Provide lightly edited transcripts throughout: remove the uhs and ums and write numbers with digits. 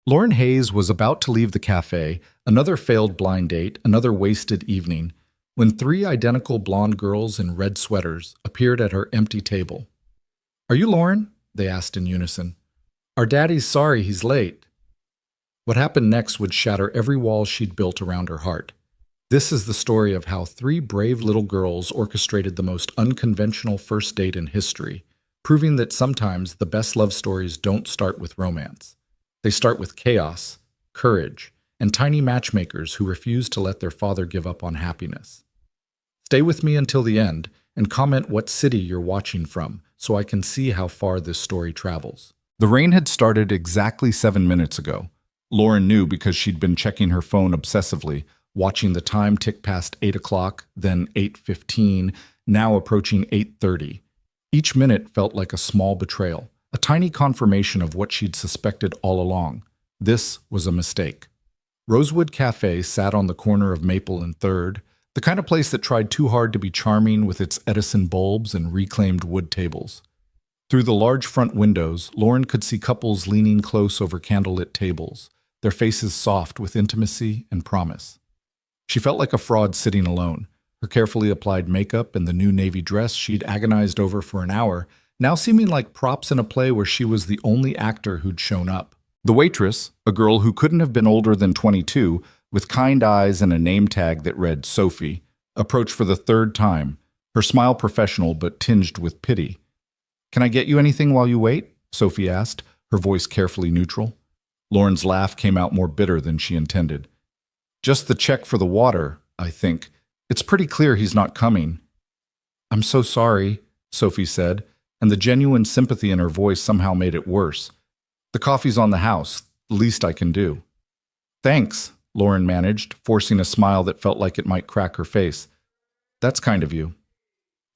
Lauren Hayes was about to leave the cafe, another failed blind date, another wasted evening, when three identical blonde girls in red sweaters appeared at her empty table. "Are you Lauren?" they asked in unison. "Our daddy's sorry he's late." What happened next would shatter every wall she'd built around her heart. This is the story of how three brave little girls orchestrated the most unconventional first date in history, proving that sometimes the best love stories don't start with romance. They start with chaos, courage, and tiny matchmakers who refuse to let their father give up on happiness. Stay with me until the end and comment what city you're watching from so I can see how far this story travels. The rain had started exactly 7 minutes ago. Lauren knew because she'd been checking her phone obsessively, watching the time tick past 8 o'clock, then 8:15, now approaching 8:30. Each minute felt like a small betrayal, a tiny confirmation of what she'd suspected all along. This was a mistake. Rosewood Cafe sat on the corner of Maple and 3rd, the kind of place that tried too hard to be charming with its Edison bulbs and reclaimed wood tables. Through the large front windows, Lauren could see couples leaning close over candlelit tables, their faces soft with intimacy and promise. She felt like a fraud sitting alone, her carefully applied makeup and the new navy dress she'd agonized over for an hour, now seeming like props in a play where she was the only actor who'd shown up. The waitress, a girl who couldn't have been older than 22, with kind eyes and a name tag that read Sophie, approached for the 3rd time, her smile professional but tinged with pity. "Can I get you anything while you wait?" Sophie asked, her voice carefully neutral. Lauren's laugh came out more bitter than she intended. "Just the check for the water, I think. It's pretty clear he's not coming." "I'm so sorry," Sophie said, and the genuine sympathy in her voice somehow made it worse. "The coffee's on the house, the least I can do." "Thanks," Lauren managed, forcing a smile that felt like it might crack her face. "That's kind of you."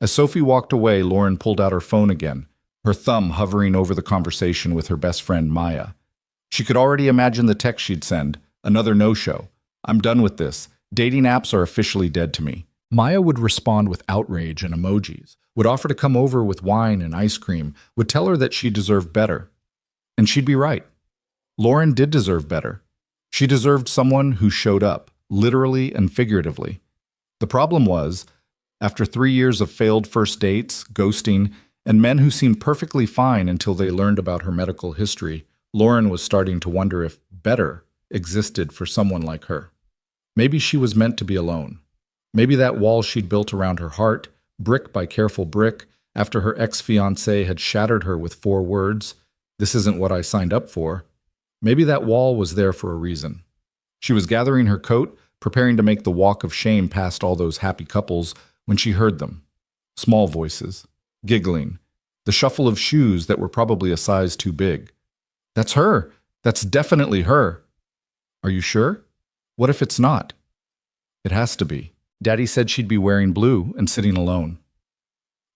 As Sophie walked away, Lauren pulled out her phone again, her thumb hovering over the conversation with her best friend Maya. She could already imagine the text she'd send, another no-show. "I'm done with this. Dating apps are officially dead to me." Maya would respond with outrage and emojis, would offer to come over with wine and ice cream, would tell her that she deserved better. And she'd be right. Lauren did deserve better. She deserved someone who showed up, literally and figuratively. The problem was, after 3 years of failed first dates, ghosting, and men who seemed perfectly fine until they learned about her medical history, Lauren was starting to wonder if better existed for someone like her. Maybe she was meant to be alone. Maybe that wall she'd built around her heart, brick by careful brick, after her ex-fiancé had shattered her with 4 words, "This isn't what I signed up for." Maybe that wall was there for a reason. She was gathering her coat, preparing to make the walk of shame past all those happy couples, when she heard them. Small voices, giggling, the shuffle of shoes that were probably a size too big. "That's her! That's definitely her!" "Are you sure? What if it's not?" "It has to be. Daddy said she'd be wearing blue and sitting alone."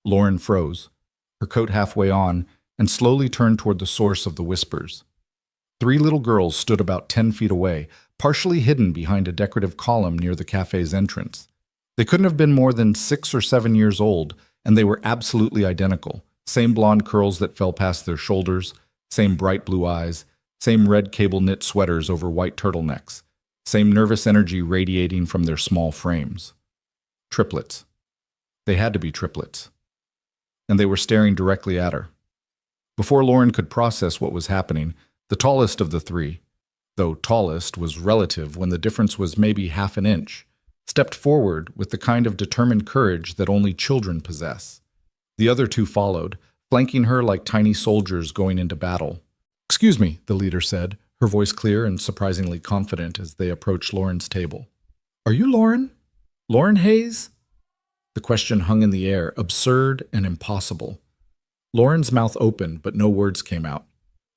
Lauren froze, her coat halfway on, and slowly turned toward the source of the whispers. 3 little girls stood about 10 feet away, partially hidden behind a decorative column near the cafe's entrance. They couldn't have been more than 6 or 7 years old, and they were absolutely identical. Same blonde curls that fell past their shoulders, same bright blue eyes, same red cable-knit sweaters over white turtlenecks, same nervous energy radiating from their small frames. Triplets. They had to be triplets. And they were staring directly at her. Before Lauren could process what was happening, the tallest of the 3, though tallest was relative when the difference was maybe half an inch, stepped forward with the kind of determined courage that only children possess. The other 2 followed, flanking her like tiny soldiers going into battle. "Excuse me," the leader said, her voice clear and surprisingly confident as they approached Lauren's table. "Are you Lauren? Lauren Hayes?" The question hung in the air, absurd and impossible. Lauren's mouth opened, but no words came out.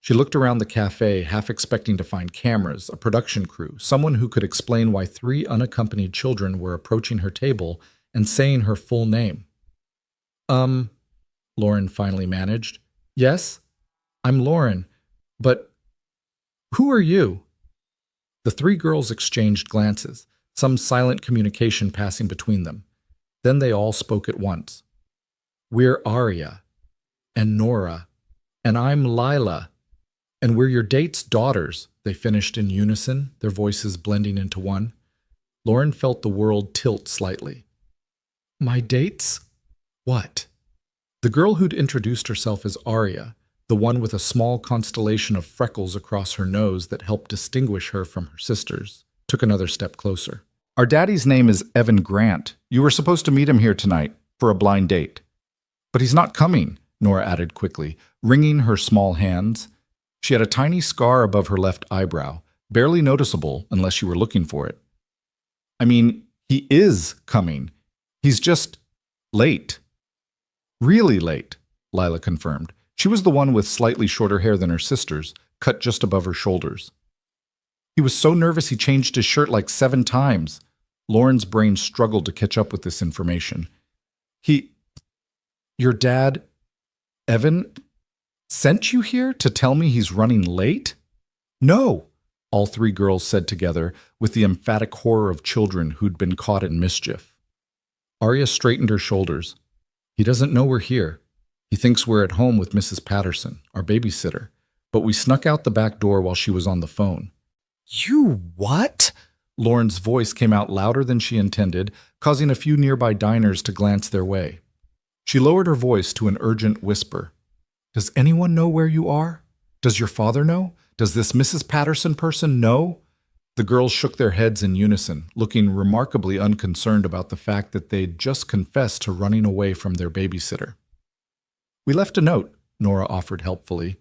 She looked around the cafe, half expecting to find cameras, a production crew, someone who could explain why 3 unaccompanied children were approaching her table and saying her full name. Lauren finally managed. "Yes, I'm Lauren, but who are you?" The 3 girls exchanged glances, some silent communication passing between them. Then they all spoke at once. "We're Aria, and Nora, and I'm Lila." And we're your date's daughters, they finished in unison, their voices blending into one. Lauren felt the world tilt slightly. My dates? What? The girl who'd introduced herself as Arya, the one with a small constellation of freckles across her nose that helped distinguish her from her sisters, took another step closer. Our daddy's name is Evan Grant. You were supposed to meet him here tonight for a blind date. But he's not coming, Nora added quickly, wringing her small hands. She had a tiny scar above her left eyebrow, barely noticeable unless you were looking for it. I mean, he is coming. He's just late. Really late, Lila confirmed. She was the one with slightly shorter hair than her sisters, cut just above her shoulders. He was so nervous he changed his shirt like 7 times. Lauren's brain struggled to catch up with this information. Your dad, Evan, sent you here to tell me he's running late? No, all 3 girls said together with the emphatic horror of children who'd been caught in mischief. Arya straightened her shoulders. He doesn't know we're here. He thinks we're at home with Mrs. Patterson, our babysitter, but we snuck out the back door while she was on the phone. You what? Lauren's voice came out louder than she intended, causing a few nearby diners to glance their way. She lowered her voice to an urgent whisper. Does anyone know where you are? Does your father know? Does this Mrs. Patterson person know? The girls shook their heads in unison, looking remarkably unconcerned about the fact that they'd just confessed to running away from their babysitter. We left a note, Nora offered helpfully.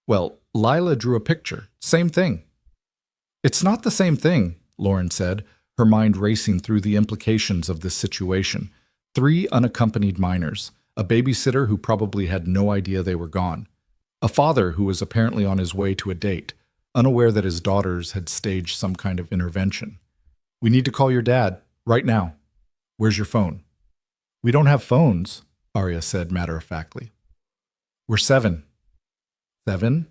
Well, Lila drew a picture. Same thing. It's not the same thing, Lauren said, her mind racing through the implications of this situation. 3 unaccompanied minors, a babysitter who probably had no idea they were gone, a father who was apparently on his way to a date, unaware that his daughters had staged some kind of intervention. We need to call your dad, right now. Where's your phone? We don't have phones, Arya said matter-of-factly. We're 7. 7?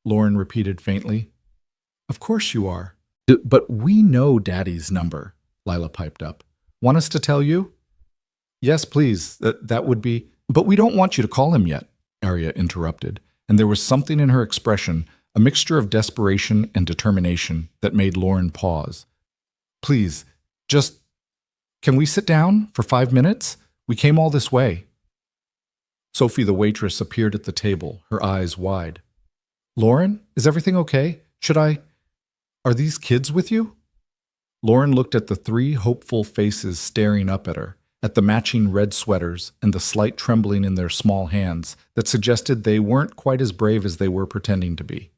Lauren repeated faintly. Of course you are. But we know Daddy's number, Lila piped up. Want us to tell you? Yes, please. That would be... But we don't want you to call him yet, Arya interrupted, and there was something in her expression, a mixture of desperation and determination, that made Lauren pause. Please, just... Can we sit down for 5 minutes? We came all this way. Sophie, the waitress, appeared at the table, her eyes wide. Lauren, is everything okay? Are these kids with you? Lauren looked at the 3 hopeful faces staring up at her, at the matching red sweaters and the slight trembling in their small hands that suggested they weren't quite as brave as they were pretending to be.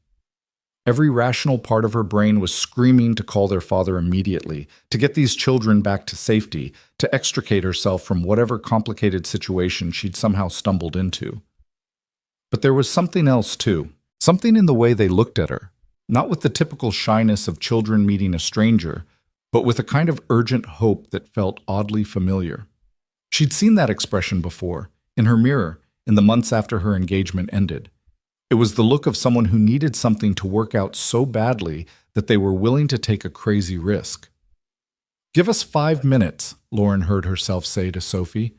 Every rational part of her brain was screaming to call their father immediately, to get these children back to safety, to extricate herself from whatever complicated situation she'd somehow stumbled into. But there was something else, too. Something in the way they looked at her, not with the typical shyness of children meeting a stranger, but with a kind of urgent hope that felt oddly familiar. She'd seen that expression before, in her mirror, in the months after her engagement ended. It was the look of someone who needed something to work out so badly that they were willing to take a crazy risk. Give us 5 minutes, Lauren heard herself say to Sophie.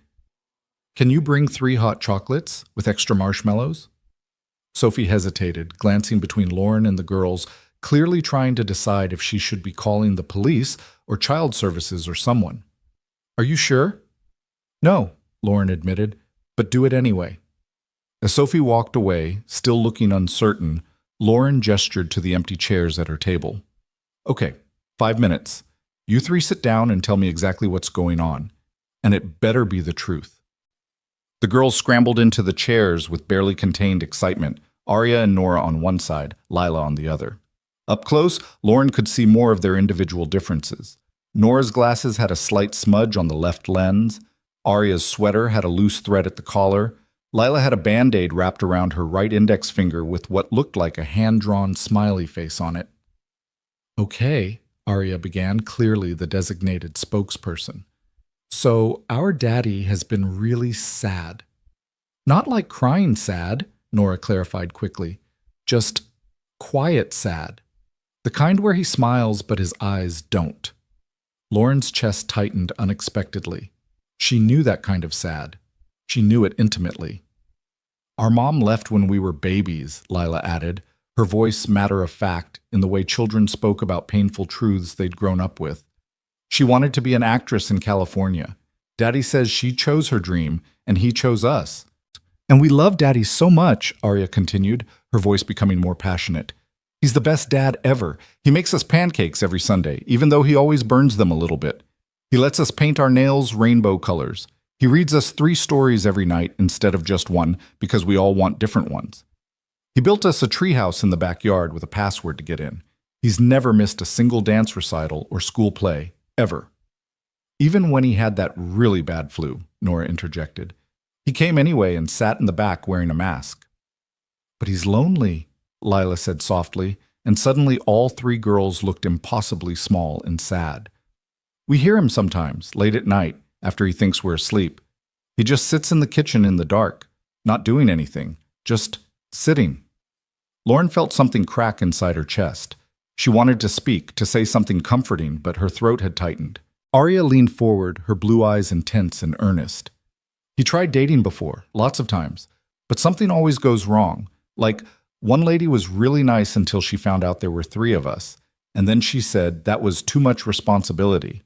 Can you bring 3 hot chocolates with extra marshmallows? Sophie hesitated, glancing between Lauren and the girls, clearly trying to decide if she should be calling the police or child services or someone. Are you sure? No, Lauren admitted, but do it anyway. As Sophie walked away, still looking uncertain, Lauren gestured to the empty chairs at her table. Okay, 5 minutes. You 3 sit down and tell me exactly what's going on. And it better be the truth. The girls scrambled into the chairs with barely contained excitement, Arya and Nora on one side, Lila on the other. Up close, Lauren could see more of their individual differences. Nora's glasses had a slight smudge on the left lens. Arya's sweater had a loose thread at the collar. Lila had a Band-Aid wrapped around her right index finger with what looked like a hand-drawn smiley face on it. Okay, Arya began, clearly the designated spokesperson. So our daddy has been really sad. Not like crying sad, Nora clarified quickly. Just quiet sad. The kind where he smiles but his eyes don't. Lauren's chest tightened unexpectedly. She knew that kind of sad. She knew it intimately. Our mom left when we were babies, Lila added, her voice matter-of-fact in the way children spoke about painful truths they'd grown up with. She wanted to be an actress in California. Daddy says she chose her dream, and he chose us. And we love Daddy so much, Arya continued, her voice becoming more passionate. He's the best dad ever. He makes us pancakes every Sunday, even though he always burns them a little bit. He lets us paint our nails rainbow colors. He reads us 3 stories every night instead of just 1 because we all want different ones. He built us a treehouse in the backyard with a password to get in. He's never missed a single dance recital or school play, ever. Even when he had that really bad flu, Nora interjected. He came anyway and sat in the back wearing a mask. But he's lonely, Lila said softly, and suddenly all 3 girls looked impossibly small and sad. We hear him sometimes, late at night, after he thinks we're asleep. He just sits in the kitchen in the dark, not doing anything, just sitting. Lauren felt something crack inside her chest. She wanted to speak, to say something comforting, but her throat had tightened. Arya leaned forward, her blue eyes intense and earnest. He tried dating before, lots of times, but something always goes wrong. Like, one lady was really nice until she found out there were 3 of us, and then she said that was too much responsibility.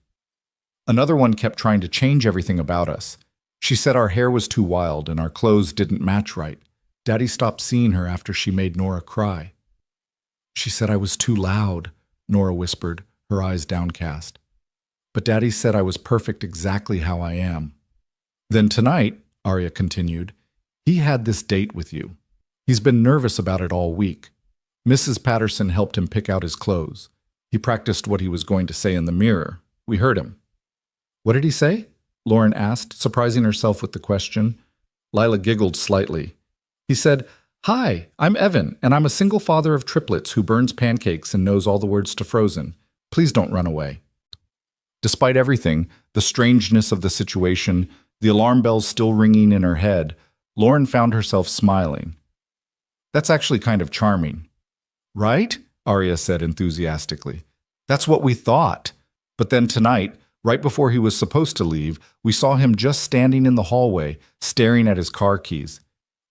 Another one kept trying to change everything about us. She said our hair was too wild and our clothes didn't match right. Daddy stopped seeing her after she made Nora cry. She said I was too loud, Nora whispered, her eyes downcast. But Daddy said I was perfect exactly how I am. Then tonight, Arya continued, he had this date with you. He's been nervous about it all week. Mrs. Patterson helped him pick out his clothes. He practiced what he was going to say in the mirror. We heard him. What did he say? Lauren asked, surprising herself with the question. Lila giggled slightly. He said, "Hi, I'm Evan, and I'm a single father of triplets who burns pancakes and knows all the words to Frozen. Please don't run away." Despite everything, the strangeness of the situation, the alarm bells still ringing in her head, Lauren found herself smiling. That's actually kind of charming. Right? Arya said enthusiastically. That's what we thought. But then tonight, right before he was supposed to leave, we saw him just standing in the hallway, staring at his car keys.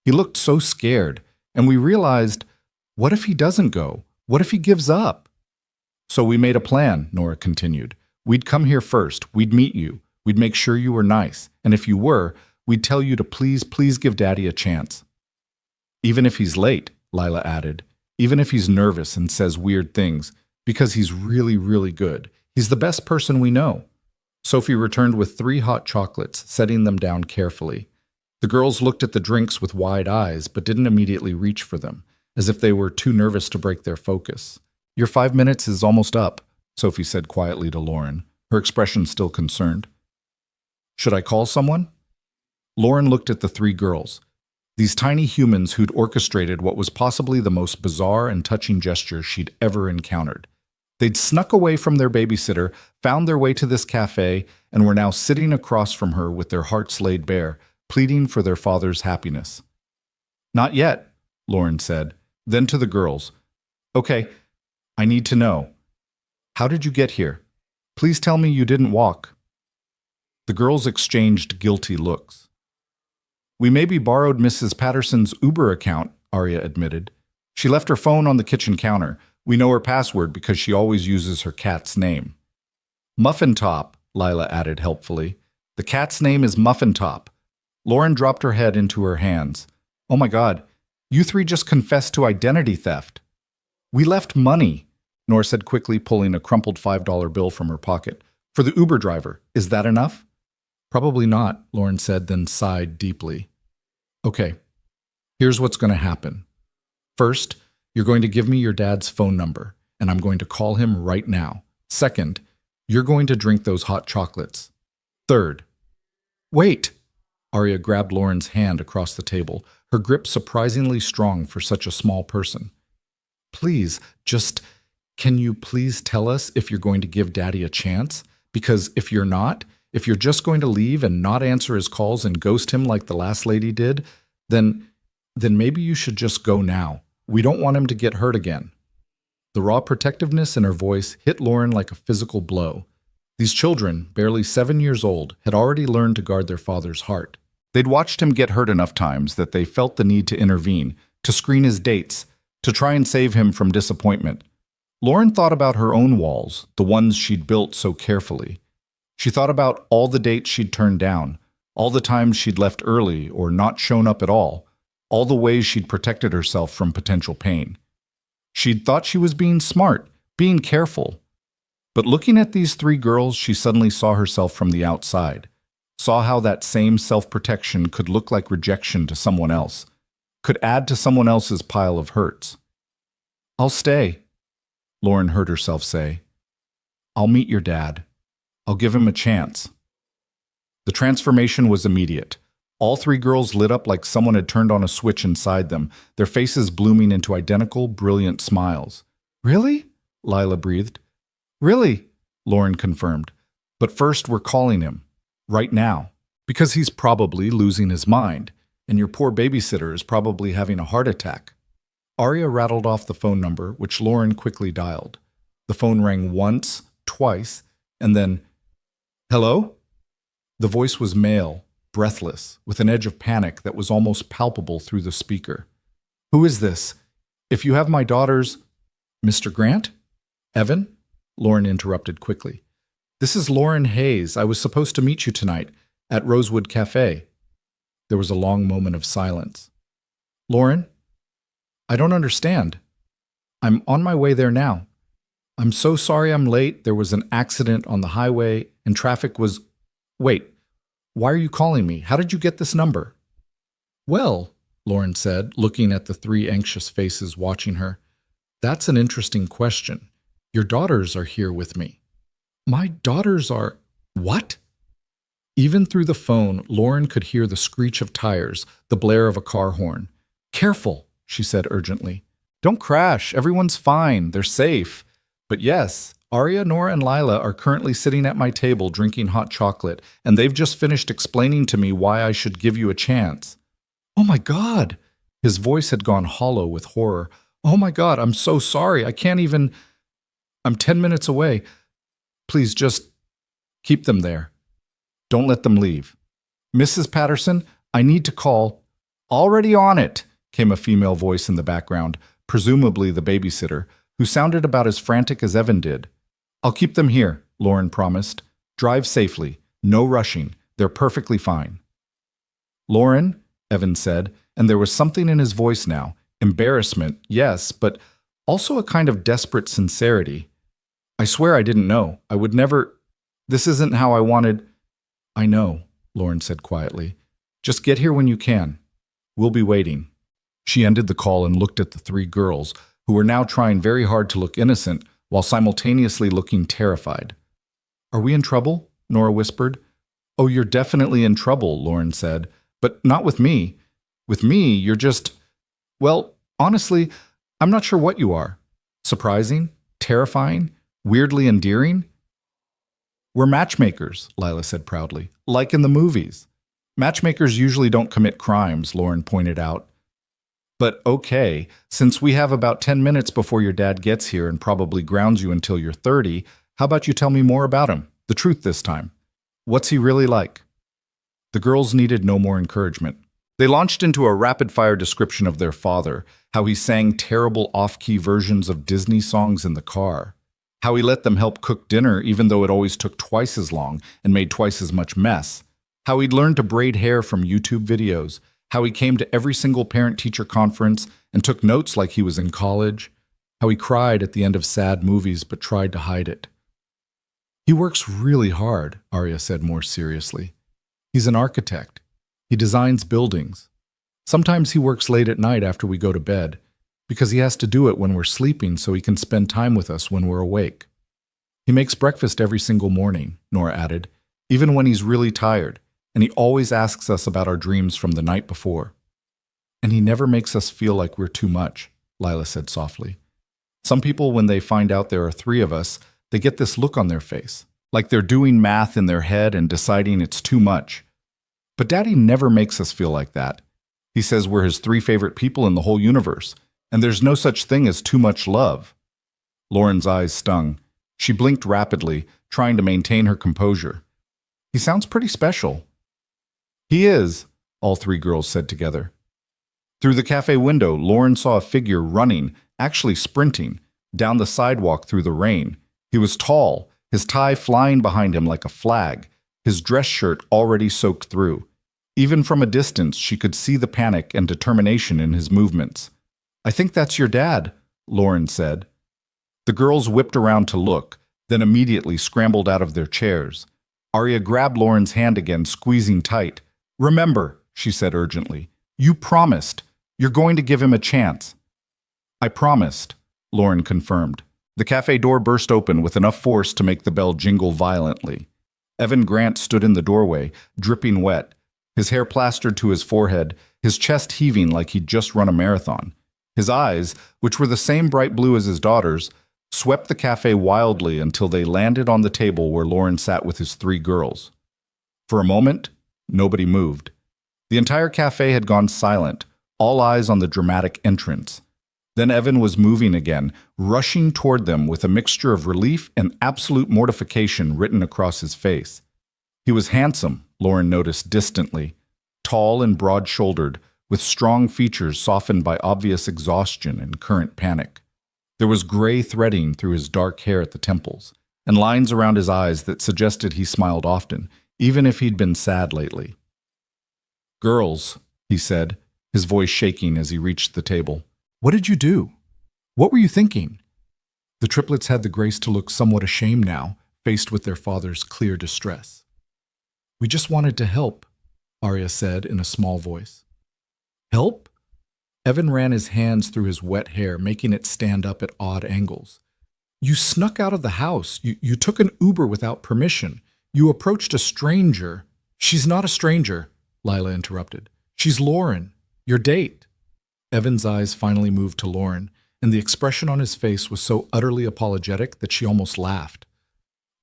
He looked so scared, and we realized, what if he doesn't go? What if he gives up? So we made a plan, Nora continued. We'd come here first, we'd meet you, we'd make sure you were nice, and if you were, we'd tell you to please give Daddy a chance. Even if he's late, Lila added, even if he's nervous and says weird things, because he's really, really good. He's the best person we know. Sophie returned with 3 hot chocolates, setting them down carefully. The girls looked at the drinks with wide eyes, but didn't immediately reach for them, as if they were too nervous to break their focus. Your 5 minutes is almost up, Sophie said quietly to Lauren, her expression still concerned. Should I call someone? Lauren looked at the 3 girls, these tiny humans who'd orchestrated what was possibly the most bizarre and touching gesture she'd ever encountered. They'd snuck away from their babysitter, found their way to this cafe, and were now sitting across from her with their hearts laid bare, pleading for their father's happiness. Not yet, Lauren said. Then to the girls. Okay, I need to know. How did you get here? Please tell me you didn't walk. The girls exchanged guilty looks. We maybe borrowed Mrs. Patterson's Uber account, Arya admitted. She left her phone on the kitchen counter. We know her password because she always uses her cat's name. Muffin Top, Lila added helpfully. The cat's name is Muffin Top. Lauren dropped her head into her hands. Oh my God, you 3 just confessed to identity theft. We left money, Nora said quickly, pulling a crumpled $5 bill from her pocket. For the Uber driver. Is that enough? Probably not, Lauren said, then sighed deeply. Okay, here's what's going to happen. First, you're going to give me your dad's phone number, and I'm going to call him right now. Second, you're going to drink those hot chocolates. Third, wait! Arya grabbed Lauren's hand across the table, her grip surprisingly strong for such a small person. Please, can you please tell us if you're going to give Daddy a chance? Because if you're not, if you're just going to leave and not answer his calls and ghost him like the last lady did, then maybe you should just go now. We don't want him to get hurt again. The raw protectiveness in her voice hit Lauren like a physical blow. These children, barely 7 years old, had already learned to guard their father's heart. They'd watched him get hurt enough times that they felt the need to intervene, to screen his dates, to try and save him from disappointment. Lauren thought about her own walls, the ones she'd built so carefully. She thought about all the dates she'd turned down, all the times she'd left early or not shown up at all the ways she'd protected herself from potential pain. She'd thought she was being smart, being careful. But looking at these three girls, she suddenly saw herself from the outside, saw how that same self-protection could look like rejection to someone else, could add to someone else's pile of hurts. "I'll stay," Lauren heard herself say. "I'll meet your dad. I'll give him a chance." The transformation was immediate. All three girls lit up like someone had turned on a switch inside them, their faces blooming into identical, brilliant smiles. "Really?" Lila breathed. "Really?" Lauren confirmed. "But first we're calling him. Right now. Because he's probably losing his mind, and your poor babysitter is probably having a heart attack." Arya rattled off the phone number, which Lauren quickly dialed. The phone rang once, twice, and then, "Hello?" The voice was male, breathless, with an edge of panic that was almost palpable through the speaker. "Who is this? If you have my daughter's—" "Mr. Grant? Evan?" Lauren interrupted quickly. "This is Lauren Hayes. I was supposed to meet you tonight at Rosewood Cafe." There was a long moment of silence. "Lauren? I don't understand. I'm on my way there now. I'm so sorry I'm late. There was an accident on the highway and traffic was— Wait, why are you calling me? How did you get this number?" "Well," Lauren said, looking at the three anxious faces watching her, "that's an interesting question. Your daughters are here with me." "My daughters are— What?" Even through the phone, Lauren could hear the screech of tires, the blare of a car horn. "Careful," she said urgently. "Don't crash. Everyone's fine. They're safe. But yes, Arya, Nora, and Lila are currently sitting at my table drinking hot chocolate, and they've just finished explaining to me why I should give you a chance." "Oh my God!" His voice had gone hollow with horror. "Oh my God, I'm so sorry. I can't even— I'm 10 minutes away. Please just keep them there. Don't let them leave. Mrs. Patterson, I need to call—" "Already on it," came a female voice in the background, presumably the babysitter, who sounded about as frantic as Evan did. "I'll keep them here," Lauren promised. "Drive safely. No rushing. They're perfectly fine." "Lauren," Evan said, and there was something in his voice now. Embarrassment, yes, but also a kind of desperate sincerity. "I swear I didn't know. I would never— This isn't how I wanted—" "I know," Lauren said quietly. "Just get here when you can. We'll be waiting." She ended the call and looked at the three girls, who were now trying very hard to look innocent while simultaneously looking terrified. "Are we in trouble?" Nora whispered. "Oh, you're definitely in trouble," Lauren said. "But not with me. With me, you're just— Well, honestly, I'm not sure what you are. Surprising? Terrifying? Weirdly endearing?" "We're matchmakers," Lila said proudly. "Like in the movies." "Matchmakers usually don't commit crimes," Lauren pointed out. "But okay, since we have about 10 minutes before your dad gets here and probably grounds you until you're 30, how about you tell me more about him? The truth this time. What's he really like?" The girls needed no more encouragement. They launched into a rapid-fire description of their father, how he sang terrible off-key versions of Disney songs in the car, how he let them help cook dinner even though it always took twice as long and made twice as much mess, how he'd learned to braid hair from YouTube videos, how he came to every single parent-teacher conference and took notes like he was in college, how he cried at the end of sad movies but tried to hide it. "He works really hard," Arya said more seriously. "He's an architect. He designs buildings. Sometimes he works late at night after we go to bed, because he has to do it when we're sleeping so he can spend time with us when we're awake. He makes breakfast every single morning," Nora added, "even when he's really tired, and he always asks us about our dreams from the night before." "And he never makes us feel like we're too much," Lila said softly. "Some people, when they find out there are three of us, they get this look on their face, like they're doing math in their head and deciding it's too much. But Daddy never makes us feel like that. He says we're his three favorite people in the whole universe, and there's no such thing as too much love." Lauren's eyes stung. She blinked rapidly, trying to maintain her composure. "He sounds pretty special." "He is," all three girls said together. Through the cafe window, Lauren saw a figure running, actually sprinting, down the sidewalk through the rain. He was tall, his tie flying behind him like a flag, his dress shirt already soaked through. Even from a distance, she could see the panic and determination in his movements. "I think that's your dad," Lauren said. The girls whipped around to look, then immediately scrambled out of their chairs. Arya grabbed Lauren's hand again, squeezing tight. "Remember," she said urgently, "you promised. You're going to give him a chance." "I promised," Lauren confirmed. The cafe door burst open with enough force to make the bell jingle violently. Evan Grant stood in the doorway, dripping wet, his hair plastered to his forehead, his chest heaving like he'd just run a marathon. His eyes, which were the same bright blue as his daughter's, swept the cafe wildly until they landed on the table where Lauren sat with his 3 girls. For a moment, nobody moved. The entire cafe had gone silent, all eyes on the dramatic entrance. Then Evan was moving again, rushing toward them with a mixture of relief and absolute mortification written across his face. He was handsome, Lauren noticed distantly, tall and broad-shouldered, with strong features softened by obvious exhaustion and current panic. There was gray threading through his dark hair at the temples, and lines around his eyes that suggested he smiled often, even if he'd been sad lately. "Girls," he said, his voice shaking as he reached the table. "What did you do? What were you thinking?" The triplets had the grace to look somewhat ashamed now, faced with their father's clear distress. "We just wanted to help," Arya said in a small voice. "Help?" Evan ran his hands through his wet hair, making it stand up at odd angles. "You snuck out of the house. You took an Uber without permission. You approached a stranger." "She's not a stranger," Lila interrupted. "She's Lauren, your date." Evan's eyes finally moved to Lauren, and the expression on his face was so utterly apologetic that she almost laughed.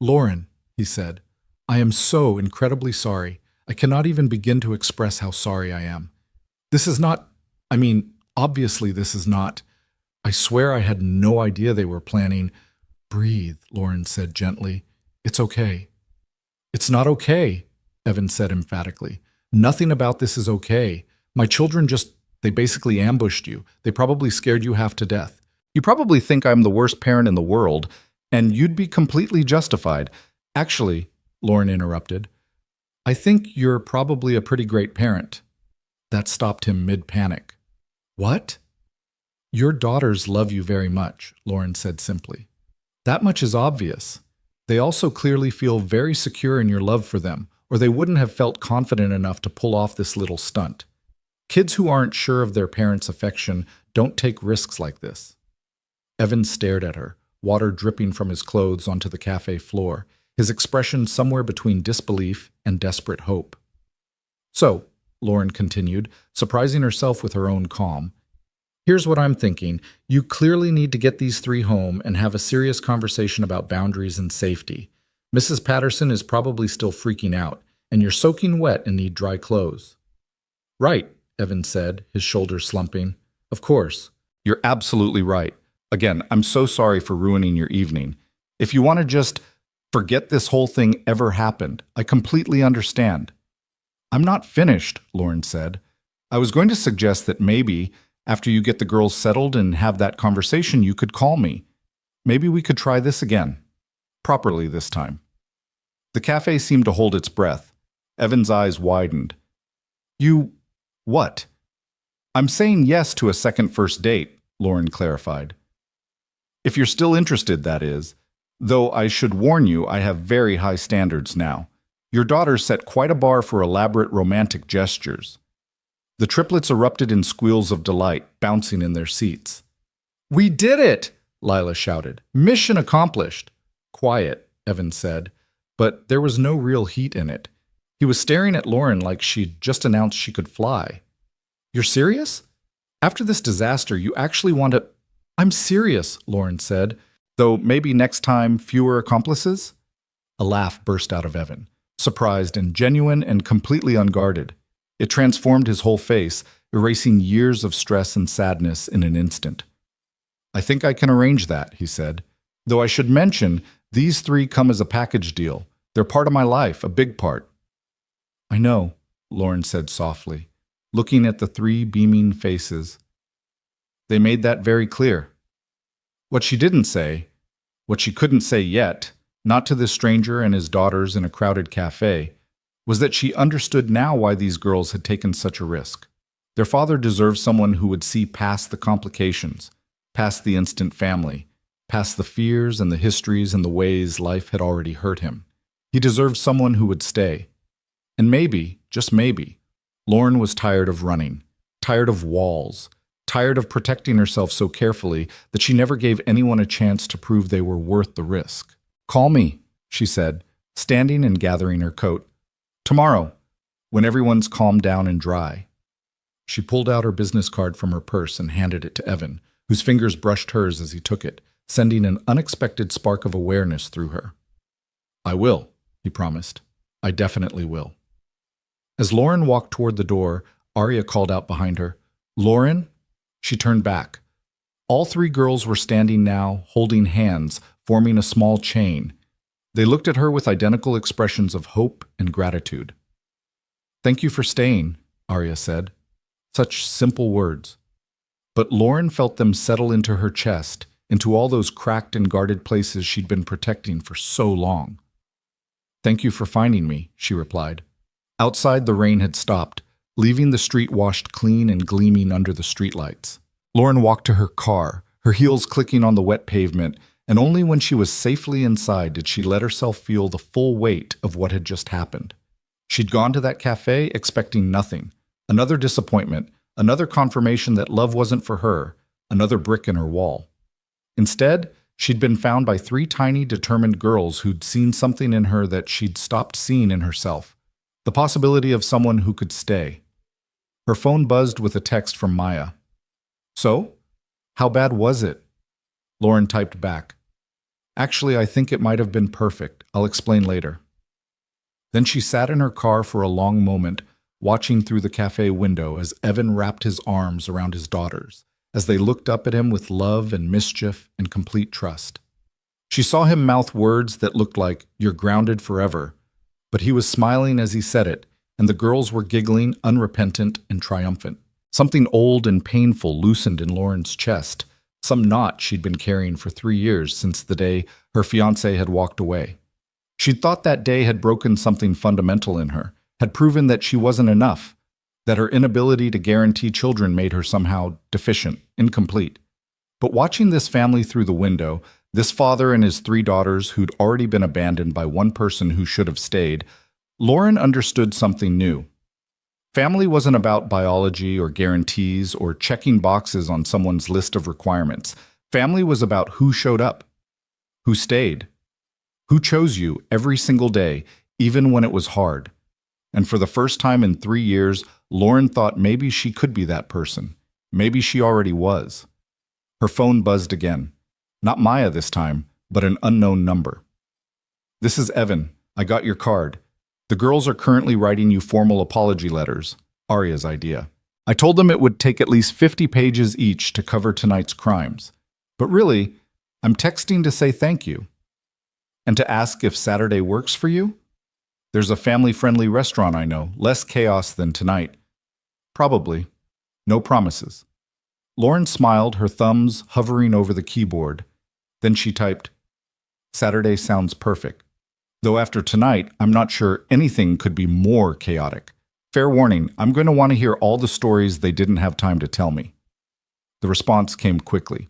"Lauren," he said, "I am so incredibly sorry. I cannot even begin to express how sorry I am. This is not, obviously this is not. I swear I had no idea they were planning." "Breathe," Lauren said gently. "It's okay." "It's not okay," Evan said emphatically. "Nothing about this is okay. My children they basically ambushed you. They probably scared you half to death. You probably think I'm the worst parent in the world, and you'd be completely justified. Actually," Lauren interrupted, "I think you're probably a pretty great parent." That stopped him mid-panic. "What?" "Your daughters love you very much," Lauren said simply. "That much is obvious. They also clearly feel very secure in your love for them, or they wouldn't have felt confident enough to pull off this little stunt. Kids who aren't sure of their parents' affection don't take risks like this." Evan stared at her, water dripping from his clothes onto the cafe floor, his expression somewhere between disbelief and desperate hope. "So," Lauren continued, surprising herself with her own calm, "here's what I'm thinking. You clearly need to get these 3 home and have a serious conversation about boundaries and safety. Mrs. Patterson is probably still freaking out, and you're soaking wet and need dry clothes." "Right," Evan said, his shoulders slumping. "Of course. You're absolutely right. Again, I'm so sorry for ruining your evening. If you want to just forget this whole thing ever happened, I completely understand." "I'm not finished," Lauren said. "I was going to suggest that maybe, after you get the girls settled and have that conversation, you could call me. Maybe we could try this again. Properly this time." The cafe seemed to hold its breath. Evan's eyes widened. "You... what?" "I'm saying yes to a second first date," Lauren clarified. "If you're still interested, that is. Though I should warn you, I have very high standards now. Your daughter set quite a bar for elaborate romantic gestures." The triplets erupted in squeals of delight, bouncing in their seats. "We did it!" Lila shouted. "Mission accomplished." "Quiet," Evan said, but there was no real heat in it. He was staring at Lauren like she'd just announced she could fly. "You're serious? After this disaster, you actually want to—" "I'm serious," Lauren said, "though maybe next time fewer accomplices?" A laugh burst out of Evan, surprised and genuine and completely unguarded. It transformed his whole face, erasing years of stress and sadness in an instant. "I think I can arrange that," he said. "Though I should mention, these 3 come as a package deal. They're part of my life, a big part." "I know," Lauren said softly. looking at the three beaming faces. They made that very clear. What she didn't say, what she couldn't say yet, not to this stranger and his daughters in a crowded cafe, was that she understood now why these girls had taken such a risk. Their father deserved someone who would see past the complications, past the instant family, past the fears and the histories and the ways life had already hurt him. He deserved someone who would stay. And maybe, just maybe, Lauren was tired of running, tired of walls, tired of protecting herself so carefully that she never gave anyone a chance to prove they were worth the risk. "Call me," she said, standing and gathering her coat. "Tomorrow, when everyone's calmed down and dry." She pulled out her business card from her purse and handed it to Evan, whose fingers brushed hers as he took it, sending an unexpected spark of awareness through her. "I will," he promised. "I definitely will." As Lauren walked toward the door, Arya called out behind her, "Lauren?" She turned back. All three girls were standing now, holding hands, forming a small chain. They looked at her with identical expressions of hope and gratitude. "Thank you for staying," Arya said. Such simple words. But Lauren felt them settle into her chest, into all those cracked and guarded places she'd been protecting for so long. "Thank you for finding me," she replied. Outside, the rain had stopped, leaving the street washed clean and gleaming under the streetlights. Lauren walked to her car, her heels clicking on the wet pavement, and only when she was safely inside did she let herself feel the full weight of what had just happened. She'd gone to that cafe expecting nothing. Another disappointment, another confirmation that love wasn't for her, another brick in her wall. Instead, she'd been found by three tiny, determined girls who'd seen something in her that she'd stopped seeing in herself. The possibility of someone who could stay. Her phone buzzed with a text from Maya. "So? How bad was it?" Lauren typed back. "Actually, I think it might have been perfect. I'll explain later." Then she sat in her car for a long moment, watching through the cafe window as Evan wrapped his arms around his daughters, as they looked up at him with love and mischief and complete trust. She saw him mouth words that looked like, "You're grounded forever," but he was smiling as he said it, and the girls were giggling, unrepentant and triumphant. Something old and painful loosened in Lauren's chest, some knot she'd been carrying for 3 years since the day her fiancé had walked away. She'd thought that day had broken something fundamental in her, had proven that she wasn't enough, that her inability to guarantee children made her somehow deficient, incomplete. But watching this family through the window, this father and his 3 daughters who'd already been abandoned by one person who should have stayed, Lauren understood something new. Family wasn't about biology or guarantees or checking boxes on someone's list of requirements. Family was about who showed up, who stayed, who chose you every single day, even when it was hard. And for the first time in 3 years, Lauren thought maybe she could be that person. Maybe she already was. Her phone buzzed again. Not Maya this time, but an unknown number. "This is Evan. I got your card. The girls are currently writing you formal apology letters." Arya's idea. "I told them it would take at least 50 pages each to cover tonight's crimes. But really, I'm texting to say thank you. And to ask if Saturday works for you? There's a family-friendly restaurant I know, less chaos than tonight. Probably. No promises." Lauren smiled, her thumbs hovering over the keyboard. Then she typed, "Saturday sounds perfect. Though after tonight, I'm not sure anything could be more chaotic. Fair warning, I'm going to want to hear all the stories they didn't have time to tell me." The response came quickly.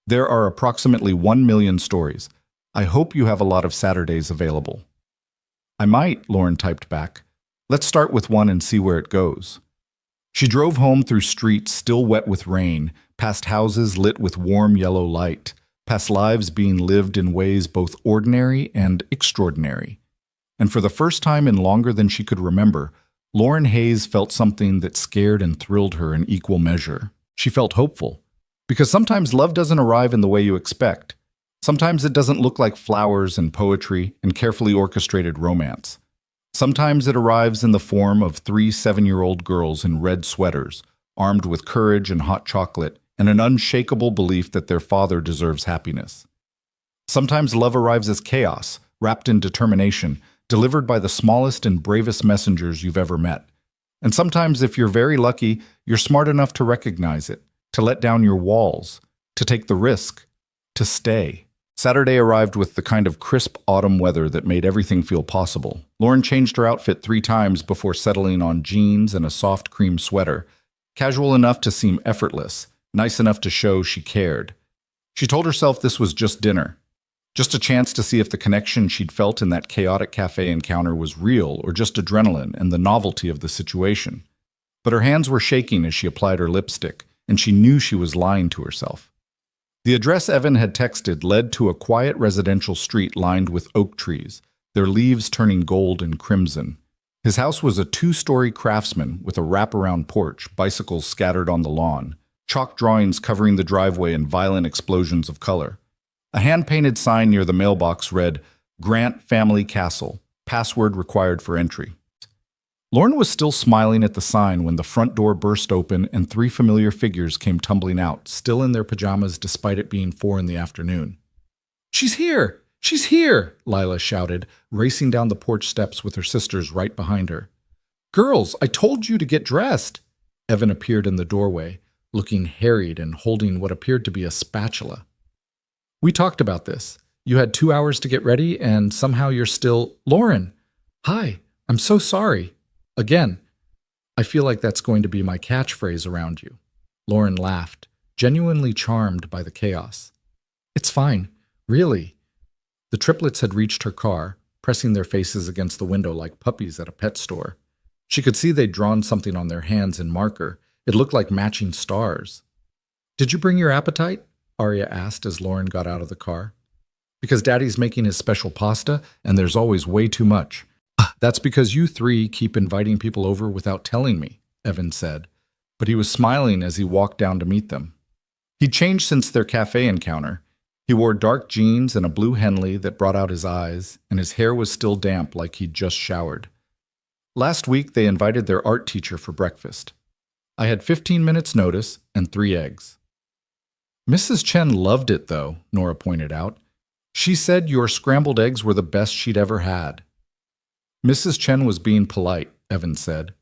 "There are approximately 1 million stories. I hope you have a lot of Saturdays available." "I might," Lauren typed back. "Let's start with one and see where it goes." She drove home through streets still wet with rain, past houses lit with warm yellow light, past lives being lived in ways both ordinary and extraordinary. And for the first time in longer than she could remember, Lauren Hayes felt something that scared and thrilled her in equal measure. She felt hopeful. Because sometimes love doesn't arrive in the way you expect. Sometimes it doesn't look like flowers and poetry and carefully orchestrated romance. Sometimes it arrives in the form of 3 7-year-old girls in red sweaters, armed with courage and hot chocolate, and an unshakable belief that their father deserves happiness. Sometimes love arrives as chaos, wrapped in determination, delivered by the smallest and bravest messengers you've ever met. And sometimes, if you're very lucky, you're smart enough to recognize it, to let down your walls, to take the risk, to stay. Saturday arrived with the kind of crisp autumn weather that made everything feel possible. Lauren changed her outfit 3 times before settling on jeans and a soft cream sweater, casual enough to seem effortless, nice enough to show she cared. She told herself this was just dinner, just a chance to see if the connection she'd felt in that chaotic cafe encounter was real or just adrenaline and the novelty of the situation. But her hands were shaking as she applied her lipstick, and she knew she was lying to herself. The address Evan had texted led to a quiet residential street lined with oak trees, their leaves turning gold and crimson. His house was a 2-story craftsman with a wraparound porch, bicycles scattered on the lawn, chalk drawings covering the driveway in violent explosions of color. A hand-painted sign near the mailbox read, "Grant Family Castle, password required for entry." Lauren was still smiling at the sign when the front door burst open and 3 familiar figures came tumbling out, still in their pajamas despite it being 4 in the afternoon. "She's here! She's here!" Lila shouted, racing down the porch steps with her sisters right behind her. "Girls, I told you to get dressed!" Evan appeared in the doorway, looking harried and holding what appeared to be a spatula. "We talked about this. You had 2 hours to get ready, and somehow you're still—" "Lauren! Hi, I'm so sorry. Again, I feel like that's going to be my catchphrase around you." Lauren laughed, genuinely charmed by the chaos. "It's fine, really." The triplets had reached her car, pressing their faces against the window like puppies at a pet store. She could see they'd drawn something on their hands in marker. It looked like matching stars. "Did you bring your appetite?" Arya asked as Lauren got out of the car. "Because Daddy's making his special pasta, and there's always way too much." "That's because you 3 keep inviting people over without telling me," Evan said, but he was smiling as he walked down to meet them. He'd changed since their cafe encounter. He wore dark jeans and a blue Henley that brought out his eyes, and his hair was still damp like he'd just showered. Last week, they invited their art teacher for breakfast. I had 15 minutes notice and 3 eggs. "Mrs. Chen loved it, though," Nora pointed out. "She said your scrambled eggs were the best she'd ever had." Mrs. Chen was being polite, Evan said.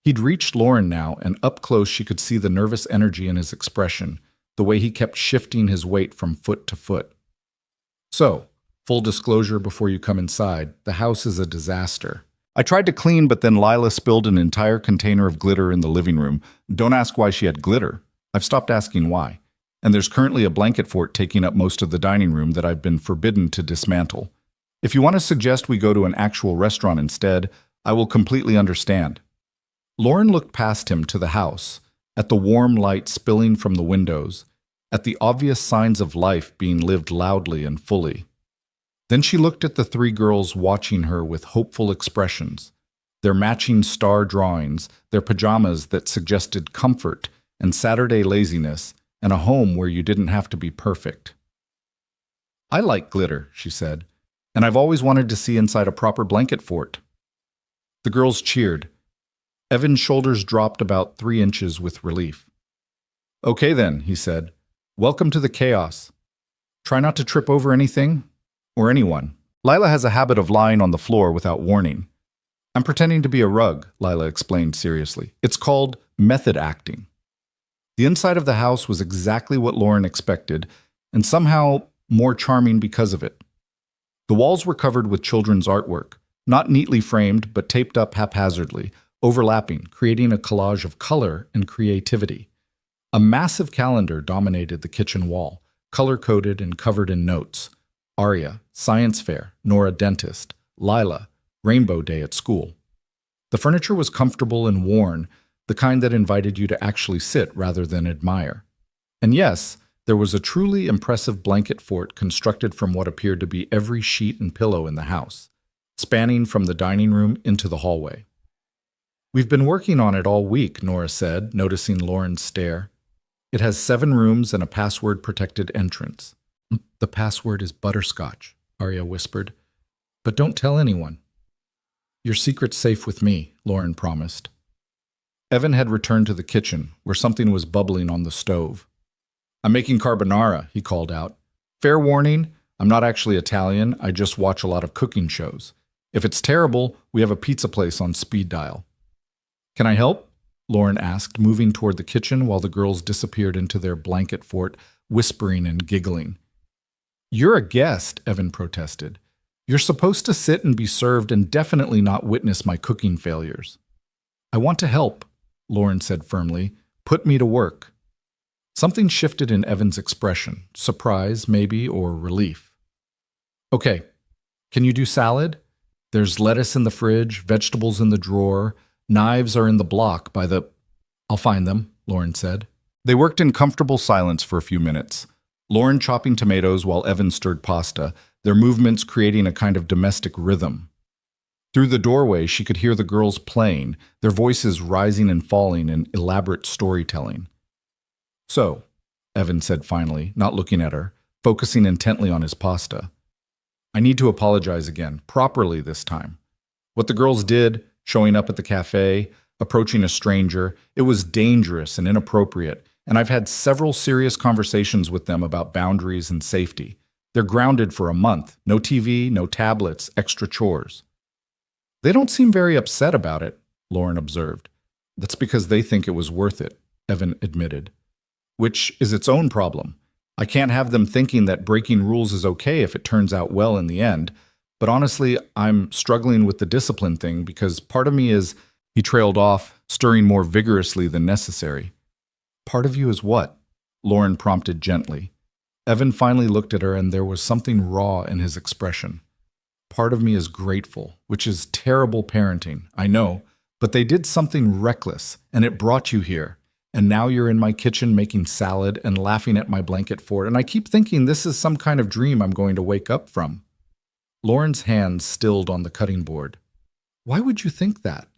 He'd reached Lauren now, and up close she could see the nervous energy in his expression, the way he kept shifting his weight from foot to foot. "So, full disclosure before you come inside, the house is a disaster. I tried to clean, but then Lila spilled an entire container of glitter in the living room. Don't ask why she had glitter. I've stopped asking why. And there's currently a blanket fort taking up most of the dining room that I've been forbidden to dismantle. If you want to suggest we go to an actual restaurant instead, I will completely understand." Lauren looked past him to the house, at the warm light spilling from the windows, at the obvious signs of life being lived loudly and fully. Then she looked at the 3 girls watching her with hopeful expressions, their matching star drawings, their pajamas that suggested comfort and Saturday laziness, and a home where you didn't have to be perfect. "I like glitter," she said, "and I've always wanted to see inside a proper blanket fort." The girls cheered. Evan's shoulders dropped about 3 inches with relief. "Okay then," he said. "Welcome to the chaos. Try not to trip over anything or anyone. Lila has a habit of lying on the floor without warning." "I'm pretending to be a rug," Lila explained seriously. "It's called method acting." The inside of the house was exactly what Lauren expected, and somehow more charming because of it. The walls were covered with children's artwork, not neatly framed but taped up haphazardly, overlapping, creating a collage of color and creativity. A massive calendar dominated the kitchen wall, color-coded and covered in notes. Arya, science fair, Nora dentist, Lila, rainbow day at school. The furniture was comfortable and worn, the kind that invited you to actually sit rather than admire. And yes, there was a truly impressive blanket fort constructed from what appeared to be every sheet and pillow in the house, spanning from the dining room into the hallway. "We've been working on it all week," Nora said, noticing Lauren's stare. "It has 7 rooms and a password-protected entrance." "The password is butterscotch," Arya whispered. "But don't tell anyone." "Your secret's safe with me," Lauren promised. Evan had returned to the kitchen, where something was bubbling on the stove. "I'm making carbonara," he called out. "Fair warning, I'm not actually Italian, I just watch a lot of cooking shows. If it's terrible, we have a pizza place on speed dial." Can I help? Lauren asked, moving toward the kitchen while the girls disappeared into their blanket fort, whispering and giggling. You're a guest, Evan protested. You're supposed to sit and be served and definitely not witness my cooking failures. I want to help, Lauren said firmly. Put me to work. Something shifted in Evan's expression, surprise, maybe, or relief. Okay, can you do salad? There's lettuce in the fridge, vegetables in the drawer, knives are in the block by the... I'll find them, Lauren said. They worked in comfortable silence for a few minutes, Lauren chopping tomatoes while Evan stirred pasta, their movements creating a kind of domestic rhythm. Through the doorway, she could hear the girls playing, their voices rising and falling in elaborate storytelling. So, Evan said finally, not looking at her, focusing intently on his pasta. I need to apologize again, properly this time. What the girls did, showing up at the cafe, approaching a stranger, it was dangerous and inappropriate, and I've had several serious conversations with them about boundaries and safety. They're grounded for a month, no TV, no tablets, extra chores. They don't seem very upset about it, Lauren observed. That's because they think it was worth it, Evan admitted. Which is its own problem. I can't have them thinking that breaking rules is okay if it turns out well in the end, but honestly, I'm struggling with the discipline thing because part of me is, he trailed off, stirring more vigorously than necessary. Part of you is what? Lauren prompted gently. Evan finally looked at her and there was something raw in his expression. Part of me is grateful, which is terrible parenting, I know, but they did something reckless and it brought you here. And now you're in my kitchen making salad and laughing at my blanket fort, and I keep thinking this is some kind of dream I'm going to wake up from. Lauren's hands stilled on the cutting board. Why would you think that?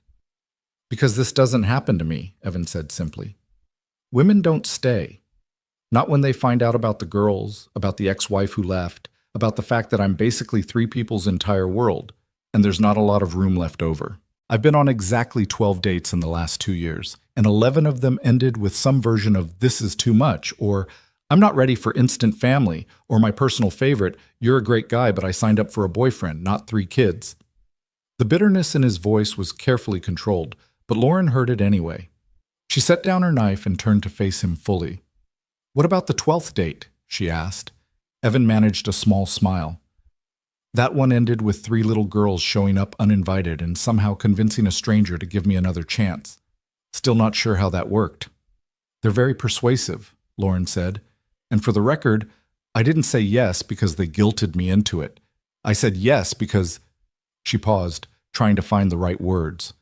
Because this doesn't happen to me, Evan said simply. Women don't stay. Not when they find out about the girls, about the ex-wife who left, about the fact that I'm basically three people's entire world, and there's not a lot of room left over. I've been on exactly 12 dates in the last 2 years, and 11 of them ended with some version of this is too much, or I'm not ready for instant family, or my personal favorite, you're a great guy but I signed up for a boyfriend, not 3 kids. The bitterness in his voice was carefully controlled, but Lauren heard it anyway. She set down her knife and turned to face him fully. What about the 12th date? She asked. Evan managed a small smile. That one ended with 3 little girls showing up uninvited and somehow convincing a stranger to give me another chance. Still not sure how that worked. They're very persuasive, Lauren said. And for the record, I didn't say yes because they guilted me into it. I said yes because... She paused, trying to find the right words.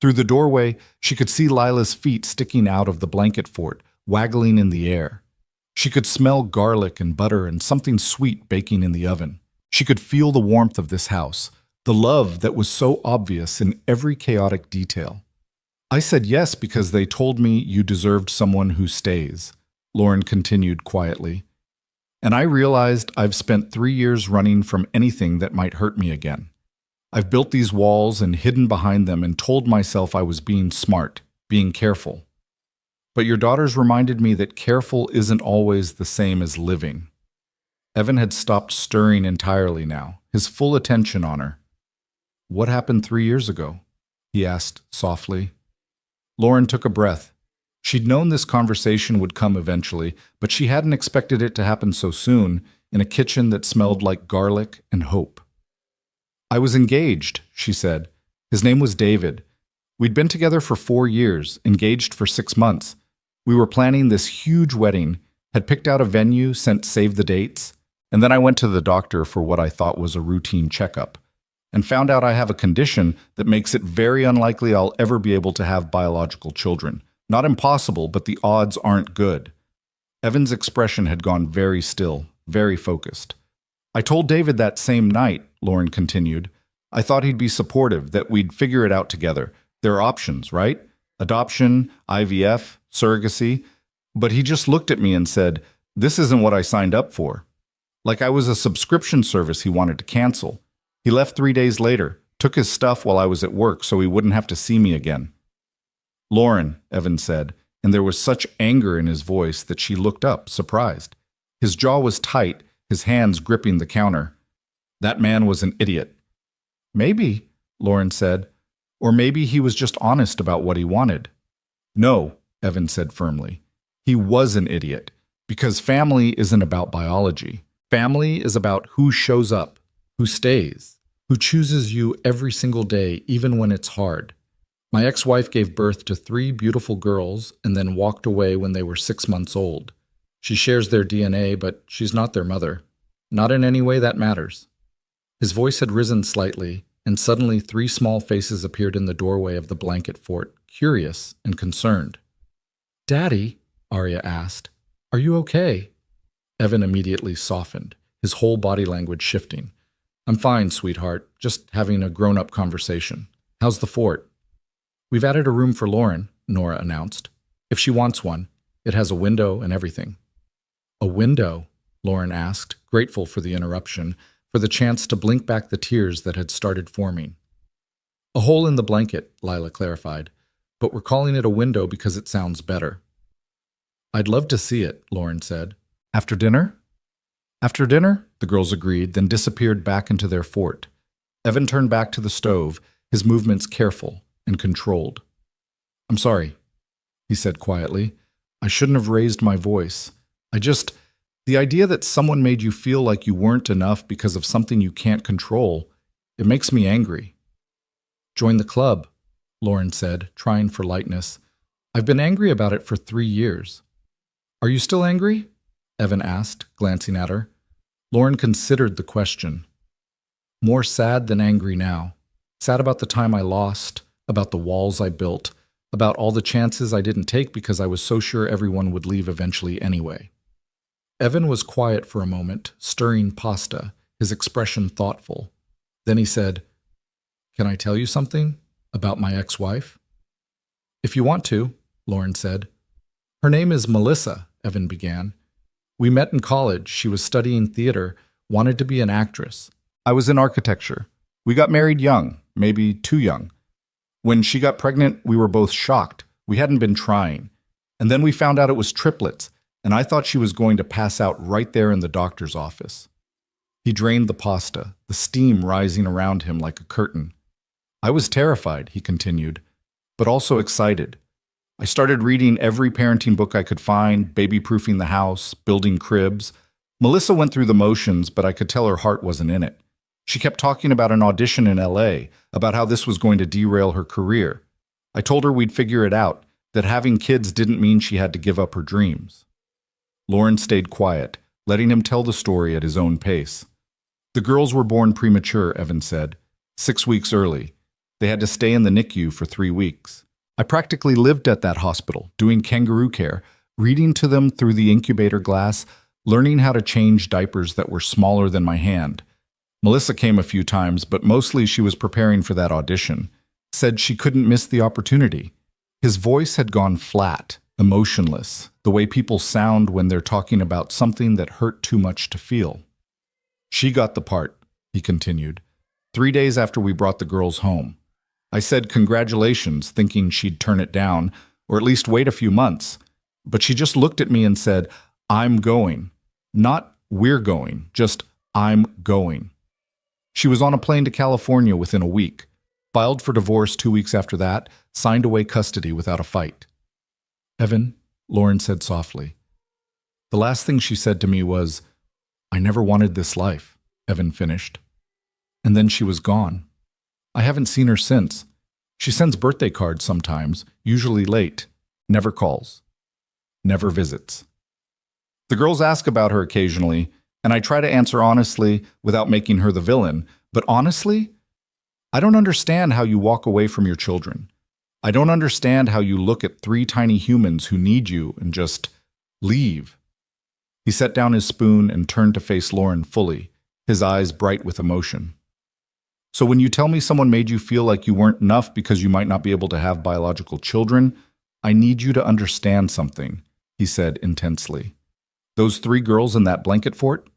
Through the doorway, she could see Lila's feet sticking out of the blanket fort, waggling in the air. She could smell garlic and butter and something sweet baking in the oven. She could feel the warmth of this house, the love that was so obvious in every chaotic detail. I said yes because they told me you deserved someone who stays, Lauren continued quietly. And I realized I've spent 3 years running from anything that might hurt me again. I've built these walls and hidden behind them and told myself I was being smart, being careful. But your daughters reminded me that careful isn't always the same as living. Evan had stopped stirring entirely now, his full attention on her. What happened 3 years ago? He asked softly. Lauren took a breath. She'd known this conversation would come eventually, but she hadn't expected it to happen so soon, in a kitchen that smelled like garlic and hope. I was engaged, she said. His name was David. We'd been together for 4 years, engaged for 6 months. We were planning this huge wedding, had picked out a venue, sent save the dates, and then I went to the doctor for what I thought was a routine checkup, and found out I have a condition that makes it very unlikely I'll ever be able to have biological children. Not impossible, but the odds aren't good. Evan's expression had gone very still, very focused. I told David that same night, Lauren continued. I thought he'd be supportive, that we'd figure it out together. There are options, right? Adoption, IVF, surrogacy. But he just looked at me and said, this isn't what I signed up for. Like I was a subscription service he wanted to cancel. He left 3 days later, took his stuff while I was at work so he wouldn't have to see me again. Lauren, Evan said, and there was such anger in his voice that she looked up, surprised. His jaw was tight, his hands gripping the counter. That man was an idiot. Maybe, Lauren said, Or maybe he was just honest about what he wanted. No, Evan said firmly. He was an idiot, because family isn't about biology. Family is about who shows up, who stays, who chooses you every single day, even when it's hard. My ex-wife gave birth to 3 beautiful girls and then walked away when they were 6 months old. She shares their DNA, but she's not their mother. Not in any way that matters. His voice had risen slightly, and suddenly 3 small faces appeared in the doorway of the blanket fort, curious and concerned. "Daddy," Arya asked, "are you okay?" Evan immediately softened, his whole body language shifting. "I'm fine, sweetheart, just having a grown-up conversation. How's the fort?" "We've added a room for Lauren," Nora announced. "If she wants one. It has a window and everything." "A window?" Lauren asked, grateful for the interruption, for the chance to blink back the tears that had started forming. "A hole in the blanket," Lila clarified, "but we're calling it a window because it sounds better." "I'd love to see it," Lauren said. "After dinner?" "After dinner," the girls agreed, then disappeared back into their fort. Evan turned back to the stove, his movements careful and controlled. "I'm sorry," he said quietly. "I shouldn't have raised my voice. The idea that someone made you feel like you weren't enough because of something you can't control, it makes me angry." "Join the club," Lauren said, trying for lightness. "I've been angry about it for 3 years." "Are you still angry?" Evan asked, glancing at her. Lauren considered the question. "More sad than angry now. Sad about the time I lost, about the walls I built, about all the chances I didn't take because I was so sure everyone would leave eventually anyway." Evan was quiet for a moment, stirring pasta, his expression thoughtful. Then he said, "Can I tell you something about my ex-wife?" "If you want to," Lauren said. "Her name is Melissa," Evan began. "We met in college. She was studying theater, wanted to be an actress. I was in architecture. We got married young, maybe too young. When she got pregnant, we were both shocked. We hadn't been trying. And then we found out it was triplets, and I thought she was going to pass out right there in the doctor's office." He drained the pasta, the steam rising around him like a curtain. "I was terrified," he continued, "but also excited. I started reading every parenting book I could find, baby-proofing the house, building cribs. Melissa went through the motions, but I could tell her heart wasn't in it. She kept talking about an audition in LA, about how this was going to derail her career. I told her we'd figure it out, that having kids didn't mean she had to give up her dreams." Lauren stayed quiet, letting him tell the story at his own pace. "The girls were born premature," Evan said, 6 weeks early. They had to stay in the NICU for 3 weeks. I practically lived at that hospital, doing kangaroo care, reading to them through the incubator glass, learning how to change diapers that were smaller than my hand. Melissa came a few times, but mostly she was preparing for that audition. Said she couldn't miss the opportunity. His voice had gone flat, emotionless, the way people sound when they're talking about something that hurt too much to feel. "She got the part," he continued, 3 days after we brought the girls home. I said congratulations, thinking she'd turn it down, or at least wait a few months. But she just looked at me and said, "I'm going." Not "we're going," just "I'm going." She was on a plane to California within a week, filed for divorce 2 weeks after that, signed away custody without a fight. "Evan," Lauren said softly. "The last thing she said to me was, 'I never wanted this life,'" Evan finished. "And then she was gone. I haven't seen her since. She sends birthday cards sometimes, usually late, never calls, never visits. The girls ask about her occasionally, and I try to answer honestly without making her the villain. But honestly, I don't understand how you walk away from your children. I don't understand how you look at 3 tiny humans who need you and just leave." He set down his spoon and turned to face Lauren fully, his eyes bright with emotion. "So when you tell me someone made you feel like you weren't enough because you might not be able to have biological children, I need you to understand something," he said intensely. "Those 3 girls in that blanket fort?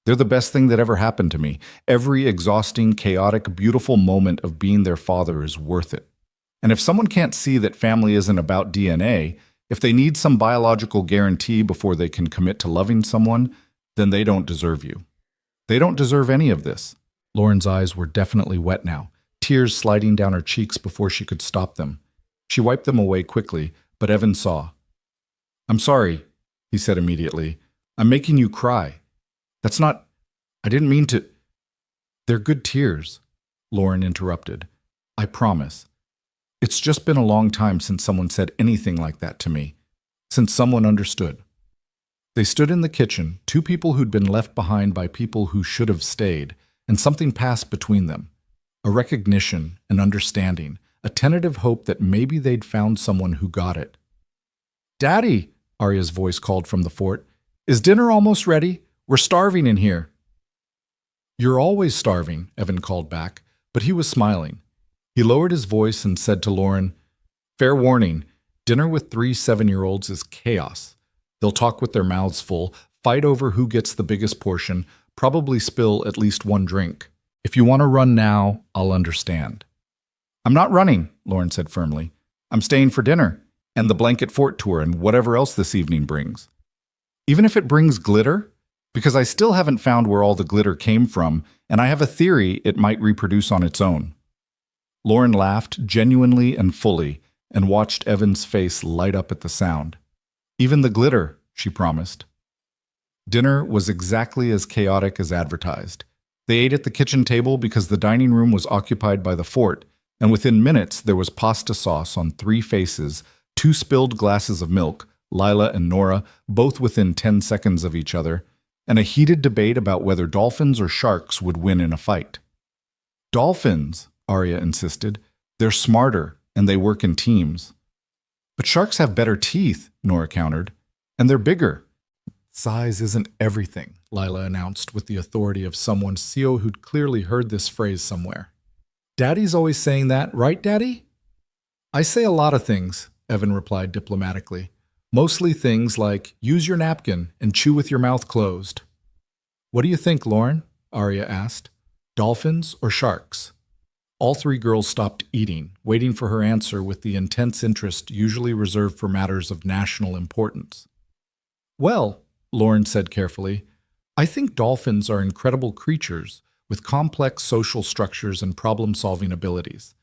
They're the best thing that ever happened to me. Every exhausting, chaotic, beautiful moment of being their father is worth it. And if someone can't see that family isn't about DNA, if they need some biological guarantee before they can commit to loving someone, then they don't deserve you. They don't deserve any of this." Lauren's eyes were definitely wet now, tears sliding down her cheeks before she could stop them. She wiped them away quickly, but Evan saw. "I'm sorry," he said immediately. "I'm making you cry. That's not... I didn't mean to..." "They're good tears," Lauren interrupted. "I promise. It's just been a long time since someone said anything like that to me. Since someone understood." They stood in the kitchen, two people who'd been left behind by people who should have stayed, and something passed between them. A recognition, an understanding, a tentative hope that maybe they'd found someone who got it. "Daddy," Arya's voice called from the fort, "is dinner almost ready? We're starving in here." "You're always starving," Evan called back, but he was smiling. He lowered his voice and said to Lauren, "Fair warning, dinner with 3 7-year-olds is chaos. They'll talk with their mouths full, fight over who gets the biggest portion, probably spill at least one drink. If you want to run now, I'll understand." "I'm not running," Lauren said firmly. "I'm staying for dinner, and the blanket fort tour and whatever else this evening brings. Even if it brings glitter? Because I still haven't found where all the glitter came from, and I have a theory it might reproduce on its own." Lauren laughed genuinely and fully, and watched Evan's face light up at the sound. "Even the glitter," she promised. Dinner was exactly as chaotic as advertised. They ate at the kitchen table because the dining room was occupied by the fort, and within minutes there was pasta sauce on 3 faces, 2 spilled glasses of milk, Lila and Nora, both within 10 seconds of each other, and a heated debate about whether dolphins or sharks would win in a fight. "Dolphins," Arya insisted. "They're smarter, and they work in teams." "But sharks have better teeth," Nora countered, "and they're bigger." "Size isn't everything," Lila announced with the authority of someone CEO who'd clearly heard this phrase somewhere. "Daddy's always saying that, right, Daddy?" "I say a lot of things," Evan replied diplomatically. "Mostly things like, use your napkin and chew with your mouth closed." "What do you think, Lauren?" Arya asked. "Dolphins or sharks?" All 3 girls stopped eating, waiting for her answer with the intense interest usually reserved for matters of national importance. "Well," Lauren said carefully, "I think dolphins are incredible creatures with complex social structures and problem-solving abilities.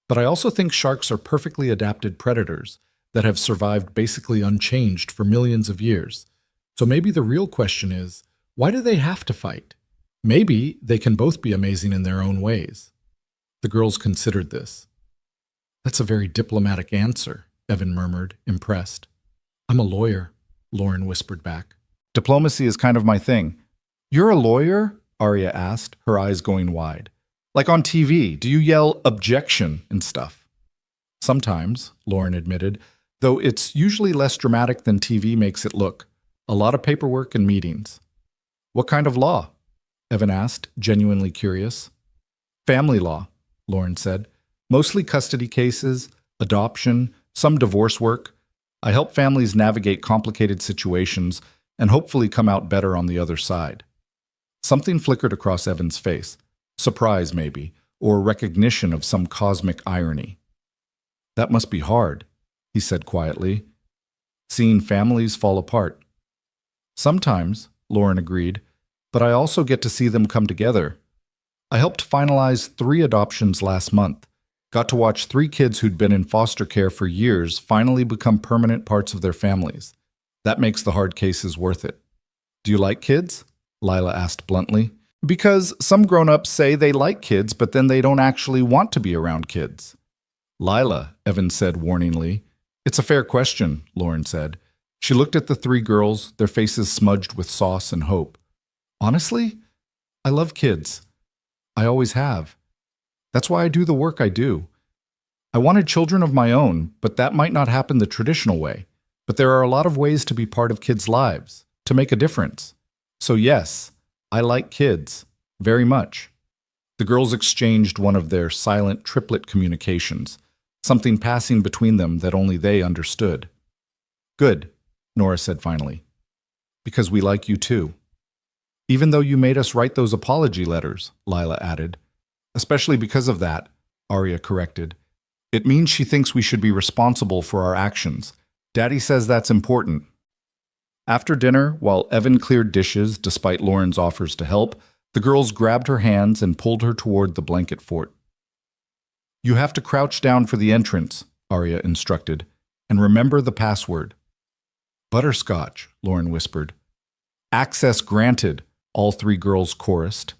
But I also think sharks are perfectly adapted predators that have survived basically unchanged for millions of years. So maybe the real question is, why do they have to fight? Maybe they can both be amazing in their own ways." The girls considered this. "That's a very diplomatic answer," Evan murmured, impressed. "I'm a lawyer," Lauren whispered back. "Diplomacy is kind of my thing." "You're a lawyer?" Arya asked, her eyes going wide. "Like on TV, do you yell objection and stuff?" "Sometimes," Lauren admitted, "though it's usually less dramatic than TV makes it look. A lot of paperwork and meetings." "What kind of law?" Evan asked, genuinely curious. "Family law," Lauren said. "Mostly custody cases, adoption, some divorce work. I help families navigate complicated situations and hopefully come out better on the other side." Something flickered across Evan's face. Surprise, maybe, or recognition of some cosmic irony. "That must be hard," he said quietly. "Seeing families fall apart." "Sometimes," Lauren agreed, "but I also get to see them come together. I helped finalize 3 adoptions last month. Got to watch 3 kids who'd been in foster care for years finally become permanent parts of their families. That makes the hard cases worth it." "Do you like kids?" Lila asked bluntly. "Because some grown-ups say they like kids, but then they don't actually want to be around kids." "Lila," Evan said warningly. "It's a fair question," Lauren said. She looked at the 3 girls, their faces smudged with sauce and hope. "Honestly, I love kids. I always have. That's why I do the work I do. I wanted children of my own, but that might not happen the traditional way. But there are a lot of ways to be part of kids' lives, to make a difference. So yes, I like kids. Very much." The girls exchanged one of their silent triplet communications, something passing between them that only they understood. "Good," Nora said finally. "Because we like you too." "Even though you made us write those apology letters," Lila added. "Especially because of that," Arya corrected. "It means she thinks we should be responsible for our actions. Daddy says that's important." After dinner, while Evan cleared dishes despite Lauren's offers to help, the girls grabbed her hands and pulled her toward the blanket fort. You have to crouch down for the entrance, Arya instructed, and remember the password. Butterscotch, Lauren whispered. Access granted, all three girls chorused.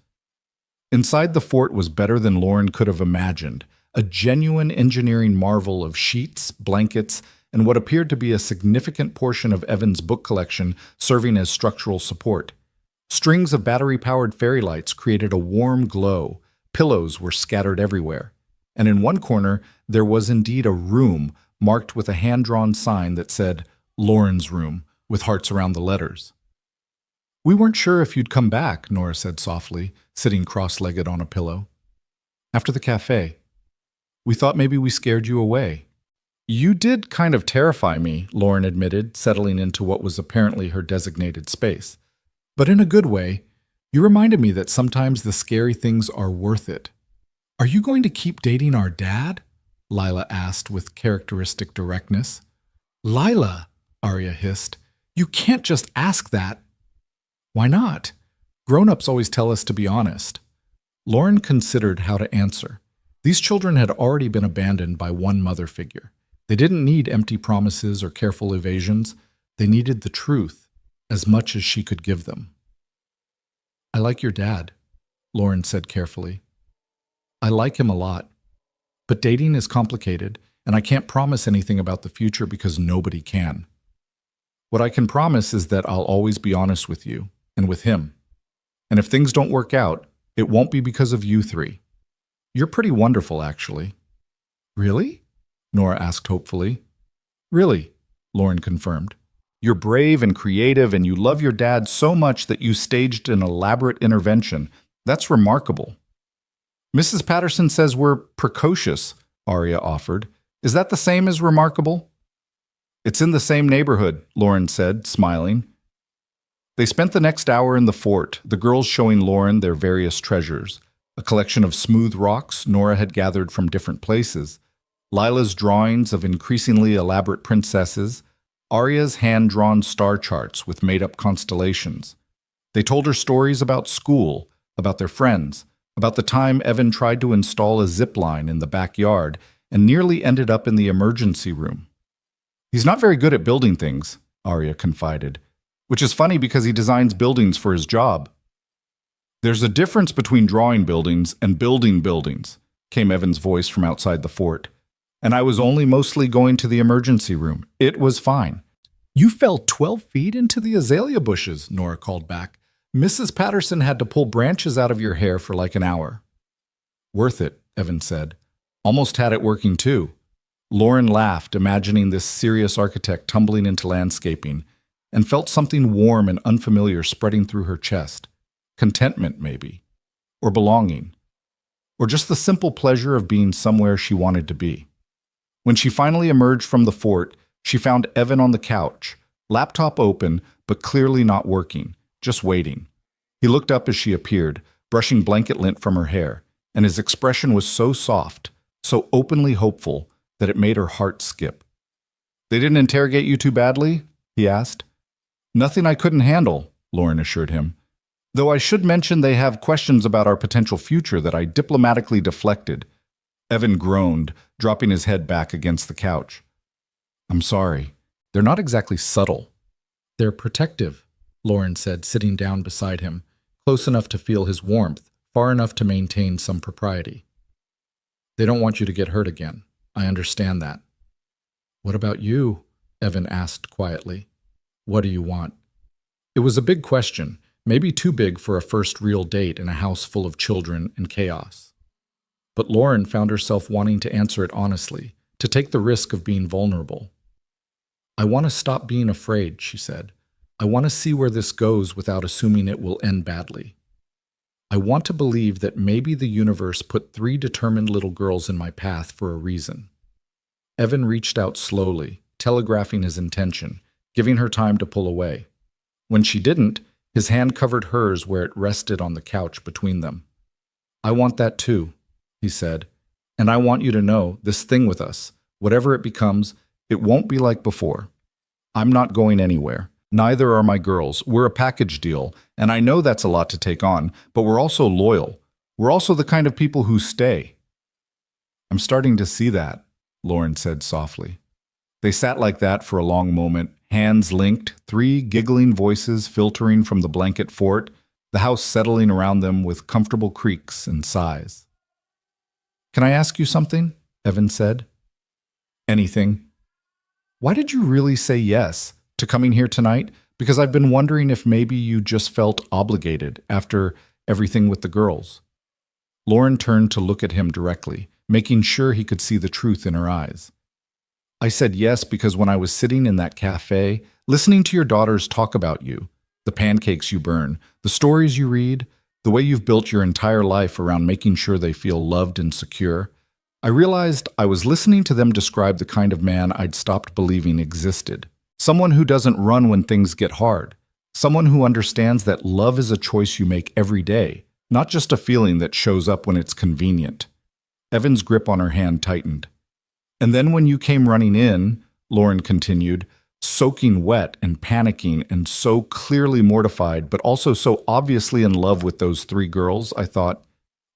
Inside the fort was better than Lauren could have imagined, a genuine engineering marvel of sheets, blankets, and what appeared to be a significant portion of Evan's book collection serving as structural support. Strings of battery-powered fairy lights created a warm glow. Pillows were scattered everywhere. And in one corner, there was indeed a room marked with a hand-drawn sign that said, Lauren's room, with hearts around the letters. We weren't sure if you'd come back, Nora said softly, sitting cross-legged on a pillow. After the cafe. We thought maybe we scared you away. You did kind of terrify me, Lauren admitted, settling into what was apparently her designated space. But in a good way, you reminded me that sometimes the scary things are worth it. Are you going to keep dating our dad? Lila asked with characteristic directness. Lila, Arya hissed, you can't just ask that. Why not? Grown-ups always tell us to be honest. Lauren considered how to answer. These children had already been abandoned by one mother figure. They didn't need empty promises or careful evasions. They needed the truth, as much as she could give them. I like your dad, Lauren said carefully. I like him a lot. But dating is complicated, and I can't promise anything about the future because nobody can. What I can promise is that I'll always be honest with you, and with him. And if things don't work out, it won't be because of you three. You're pretty wonderful, actually. Really? Nora asked hopefully. Really, Lauren confirmed. You're brave and creative, and you love your dad so much that you staged an elaborate intervention. That's remarkable. Mrs. Patterson says we're precocious, Arya offered. Is that the same as remarkable? It's in the same neighborhood, Lauren said, smiling. They spent the next hour in the fort, the girls showing Lauren their various treasures, a collection of smooth rocks Nora had gathered from different places, Lila's drawings of increasingly elaborate princesses, Arya's hand-drawn star charts with made-up constellations. They told her stories about school, about their friends, about the time Evan tried to install a zip line in the backyard and nearly ended up in the emergency room. He's not very good at building things, Arya confided, which is funny because he designs buildings for his job. There's a difference between drawing buildings and building buildings, came Evan's voice from outside the fort. And I was only mostly going to the emergency room. It was fine. You fell 12 feet into the azalea bushes, Nora called back. Mrs. Patterson had to pull branches out of your hair for like an hour. Worth it, Evan said. Almost had it working too. Lauren laughed, imagining this serious architect tumbling into landscaping, and felt something warm and unfamiliar spreading through her chest. Contentment, maybe. Or belonging. Or just the simple pleasure of being somewhere she wanted to be. When she finally emerged from the fort, she found Evan on the couch, laptop open, but clearly not working, just waiting. He looked up as she appeared, brushing blanket lint from her hair, and his expression was so soft, so openly hopeful, that it made her heart skip. They didn't interrogate you too badly? He asked. Nothing I couldn't handle, Lauren assured him. Though I should mention they have questions about our potential future that I diplomatically deflected. Evan groaned, dropping his head back against the couch. I'm sorry. They're not exactly subtle. They're protective, Lauren said, sitting down beside him, close enough to feel his warmth, far enough to maintain some propriety. They don't want you to get hurt again. I understand that. What about you? Evan asked quietly. What do you want? It was a big question, maybe too big for a first real date in a house full of children and chaos. But Lauren found herself wanting to answer it honestly, to take the risk of being vulnerable. I want to stop being afraid, she said. I want to see where this goes without assuming it will end badly. I want to believe that maybe the universe put 3 determined little girls in my path for a reason. Evan reached out slowly, telegraphing his intention, giving her time to pull away. When she didn't, his hand covered hers where it rested on the couch between them. I want that too, he said, and I want you to know this thing with us, whatever it becomes, it won't be like before. I'm not going anywhere. Neither are my girls. We're a package deal, and I know that's a lot to take on, but we're also loyal. We're also the kind of people who stay. I'm starting to see that, Lauren said softly. They sat like that for a long moment, hands linked, three giggling voices filtering from the blanket fort, the house settling around them with comfortable creaks and sighs. Can I ask you something? Evan said. Anything. Why did you really say yes to coming here tonight? Because I've been wondering if maybe you just felt obligated after everything with the girls. Lauren turned to look at him directly, making sure he could see the truth in her eyes. I said yes because when I was sitting in that cafe, listening to your daughters talk about you, the pancakes you burn, the stories you read, the way you've built your entire life around making sure they feel loved and secure, I realized I was listening to them describe the kind of man I'd stopped believing existed. Someone who doesn't run when things get hard. Someone who understands that love is a choice you make every day, not just a feeling that shows up when it's convenient. Evan's grip on her hand tightened. And then when you came running in, Lauren continued, soaking wet and panicking and so clearly mortified, but also so obviously in love with those three girls, I thought,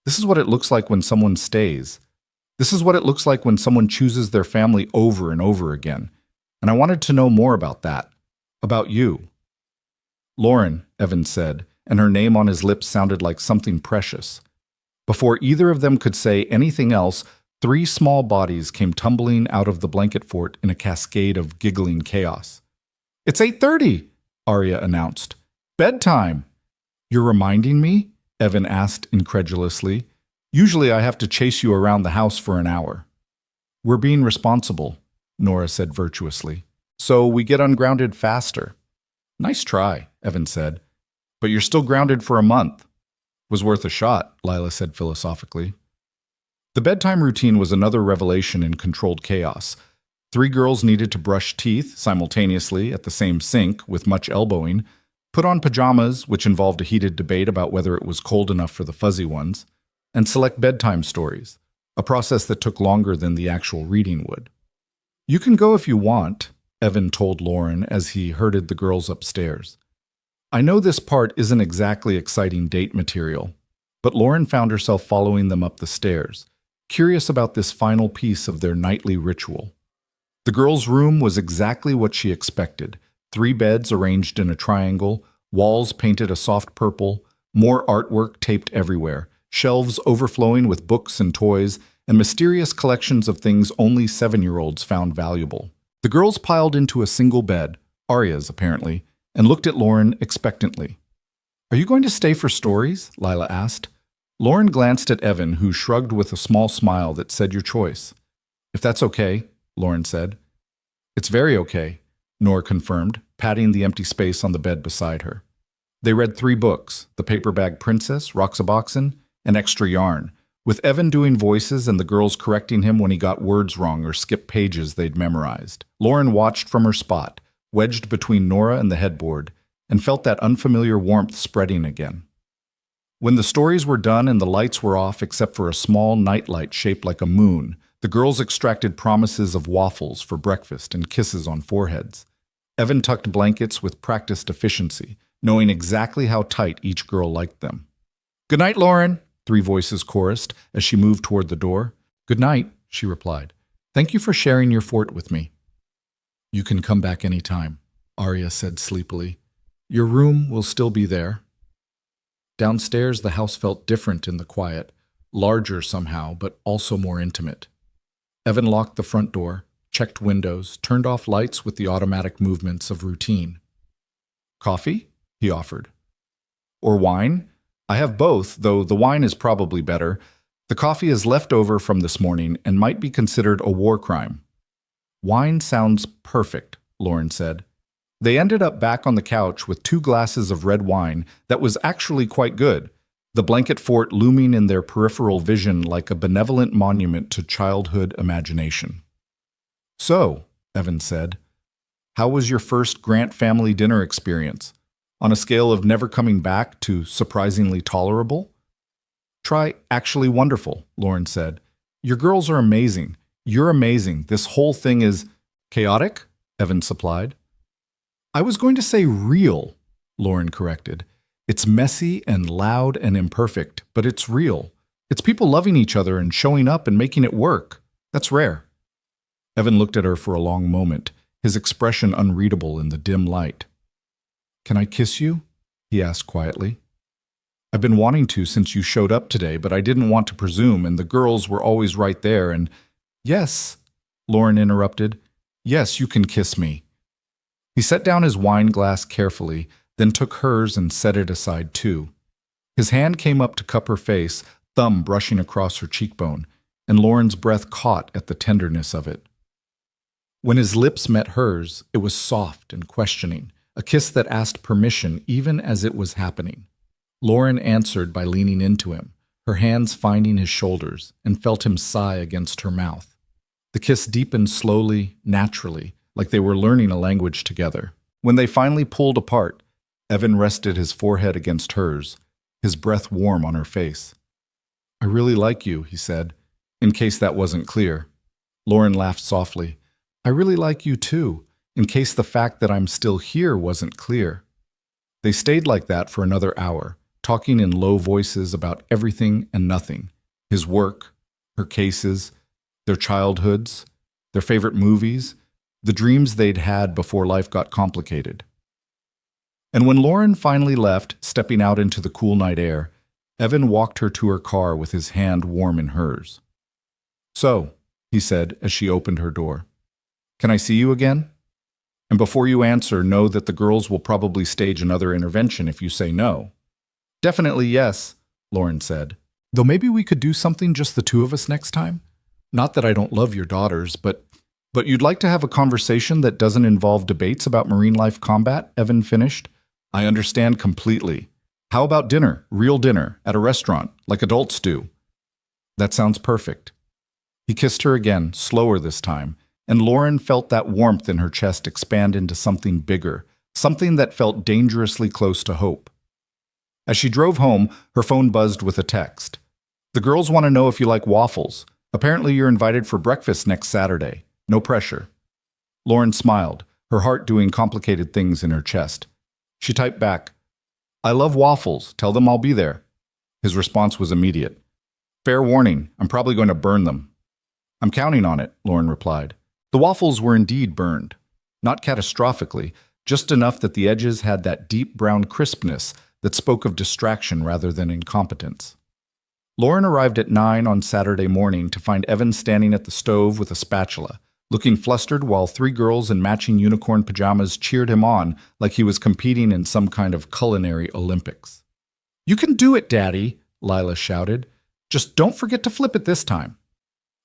this is what it looks like when someone stays. This is what it looks like when someone chooses their family over and over again. And I wanted to know more about that. About you. Lauren, Evan said, and her name on his lips sounded like something precious. Before either of them could say anything else, three small bodies came tumbling out of the blanket fort in a cascade of giggling chaos. It's 8:30, Arya announced. Bedtime. You're reminding me? Evan asked incredulously. Usually I have to chase you around the house for an hour. We're being responsible, Nora said virtuously. So we get ungrounded faster. Nice try, Evan said. But you're still grounded for a month. Was worth a shot, Lila said philosophically. The bedtime routine was another revelation in controlled chaos. Three girls needed to brush teeth simultaneously at the same sink with much elbowing, put on pajamas, which involved a heated debate about whether it was cold enough for the fuzzy ones, and select bedtime stories, a process that took longer than the actual reading would. You can go if you want, Evan told Lauren as he herded the girls upstairs. I know this part isn't exactly exciting date material, but Lauren found herself following them up the stairs, curious about this final piece of their nightly ritual. The girls' room was exactly what she expected. 3 beds arranged in a triangle, walls painted a soft purple, more artwork taped everywhere, shelves overflowing with books and toys, and mysterious collections of things only 7-year-olds found valuable. The girls piled into a single bed, Arya's apparently, and looked at Lauren expectantly. Are you going to stay for stories? Lila asked. Lauren glanced at Evan, who shrugged with a small smile that said your choice. If that's okay, Lauren said. It's very okay, Nora confirmed, patting the empty space on the bed beside her. They read 3 books, The Paper Bag Princess, Roxaboxen, and Extra Yarn, with Evan doing voices and the girls correcting him when he got words wrong or skipped pages they'd memorized. Lauren watched from her spot, wedged between Nora and the headboard, and felt that unfamiliar warmth spreading again. When the stories were done and the lights were off except for a small nightlight shaped like a moon, the girls extracted promises of waffles for breakfast and kisses on foreheads. Evan tucked blankets with practiced efficiency, knowing exactly how tight each girl liked them. Good night, Lauren, 3 voices chorused as she moved toward the door. Good night, she replied. Thank you for sharing your fort with me. You can come back any time, Arya said sleepily. Your room will still be there. Downstairs, the house felt different in the quiet, larger somehow, but also more intimate. Evan locked the front door, checked windows, turned off lights with the automatic movements of routine. Coffee? He offered. Or wine? I have both, though the wine is probably better. The coffee is left over from this morning and might be considered a war crime. Wine sounds perfect, Lauren said. They ended up back on the couch with 2 glasses of red wine that was actually quite good, the blanket fort looming in their peripheral vision like a benevolent monument to childhood imagination. So, Evan said, how was your first Grant family dinner experience? On a scale of never coming back to surprisingly tolerable? Try actually wonderful, Lauren said. Your girls are amazing. You're amazing. This whole thing is chaotic, Evan supplied. I was going to say real, Lauren corrected. It's messy and loud and imperfect, but it's real. It's people loving each other and showing up and making it work. That's rare. Evan looked at her for a long moment, his expression unreadable in the dim light. Can I kiss you? He asked quietly. I've been wanting to since you showed up today, but I didn't want to presume, and the girls were always right there, and… Yes, Lauren interrupted. Yes, you can kiss me. He set down his wine glass carefully, then took hers and set it aside too. His hand came up to cup her face, thumb brushing across her cheekbone, and Lauren's breath caught at the tenderness of it. When his lips met hers, it was soft and questioning, a kiss that asked permission even as it was happening. Lauren answered by leaning into him, her hands finding his shoulders, and felt him sigh against her mouth. The kiss deepened slowly, naturally, like they were learning a language together. When they finally pulled apart, Evan rested his forehead against hers, his breath warm on her face. I really like you, he said, in case that wasn't clear. Lauren laughed softly. I really like you too, in case the fact that I'm still here wasn't clear. They stayed like that for another hour, talking in low voices about everything and nothing. His work, her cases, their childhoods, their favorite movies, the dreams they'd had before life got complicated. And when Lauren finally left, stepping out into the cool night air, Evan walked her to her car with his hand warm in hers. So, he said as she opened her door, can I see you again? And before you answer, know that the girls will probably stage another intervention if you say no. Definitely yes, Lauren said. Though maybe we could do something just the two of us next time? Not that I don't love your daughters, but you'd like to have a conversation that doesn't involve debates about marine life combat, Evan finished. I understand completely. How about dinner, real dinner, at a restaurant, like adults do? That sounds perfect. He kissed her again, slower this time, and Lauren felt that warmth in her chest expand into something bigger, something that felt dangerously close to hope. As she drove home, her phone buzzed with a text. The girls want to know if you like waffles. Apparently you're invited for breakfast next Saturday. No pressure. Lauren smiled, her heart doing complicated things in her chest. She typed back, I love waffles. Tell them I'll be there. His response was immediate. Fair warning, I'm probably going to burn them. I'm counting on it, Lauren replied. The waffles were indeed burned. Not catastrophically, just enough that the edges had that deep brown crispness that spoke of distraction rather than incompetence. Lauren arrived at 9 on Saturday morning to find Evan standing at the stove with a spatula, looking flustered while 3 girls in matching unicorn pajamas cheered him on like he was competing in some kind of culinary Olympics. You can do it, Daddy, Lila shouted. Just don't forget to flip it this time.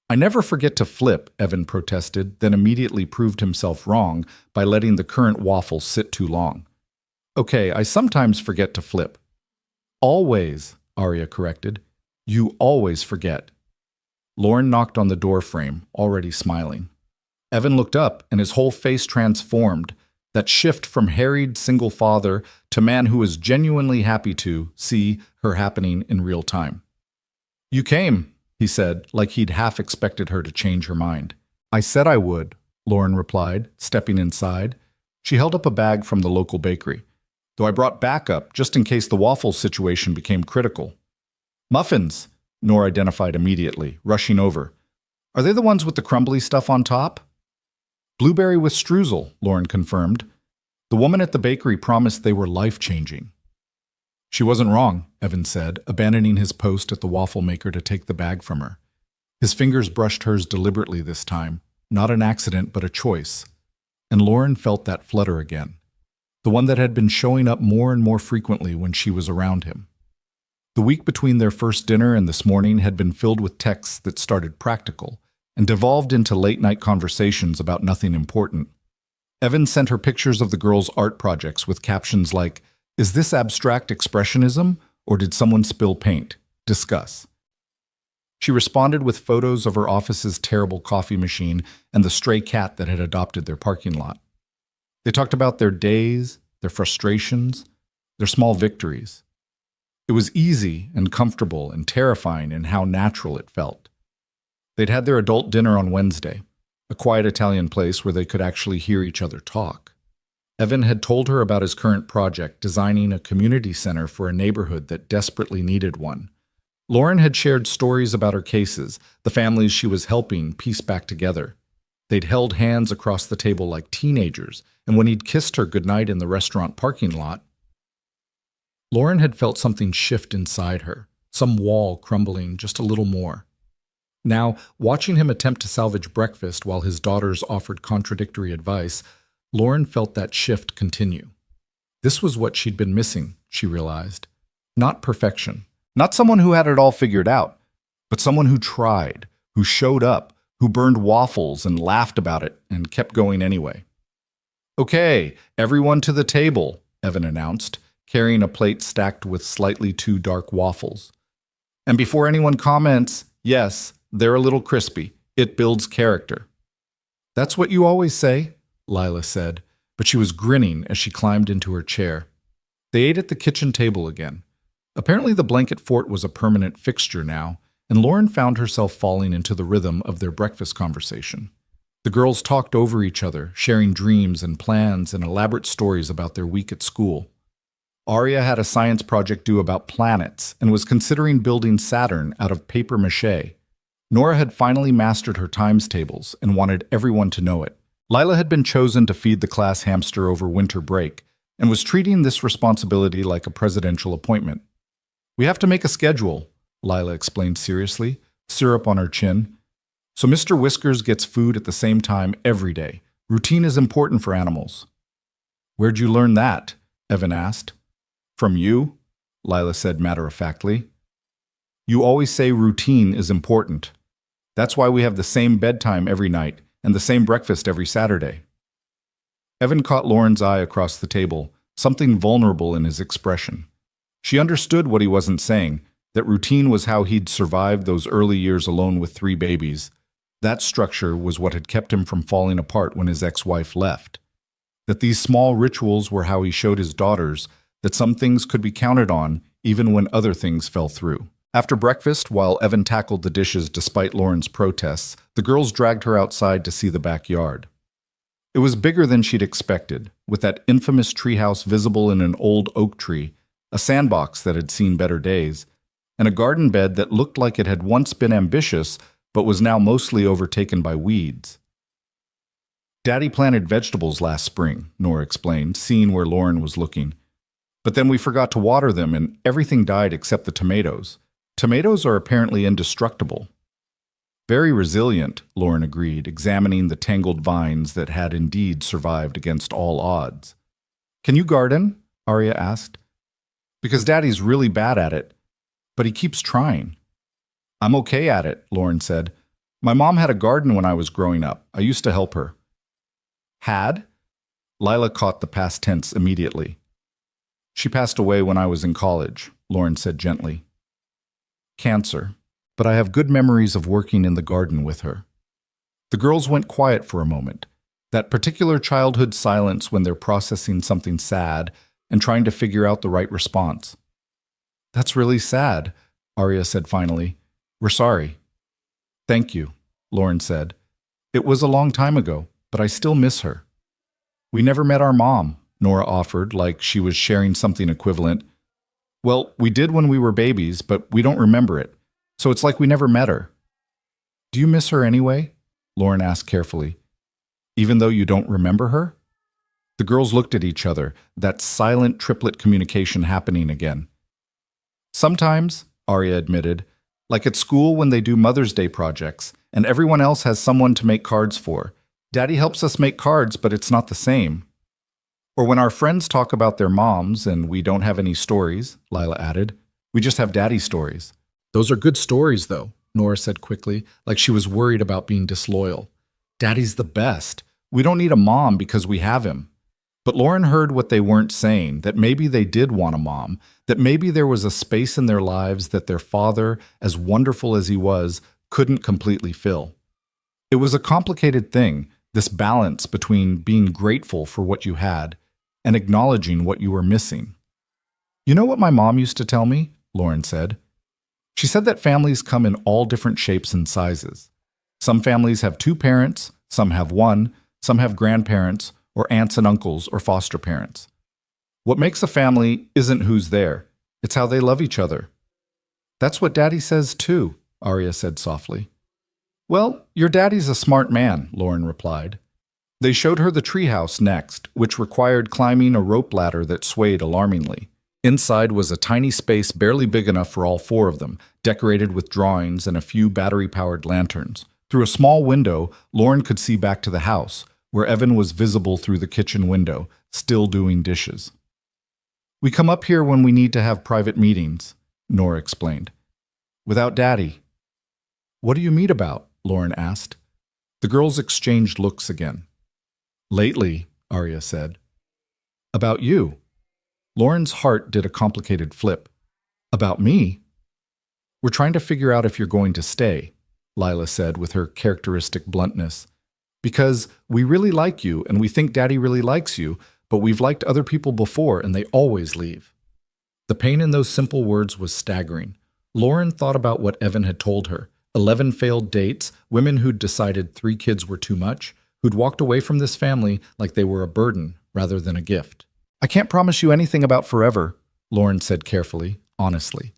I never forget to flip, Evan protested, then immediately proved himself wrong by letting the current waffle sit too long. Okay, I sometimes forget to flip. Always, Arya corrected. You always forget. Lauren knocked on the door frame, already smiling. Evan looked up, and his whole face transformed, that shift from harried single father to man who was genuinely happy to see her happening in real time. You came, he said, like he'd half expected her to change her mind. I said I would, Lauren replied, stepping inside. She held up a bag from the local bakery, though I brought backup just in case the waffles situation became critical. Muffins, Nor identified immediately, rushing over. Are they the ones with the crumbly stuff on top? Blueberry with streusel, Lauren confirmed. The woman at the bakery promised they were life-changing. She wasn't wrong, Evan said, abandoning his post at the waffle maker to take the bag from her. His fingers brushed hers deliberately this time, not an accident but a choice. And Lauren felt that flutter again, the one that had been showing up more and more frequently when she was around him. The week between their first dinner and this morning had been filled with texts that started practical and devolved into late-night conversations about nothing important. Evan sent her pictures of the girls' art projects with captions like, "Is this abstract expressionism, or did someone spill paint? Discuss." She responded with photos of her office's terrible coffee machine and the stray cat that had adopted their parking lot. They talked about their days, their frustrations, their small victories. It was easy and comfortable and terrifying in how natural it felt. They'd had their adult dinner on Wednesday, a quiet Italian place where they could actually hear each other talk. Evan had told her about his current project, designing a community center for a neighborhood that desperately needed one. Lauren had shared stories about her cases, the families she was helping piece back together. They'd held hands across the table like teenagers, and when he'd kissed her goodnight in the restaurant parking lot, Lauren had felt something shift inside her, some wall crumbling just a little more. Now, watching him attempt to salvage breakfast while his daughters offered contradictory advice, Lauren felt that shift continue. This was what she'd been missing, she realized. Not perfection. Not someone who had it all figured out, but someone who tried, who showed up, who burned waffles and laughed about it and kept going anyway. "Okay, everyone to the table," Evan announced, carrying a plate stacked with slightly too dark waffles. "And before anyone comments, yes, they're a little crispy. It builds character." "That's what you always say," Lila said, but she was grinning as she climbed into her chair. They ate at the kitchen table again. Apparently the blanket fort was a permanent fixture now, and Lauren found herself falling into the rhythm of their breakfast conversation. The girls talked over each other, sharing dreams and plans and elaborate stories about their week at school. Arya had a science project due about planets and was considering building Saturn out of paper mache. Nora had finally mastered her times tables and wanted everyone to know it. Lila had been chosen to feed the class hamster over winter break and was treating this responsibility like a presidential appointment. "We have to make a schedule," Lila explained seriously, syrup on her chin. "So Mr. Whiskers gets food at the same time every day. Routine is important for animals." "Where'd you learn that?" Evan asked. "From you," Lila said matter-of-factly. "You always say routine is important. That's why we have the same bedtime every night and the same breakfast every Saturday." Evan caught Lauren's eye across the table, something vulnerable in his expression. She understood what he wasn't saying, that routine was how he'd survived those early years alone with 3 babies. That structure was what had kept him from falling apart when his ex-wife left. That these small rituals were how he showed his daughters that some things could be counted on even when other things fell through. After breakfast, while Evan tackled the dishes despite Lauren's protests, the girls dragged her outside to see the backyard. It was bigger than she'd expected, with that infamous treehouse visible in an old oak tree, a sandbox that had seen better days, and a garden bed that looked like it had once been ambitious but was now mostly overtaken by weeds. "Daddy planted vegetables last spring," Nora explained, seeing where Lauren was looking. "But then we forgot to water them and everything died except the tomatoes. Tomatoes are apparently indestructible." "Very resilient," Lauren agreed, examining the tangled vines that had indeed survived against all odds. "Can you garden?" Arya asked. "Because Daddy's really bad at it, but he keeps trying." "I'm okay at it," Lauren said. "My mom had a garden when I was growing up. I used to help her." "Had?" Lila caught the past tense immediately. "She passed away when I was in college," Lauren said gently. "Cancer. But I have good memories of working in the garden with her." The girls went quiet for a moment, that particular childhood silence when they're processing something sad and trying to figure out the right response. "That's really sad," Arya said finally. "We're sorry." "Thank you," Lauren said. "It was a long time ago, but I still miss her." "We never met our mom," Nora offered, like she was sharing something equivalent. "Well, we did when we were babies, but we don't remember it. So it's like we never met her." "Do you miss her anyway?" Lauren asked carefully. "Even though you don't remember her?" The girls looked at each other, that silent triplet communication happening again. "Sometimes," Arya admitted, "like at school when they do Mother's Day projects, and everyone else has someone to make cards for. Daddy helps us make cards, but it's not the same." "Or when our friends talk about their moms and we don't have any stories," Lila added. "We just have Daddy stories." "Those are good stories, though," Nora said quickly, like she was worried about being disloyal. "Daddy's the best. We don't need a mom because we have him." But Lauren heard what they weren't saying, that maybe they did want a mom, that maybe there was a space in their lives that their father, as wonderful as he was, couldn't completely fill. It was a complicated thing, this balance between being grateful for what you had and acknowledging what you were missing. "You know what my mom used to tell me?" Lauren said. "She said that families come in all different shapes and sizes. Some families have 2 parents, some have 1, some have grandparents, or aunts and uncles, or foster parents. What makes a family isn't who's there, it's how they love each other." That's what Daddy says too, Arya said softly. Well, your daddy's a smart man, Lauren replied. They showed her the treehouse next, which required climbing a rope ladder that swayed alarmingly. Inside was a tiny space barely big enough for all four of them, decorated with drawings and a few battery-powered lanterns. Through a small window, Lauren could see back to the house, where Evan was visible through the kitchen window, still doing dishes. We come up here when we need to have private meetings, Nora explained. Without Daddy. What do you mean about? Lauren asked. The girls exchanged looks again. Lately, Arya said. About you. Lauren's heart did a complicated flip. About me? We're trying to figure out if you're going to stay, Lila said with her characteristic bluntness. Because we really like you and we think Daddy really likes you, but we've liked other people before and they always leave. The pain in those simple words was staggering. Lauren thought about what Evan had told her. 11 failed dates, women who'd decided 3 kids were too much, who'd walked away from this family like they were a burden rather than a gift. I can't promise you anything about forever, Lauren said carefully, honestly.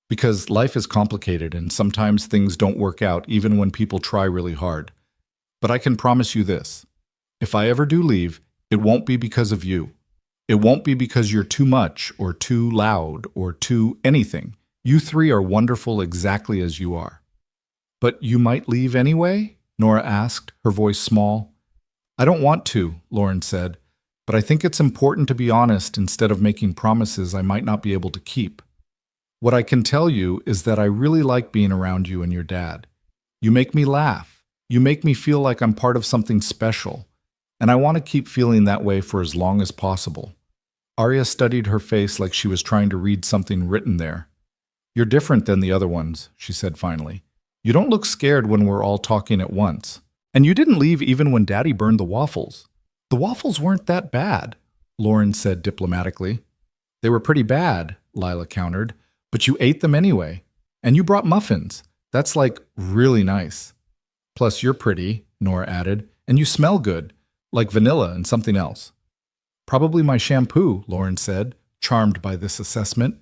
Because life is complicated and sometimes things don't work out even when people try really hard. But I can promise you this. If I ever do leave, it won't be because of you. It won't be because you're too much or too loud or too anything. You 3 are wonderful exactly as you are. But you might leave anyway? Nora asked, her voice small. I don't want to, Lauren said, but I think it's important to be honest instead of making promises I might not be able to keep. What I can tell you is that I really like being around you and your dad. You make me laugh. You make me feel like I'm part of something special. And I want to keep feeling that way for as long as possible. Arya studied her face like she was trying to read something written there. You're different than the other ones, she said finally. You don't look scared when we're all talking at once. And you didn't leave even when Daddy burned the waffles. The waffles weren't that bad, Lauren said diplomatically. They were pretty bad, Lila countered, but you ate them anyway. And you brought muffins. That's like really nice. Plus you're pretty, Nora added, and you smell good, like vanilla and something else. Probably my shampoo, Lauren said, charmed by this assessment.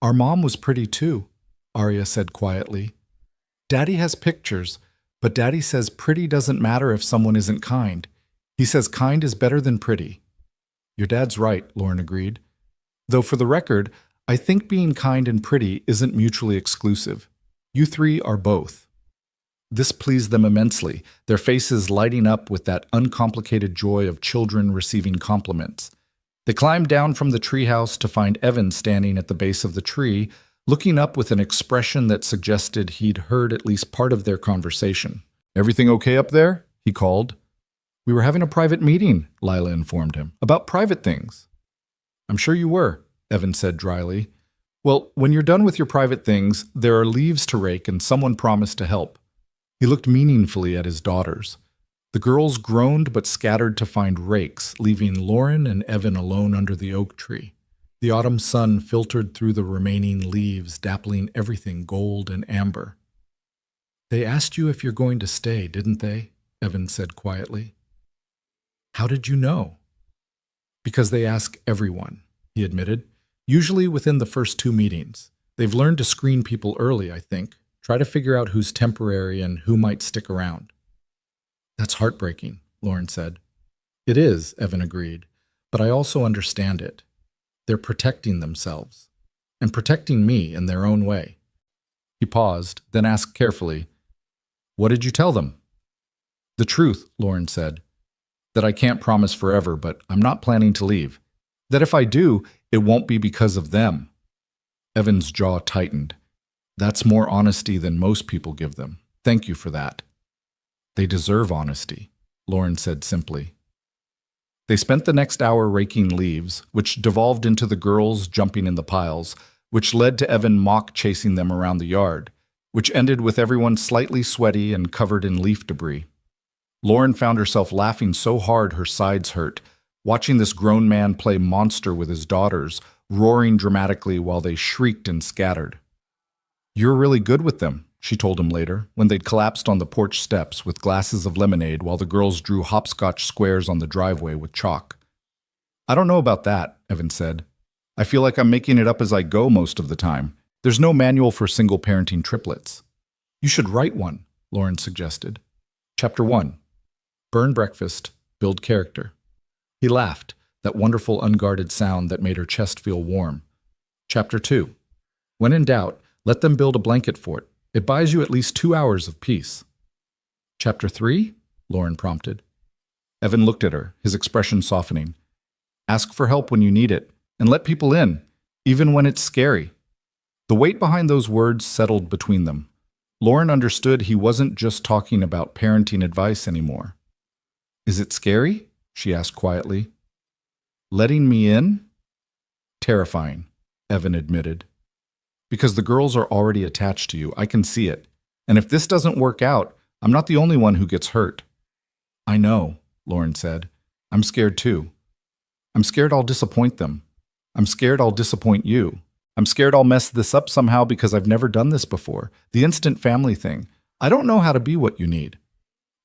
Our mom was pretty too, Arya said quietly. Daddy has pictures, but Daddy says pretty doesn't matter if someone isn't kind. He says kind is better than pretty. Your dad's right, Lauren agreed. Though for the record, I think being kind and pretty isn't mutually exclusive. You 3 are both. This pleased them immensely, their faces lighting up with that uncomplicated joy of children receiving compliments. They climbed down from the treehouse to find Evan standing at the base of the tree, looking up with an expression that suggested he'd heard at least part of their conversation. Everything okay up there? He called. We were having a private meeting, Lila informed him, about private things. I'm sure you were, Evan said dryly. Well, when you're done with your private things, there are leaves to rake and someone promised to help. He looked meaningfully at his daughters. The girls groaned but scattered to find rakes, leaving Lauren and Evan alone under the oak tree. The autumn sun filtered through the remaining leaves, dappling everything gold and amber. They asked you if you're going to stay, didn't they? Evan said quietly. How did you know? Because they ask everyone, he admitted, usually within the first 2 meetings. They've learned to screen people early, I think. Try to figure out who's temporary and who might stick around. That's heartbreaking, Lauren said. It is, Evan agreed, but I also understand it. They're protecting themselves, and protecting me in their own way. He paused, then asked carefully, What did you tell them? The truth, Lauren said. That I can't promise forever, but I'm not planning to leave. That if I do, it won't be because of them. Evan's jaw tightened. That's more honesty than most people give them. Thank you for that. They deserve honesty, Lauren said simply. They spent the next hour raking leaves, which devolved into the girls jumping in the piles, which led to Evan mock chasing them around the yard, which ended with everyone slightly sweaty and covered in leaf debris. Lauren found herself laughing so hard her sides hurt, watching this grown man play monster with his daughters, roaring dramatically while they shrieked and scattered. You're really good with them, she told him later, when they'd collapsed on the porch steps with glasses of lemonade while the girls drew hopscotch squares on the driveway with chalk. I don't know about that, Evan said. I feel like I'm making it up as I go most of the time. There's no manual for single parenting triplets. You should write one, Lauren suggested. Chapter 1. Burn breakfast, build character. He laughed, that wonderful unguarded sound that made her chest feel warm. Chapter 2. When in doubt, let them build a blanket fort. It buys you at least 2 hours of peace. Chapter 3? Lauren prompted. Evan looked at her, his expression softening. Ask for help when you need it, and let people in, even when it's scary. The weight behind those words settled between them. Lauren understood he wasn't just talking about parenting advice anymore. Is it scary? She asked quietly. Letting me in? Terrifying, Evan admitted. Because the girls are already attached to you, I can see it. And if this doesn't work out, I'm not the only one who gets hurt. I know, Lauren said. I'm scared too. I'm scared I'll disappoint them. I'm scared I'll disappoint you. I'm scared I'll mess this up somehow because I've never done this before. The instant family thing. I don't know how to be what you need.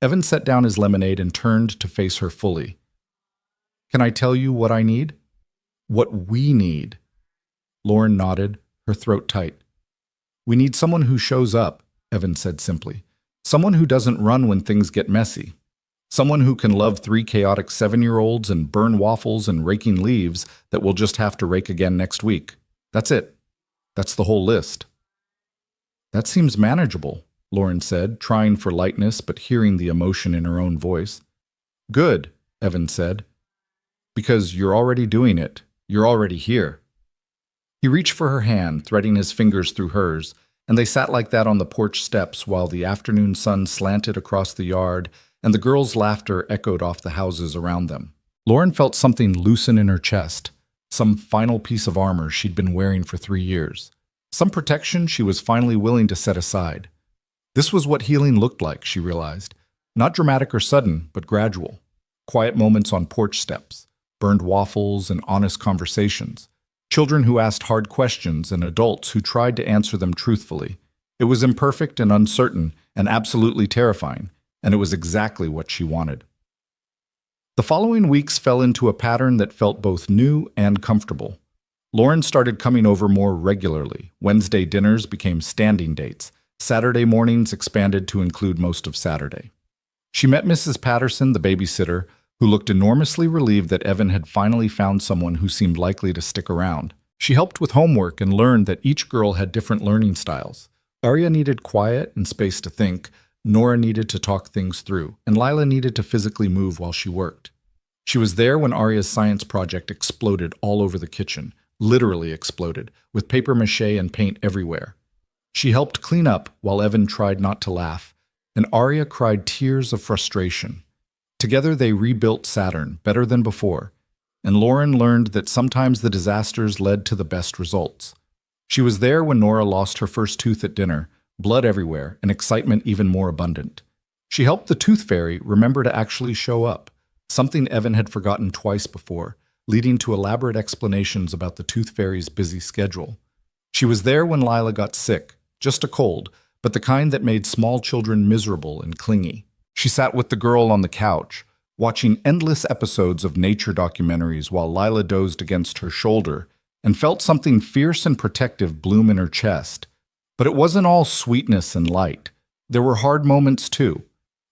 Evan set down his lemonade and turned to face her fully. Can I tell you what I need? What we need. Lauren nodded, her throat tight. We need someone who shows up, Evan said simply. Someone who doesn't run when things get messy. Someone who can love 3 chaotic 7-year-olds and burn waffles and raking leaves that we'll just have to rake again next week. That's it. That's the whole list. That seems manageable, Lauren said, trying for lightness but hearing the emotion in her own voice. Good, Evan said. Because you're already doing it. You're already here. He reached for her hand, threading his fingers through hers, and they sat like that on the porch steps while the afternoon sun slanted across the yard and the girls' laughter echoed off the houses around them. Lauren felt something loosen in her chest, some final piece of armor she'd been wearing for 3 years, some protection she was finally willing to set aside. This was what healing looked like, she realized. Not dramatic or sudden, but gradual. Quiet moments on porch steps, burned waffles and honest conversations, children who asked hard questions and adults who tried to answer them truthfully. It was imperfect and uncertain and absolutely terrifying, and it was exactly what she wanted. The following weeks fell into a pattern that felt both new and comfortable. Lauren started coming over more regularly. Wednesday dinners became standing dates. Saturday mornings expanded to include most of Saturday. She met Mrs. Patterson, the babysitter, who looked enormously relieved that Evan had finally found someone who seemed likely to stick around. She helped with homework and learned that each girl had different learning styles. Arya needed quiet and space to think, Nora needed to talk things through, and Lila needed to physically move while she worked. She was there when Arya's science project exploded all over the kitchen, literally exploded, with paper mache and paint everywhere. She helped clean up while Evan tried not to laugh, and Arya cried tears of frustration. Together they rebuilt Saturn better than before, and Lauren learned that sometimes the disasters led to the best results. She was there when Nora lost her first tooth at dinner, blood everywhere, and excitement even more abundant. She helped the tooth fairy remember to actually show up, something Evan had forgotten twice before, leading to elaborate explanations about the tooth fairy's busy schedule. She was there when Lila got sick, just a cold, but the kind that made small children miserable and clingy. She sat with the girl on the couch, watching endless episodes of nature documentaries while Lila dozed against her shoulder, and felt something fierce and protective bloom in her chest. But it wasn't all sweetness and light. There were hard moments too.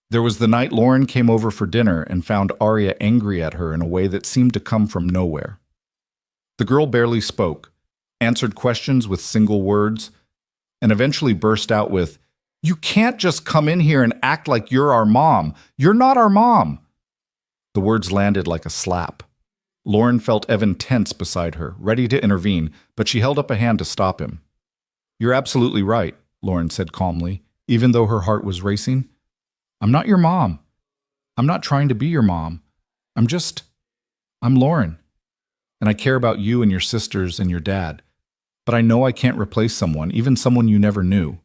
There was the night Lauren came over for dinner and found Arya angry at her in a way that seemed to come from nowhere. The girl barely spoke, answered questions with single words, and eventually burst out with, "You can't just come in here and act like you're our mom. You're not our mom." The words landed like a slap. Lauren felt Evan tense beside her, ready to intervene, but she held up a hand to stop him. "You're absolutely right," Lauren said calmly, even though her heart was racing. "I'm not your mom. I'm not trying to be your mom. I'm Lauren. And I care about you and your sisters and your dad. But I know I can't replace someone, even someone you never knew."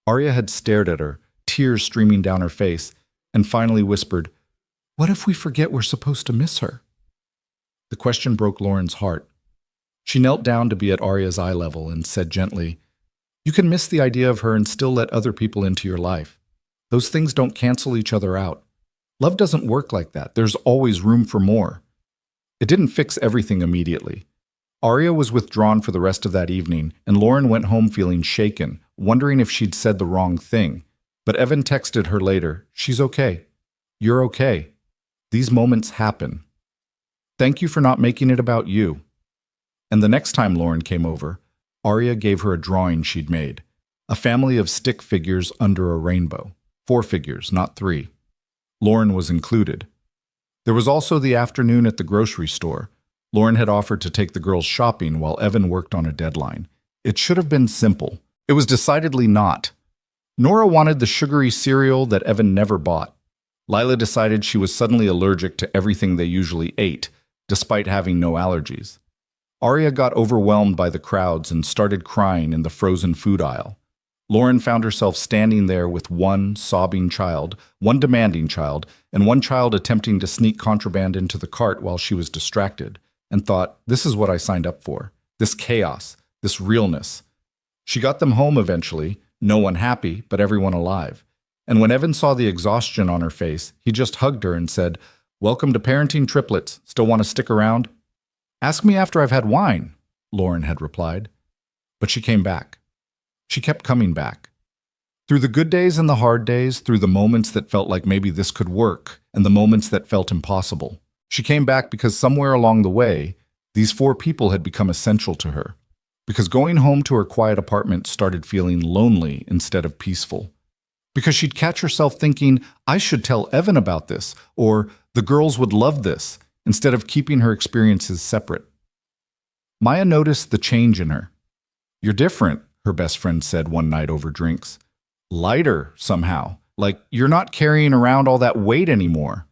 Arya had stared at her, tears streaming down her face, and finally whispered, "What if we forget we're supposed to miss her?" The question broke Lauren's heart. She knelt down to be at Arya's eye level and said gently, "You can miss the idea of her and still let other people into your life. Those things don't cancel each other out. Love doesn't work like that. There's always room for more." It didn't fix everything immediately. Arya was withdrawn for the rest of that evening, and Lauren went home feeling shaken, wondering if she'd said the wrong thing. But Evan texted her later, "She's okay. You're okay. These moments happen. Thank you for not making it about you." And the next time Lauren came over, Arya gave her a drawing she'd made. A family of stick figures under a rainbow. 4 figures, not 3. Lauren was included. There was also the afternoon at the grocery store. Lauren had offered to take the girls shopping while Evan worked on a deadline. It should have been simple. It was decidedly not. Nora wanted the sugary cereal that Evan never bought. Lila decided she was suddenly allergic to everything they usually ate, despite having no allergies. Arya got overwhelmed by the crowds and started crying in the frozen food aisle. Lauren found herself standing there with one sobbing child, one demanding child, and one child attempting to sneak contraband into the cart while she was distracted, and thought, this is what I signed up for. This chaos, this realness. She got them home eventually, no one happy, but everyone alive. And when Evan saw the exhaustion on her face, he just hugged her and said, "Welcome to parenting triplets. Still want to stick around?" "Ask me after I've had wine," Lauren had replied. But she came back. She kept coming back. Through the good days and the hard days, through the moments that felt like maybe this could work, and the moments that felt impossible. She came back because somewhere along the way, these 4 people had become essential to her. Because going home to her quiet apartment started feeling lonely instead of peaceful. Because she'd catch herself thinking, I should tell Evan about this, or the girls would love this, instead of keeping her experiences separate. Maya noticed the change in her. "You're different," her best friend said one night over drinks. "Lighter, somehow. Like you're not carrying around all that weight anymore."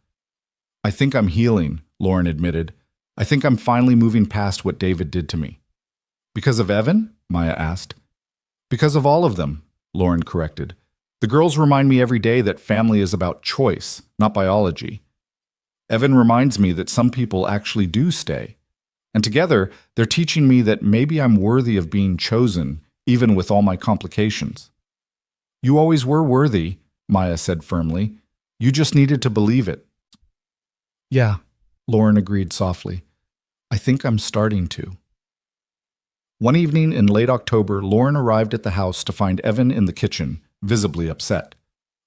"I think I'm healing," Lauren admitted. "I think I'm finally moving past what David did to me." "Because of Evan?" Maya asked. "Because of all of them," Lauren corrected. "The girls remind me every day that family is about choice, not biology. Evan reminds me that some people actually do stay. And together, they're teaching me that maybe I'm worthy of being chosen, even with all my complications." "You always were worthy," Maya said firmly. "You just needed to believe it." "Yeah," Lauren agreed softly. "I think I'm starting to." One evening in late October, Lauren arrived at the house to find Evan in the kitchen, visibly upset.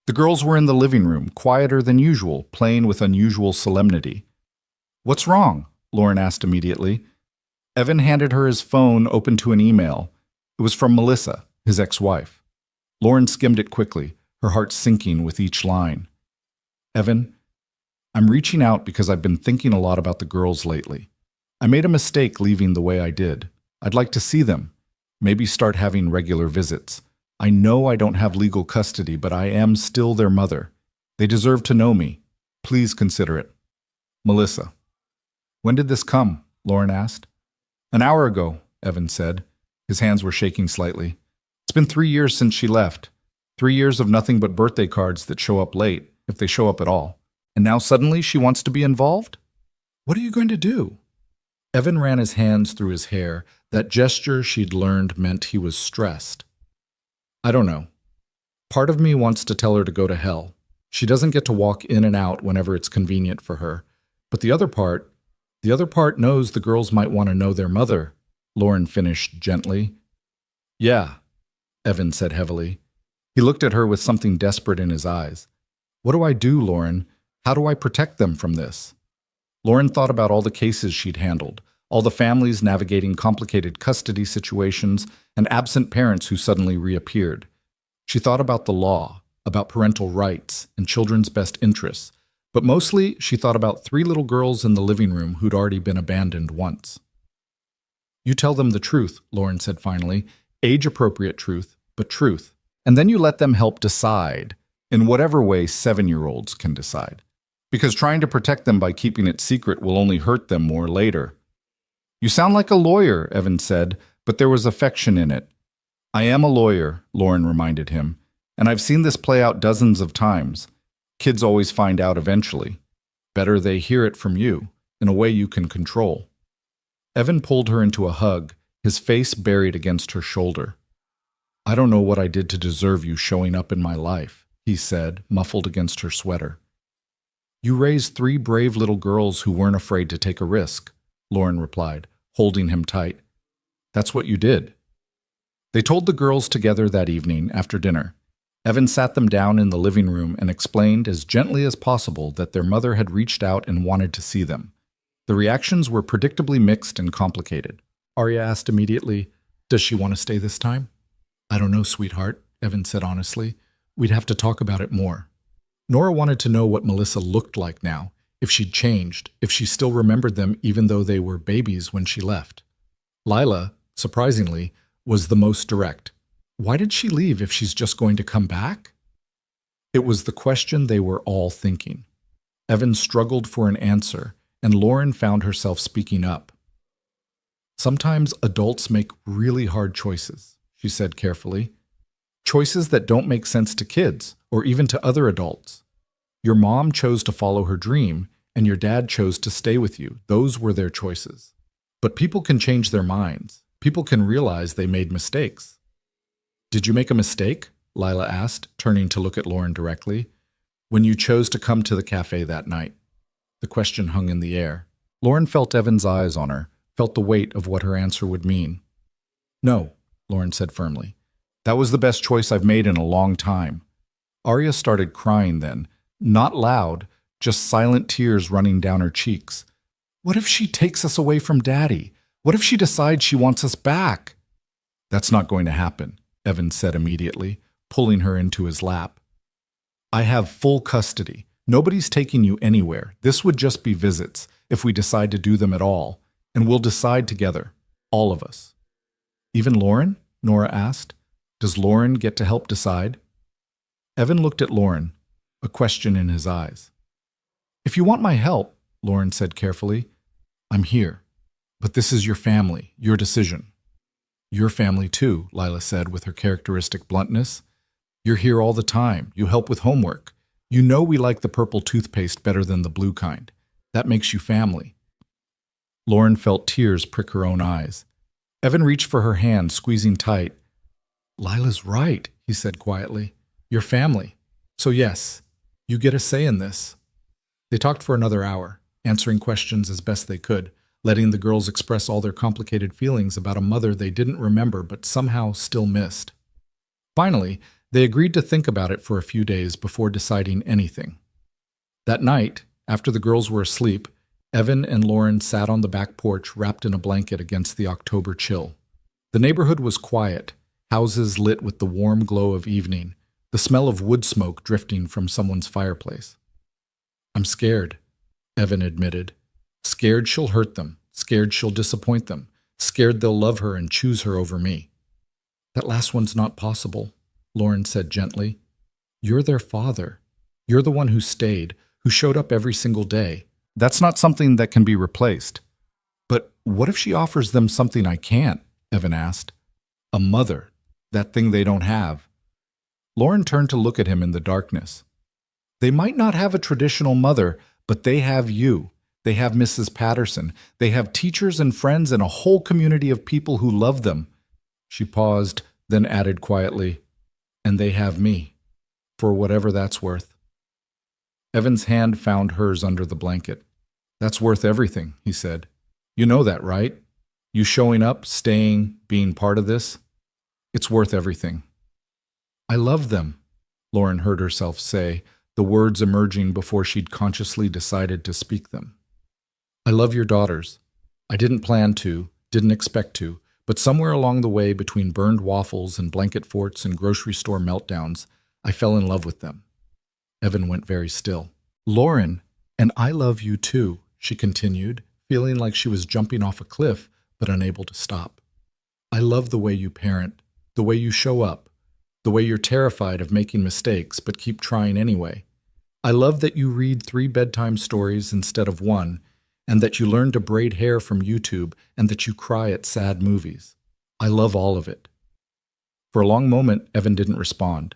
The girls were in the living room, quieter than usual, playing with unusual solemnity. "What's wrong?" Lauren asked immediately. Evan handed her his phone open to an email. It was from Melissa, his ex-wife. Lauren skimmed it quickly, her heart sinking with each line. "Evan, I'm reaching out because I've been thinking a lot about the girls lately. I made a mistake leaving the way I did. I'd like to see them, maybe start having regular visits. I know I don't have legal custody, but I am still their mother. They deserve to know me. Please consider it. Melissa." "When did this come?" Lauren asked. "An hour ago," Evan said. His hands were shaking slightly. "It's been 3 years since she left. 3 years of nothing but birthday cards that show up late, if they show up at all. And now suddenly she wants to be involved? What are you going to do?" Evan ran his hands through his hair. That gesture she'd learned meant he was stressed. "I don't know. Part of me wants to tell her to go to hell. She doesn't get to walk in and out whenever it's convenient for her. But the other part knows the girls might want to know their mother," Lauren finished gently. "Yeah," Evan said heavily. He looked at her with something desperate in his eyes. "What do I do, Lauren? How do I protect them from this?" Lauren thought about all the cases she'd handled, all the families navigating complicated custody situations, and absent parents who suddenly reappeared. She thought about the law, about parental rights and children's best interests, but mostly she thought about 3 little girls in the living room who'd already been abandoned once. "You tell them the truth," Lauren said finally, "age-appropriate truth, but truth. And then you let them help decide, in whatever way 7-year-olds can decide. Because trying to protect them by keeping it secret will only hurt them more later." "You sound like a lawyer," Evan said, but there was affection in it. "I am a lawyer," Lauren reminded him, "and I've seen this play out dozens of times. Kids always find out eventually. Better they hear it from you, in a way you can control." Evan pulled her into a hug, his face buried against her shoulder. "I don't know what I did to deserve you showing up in my life," he said, muffled against her sweater. "You raised 3 brave little girls who weren't afraid to take a risk," Lauren replied, holding him tight. That's what you did. They told the girls together that evening after dinner. Evan sat them down in the living room and explained as gently as possible that their mother had reached out and wanted to see them. The reactions were predictably mixed and complicated. Arya asked immediately, "Does she want to stay this time?" "I don't know, sweetheart," Evan said honestly. "We'd have to talk about it more." Nora wanted to know what Melissa looked like now, if she'd changed, if she still remembered them even though they were babies when she left. Lila, surprisingly, was the most direct. Why did she leave if she's just going to come back? It was the question they were all thinking. Evan struggled for an answer, and Lauren found herself speaking up. "Sometimes adults make really hard choices," she said carefully. "Choices that don't make sense to kids, or even to other adults. Your mom chose to follow her dream, and your dad chose to stay with you. Those were their choices. But people can change their minds. People can realize they made mistakes." "Did you make a mistake?" Lila asked, turning to look at Lauren directly. "When you chose to come to the cafe that night?" The question hung in the air. Lauren felt Evan's eyes on her, felt the weight of what her answer would mean. "No," Lauren said firmly. "That was the best choice I've made in a long time." Arya started crying then, not loud, just silent tears running down her cheeks. "What if she takes us away from Daddy? What if she decides she wants us back?" "That's not going to happen," Evan said immediately, pulling her into his lap. "I have full custody. Nobody's taking you anywhere. This would just be visits, if we decide to do them at all, and we'll decide together, all of us." "Even Lauren?" Nora asked. "Does Lauren get to help decide?" Evan looked at Lauren, a question in his eyes. "If you want my help," Lauren said carefully, "I'm here. But this is your family, your decision." "Your family too," Lila said with her characteristic bluntness. "You're here all the time. You help with homework. You know we like the purple toothpaste better than the blue kind. That makes you family." Lauren felt tears prick her own eyes. Evan reached for her hand, squeezing tight. "Lila's right," he said quietly. "You're family. So yes, you get a say in this." They talked for another hour, answering questions as best they could, letting the girls express all their complicated feelings about a mother they didn't remember but somehow still missed. Finally, they agreed to think about it for a few days before deciding anything. That night, after the girls were asleep, Evan and Lauren sat on the back porch wrapped in a blanket against the October chill. The neighborhood was quiet, houses lit with the warm glow of evening, the smell of wood smoke drifting from someone's fireplace. "I'm scared," Evan admitted. "Scared she'll hurt them, scared she'll disappoint them, scared they'll love her and choose her over me." "That last one's not possible," Lauren said gently. "You're their father. You're the one who stayed, who showed up every single day. That's not something that can be replaced." "But what if she offers them something I can't?" Evan asked. "A mother, that thing they don't have." Lauren turned to look at him in the darkness. "They might not have a traditional mother, but they have you. They have Mrs. Patterson. They have teachers and friends and a whole community of people who love them." She paused, then added quietly, "And they have me, for whatever that's worth." Evan's hand found hers under the blanket. "That's worth everything," he said. "You know that, right? You showing up, staying, being part of this? It's worth everything." "I love them," Lauren heard herself say, the words emerging before she'd consciously decided to speak them. "I love your daughters. I didn't plan to, didn't expect to, but somewhere along the way between burned waffles and blanket forts and grocery store meltdowns, I fell in love with them." Evan went very still. "Lauren, and I love you too," she continued, feeling like she was jumping off a cliff but unable to stop. "I love the way you parent, the way you show up, the way you're terrified of making mistakes but keep trying anyway. I love that you read 3 bedtime stories instead of 1, and that you learn to braid hair from YouTube, and that you cry at sad movies. I love all of it." For a long moment, Evan didn't respond.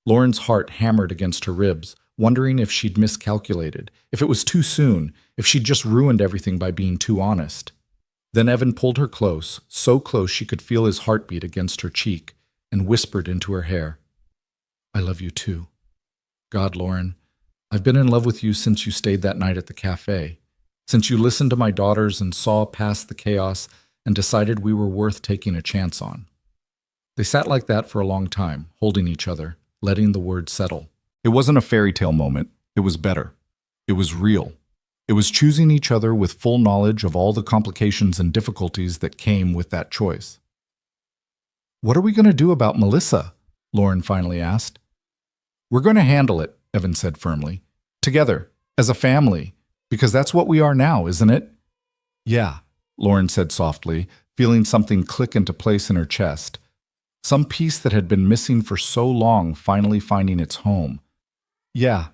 Lauren's heart hammered against her ribs, wondering if she'd miscalculated, if it was too soon, if she'd just ruined everything by being too honest. Then Evan pulled her close, so close she could feel his heartbeat against her cheek, and whispered into her hair, "I love you too. God, Lauren, I've been in love with you since you stayed that night at the cafe, since you listened to my daughters and saw past the chaos, and decided we were worth taking a chance on. They sat like that for a long time, holding each other, letting the words settle. It wasn't a fairy tale moment. It was better. It was real. It was choosing each other with full knowledge of all the complications and difficulties that came with that choice. "What are we going to do about Melissa?" Lauren finally asked. "We're going to handle it," Evan said firmly. "Together, as a family, because that's what we are now, isn't it?" "Yeah," Lauren said softly, feeling something click into place in her chest. Some piece that had been missing for so long finally finding its home. "Yeah,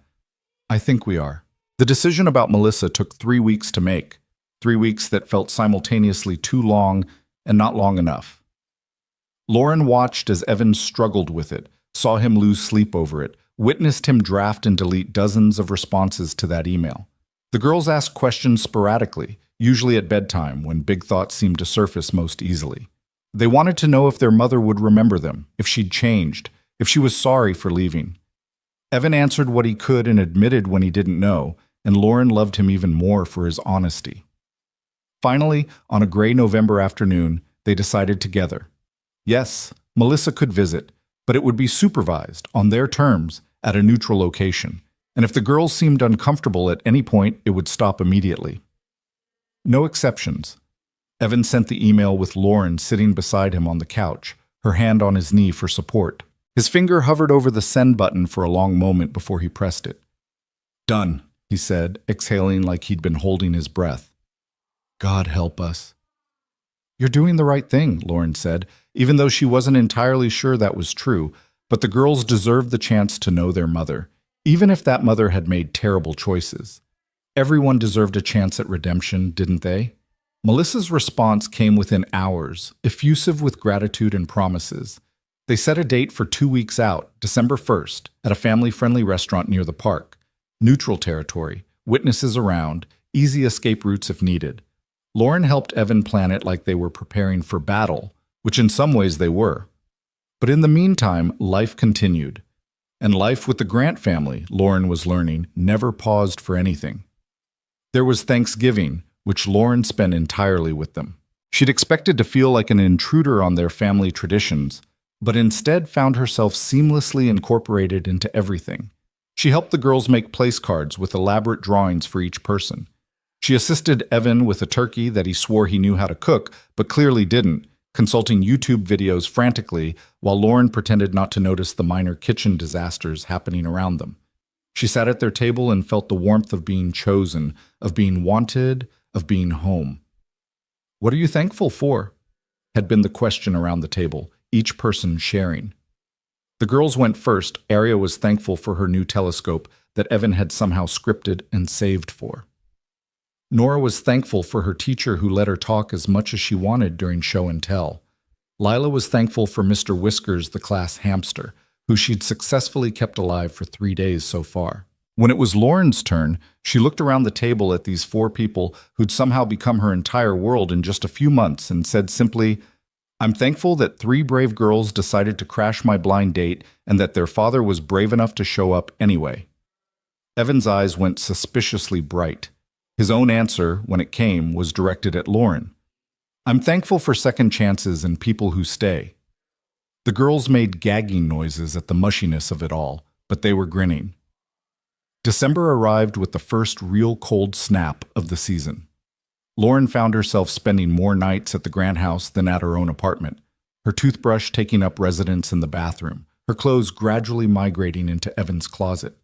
I think we are." The decision about Melissa took 3 weeks to make. 3 weeks that felt simultaneously too long and not long enough. Lauren watched as Evan struggled with it, saw him lose sleep over it, witnessed him draft and delete dozens of responses to that email. The girls asked questions sporadically, usually at bedtime when big thoughts seemed to surface most easily. They wanted to know if their mother would remember them, if she'd changed, if she was sorry for leaving. Evan answered what he could and admitted when he didn't know, and Lauren loved him even more for his honesty. Finally, on a gray November afternoon, they decided together. Yes, Melissa could visit, but it would be supervised, on their terms, at a neutral location, and if the girls seemed uncomfortable at any point, it would stop immediately. No exceptions. Evan sent the email with Lauren sitting beside him on the couch, her hand on his knee for support. His finger hovered over the send button for a long moment before he pressed it. "Done," he said, exhaling like he'd been holding his breath. "God help us." "You're doing the right thing," Lauren said, even though she wasn't entirely sure that was true, but the girls deserved the chance to know their mother, even if that mother had made terrible choices. Everyone deserved a chance at redemption, didn't they? Melissa's response came within hours, effusive with gratitude and promises. They set a date for 2 weeks out, December 1st, at a family-friendly restaurant near the park. Neutral territory, witnesses around, easy escape routes if needed. Lauren helped Evan plan it like they were preparing for battle, which in some ways they were. But in the meantime, life continued. And life with the Grant family, Lauren was learning, never paused for anything. There was Thanksgiving, which Lauren spent entirely with them. She'd expected to feel like an intruder on their family traditions, but instead found herself seamlessly incorporated into everything. She helped the girls make place cards with elaborate drawings for each person. She assisted Evan with a turkey that he swore he knew how to cook, but clearly didn't, consulting YouTube videos frantically while Lauren pretended not to notice the minor kitchen disasters happening around them. She sat at their table and felt the warmth of being chosen, of being wanted, of being home. "What are you thankful for?" had been the question around the table, each person sharing. The girls went first. Aria was thankful for her new telescope that Evan had somehow scripted and saved for. Nora was thankful for her teacher who let her talk as much as she wanted during show and tell. Lila was thankful for Mr. Whiskers, the class hamster, who she'd successfully kept alive for 3 days so far. When it was Lauren's turn, she looked around the table at these 4 people who'd somehow become her entire world in just a few months and said simply, "I'm thankful that 3 brave girls decided to crash my blind date and that their father was brave enough to show up anyway." Evan's eyes went suspiciously bright. His own answer, when it came, was directed at Lauren. "I'm thankful for second chances and people who stay." The girls made gagging noises at the mushiness of it all, but they were grinning. December arrived with the first real cold snap of the season. Lauren found herself spending more nights at the Grant house than at her own apartment, her toothbrush taking up residence in the bathroom, her clothes gradually migrating into Evan's closet.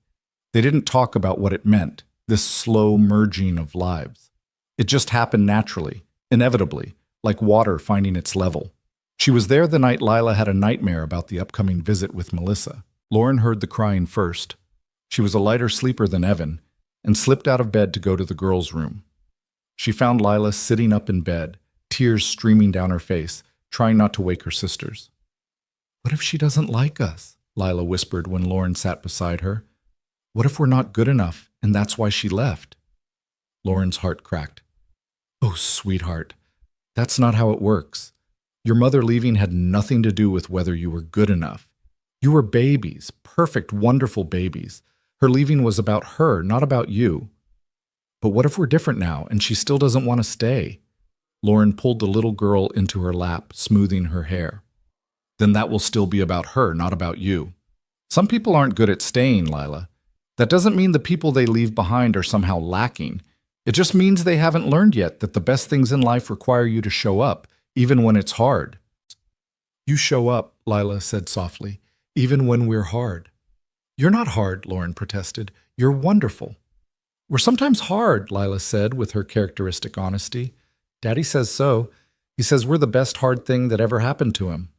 They didn't talk about what it meant, this slow merging of lives. It just happened naturally, inevitably, like water finding its level. She was there the night Lila had a nightmare about the upcoming visit with Melissa. Lauren heard the crying first. She was a lighter sleeper than Evan, and slipped out of bed to go to the girls' room. She found Lila sitting up in bed, tears streaming down her face, trying not to wake her sisters. "What if she doesn't like us?" Lila whispered when Lauren sat beside her. "What if we're not good enough, and that's why she left?" Lauren's heart cracked. "Oh, sweetheart, that's not how it works. Your mother leaving had nothing to do with whether you were good enough. You were babies, perfect, wonderful babies. Her leaving was about her, not about you. But what if we're different now, and she still doesn't want to stay? Lauren pulled the little girl into her lap, smoothing her hair. Then that will still be about her, not about you. Some people aren't good at staying, Lila. That doesn't mean the people they leave behind are somehow lacking. It just means they haven't learned yet that the best things in life require you to show up, even when it's hard. You show up, Lila said softly, even when we're hard. You're not hard, Lauren protested. You're wonderful. We're sometimes hard, Lila said with her characteristic honesty. Daddy says so. He says we're the best hard thing that ever happened to him.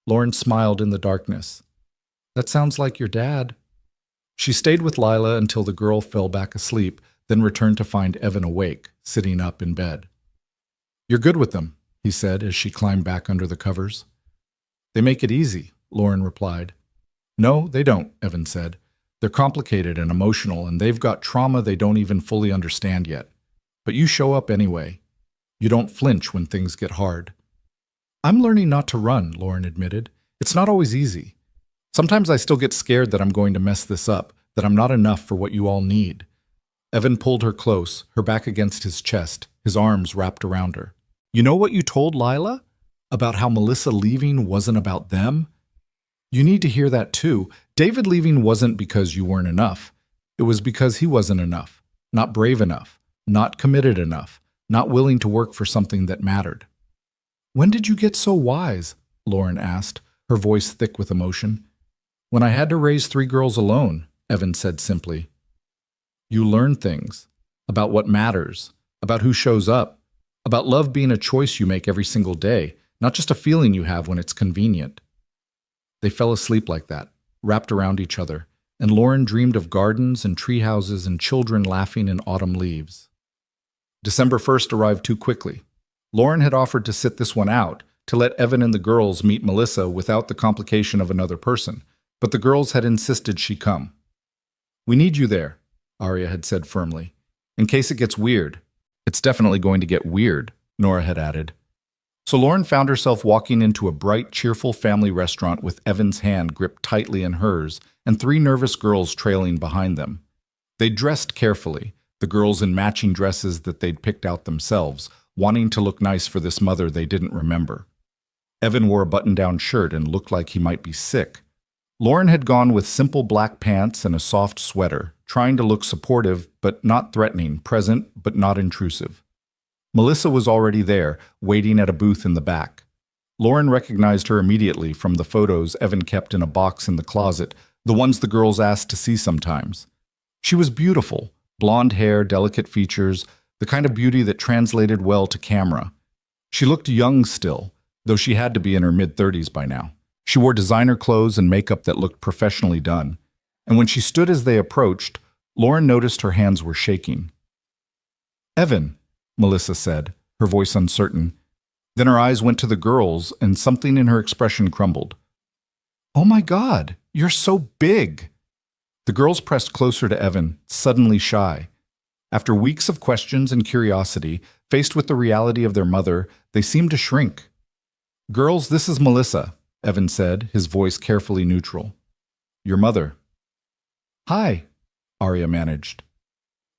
Lauren smiled in the darkness. That sounds like your dad. She stayed with Lila until the girl fell back asleep, then returned to find Evan awake, sitting up in bed. You're good with them, he said as she climbed back under the covers. They make it easy, Lauren replied. No, they don't, Evan said. They're complicated and emotional, and they've got trauma they don't even fully understand yet. But you show up anyway. You don't flinch when things get hard. I'm learning not to run, Lauren admitted. It's not always easy. Sometimes I still get scared that I'm going to mess this up, that I'm not enough for what you all need. Evan pulled her close, her back against his chest, his arms wrapped around her. You know what you told Lila? About how Melissa leaving wasn't about them? You need to hear that too. David leaving wasn't because you weren't enough. It was because he wasn't enough, not brave enough, not committed enough, not willing to work for something that mattered. When did you get so wise? Lauren asked, her voice thick with emotion. When I had to raise 3 girls alone, Evan said simply. You learn things about what matters, about who shows up, about love being a choice you make every single day, not just a feeling you have when it's convenient. They fell asleep like that, wrapped around each other, and Lauren dreamed of gardens and tree houses and children laughing in autumn leaves. December 1st arrived too quickly. Lauren had offered to sit this one out, to let Evan and the girls meet Melissa without the complication of another person, but the girls had insisted she come. We need you there, Arya had said firmly, in case it gets weird. It's definitely going to get weird, Nora had added. So Lauren found herself walking into a bright, cheerful family restaurant with Evan's hand gripped tightly in hers and 3 nervous girls trailing behind them. They dressed carefully, the girls in matching dresses that they'd picked out themselves, wanting to look nice for this mother they didn't remember. Evan wore a button-down shirt and looked like he might be sick. Lauren had gone with simple black pants and a soft sweater, trying to look supportive but not threatening, present but not intrusive. Melissa was already there, waiting at a booth in the back. Lauren recognized her immediately from the photos Evan kept in a box in the closet, the ones the girls asked to see sometimes. She was beautiful, blonde hair, delicate features, the kind of beauty that translated well to camera. She looked young still, though she had to be in her mid-30s by now. She wore designer clothes and makeup that looked professionally done. And when she stood as they approached, Lauren noticed her hands were shaking. Evan, Melissa said, her voice uncertain. Then her eyes went to the girls, and something in her expression crumbled. Oh my God, you're so big! The girls pressed closer to Evan, suddenly shy. After weeks of questions and curiosity, faced with the reality of their mother, they seemed to shrink. Girls, this is Melissa, Evan said, his voice carefully neutral. Your mother. Hi, Arya managed.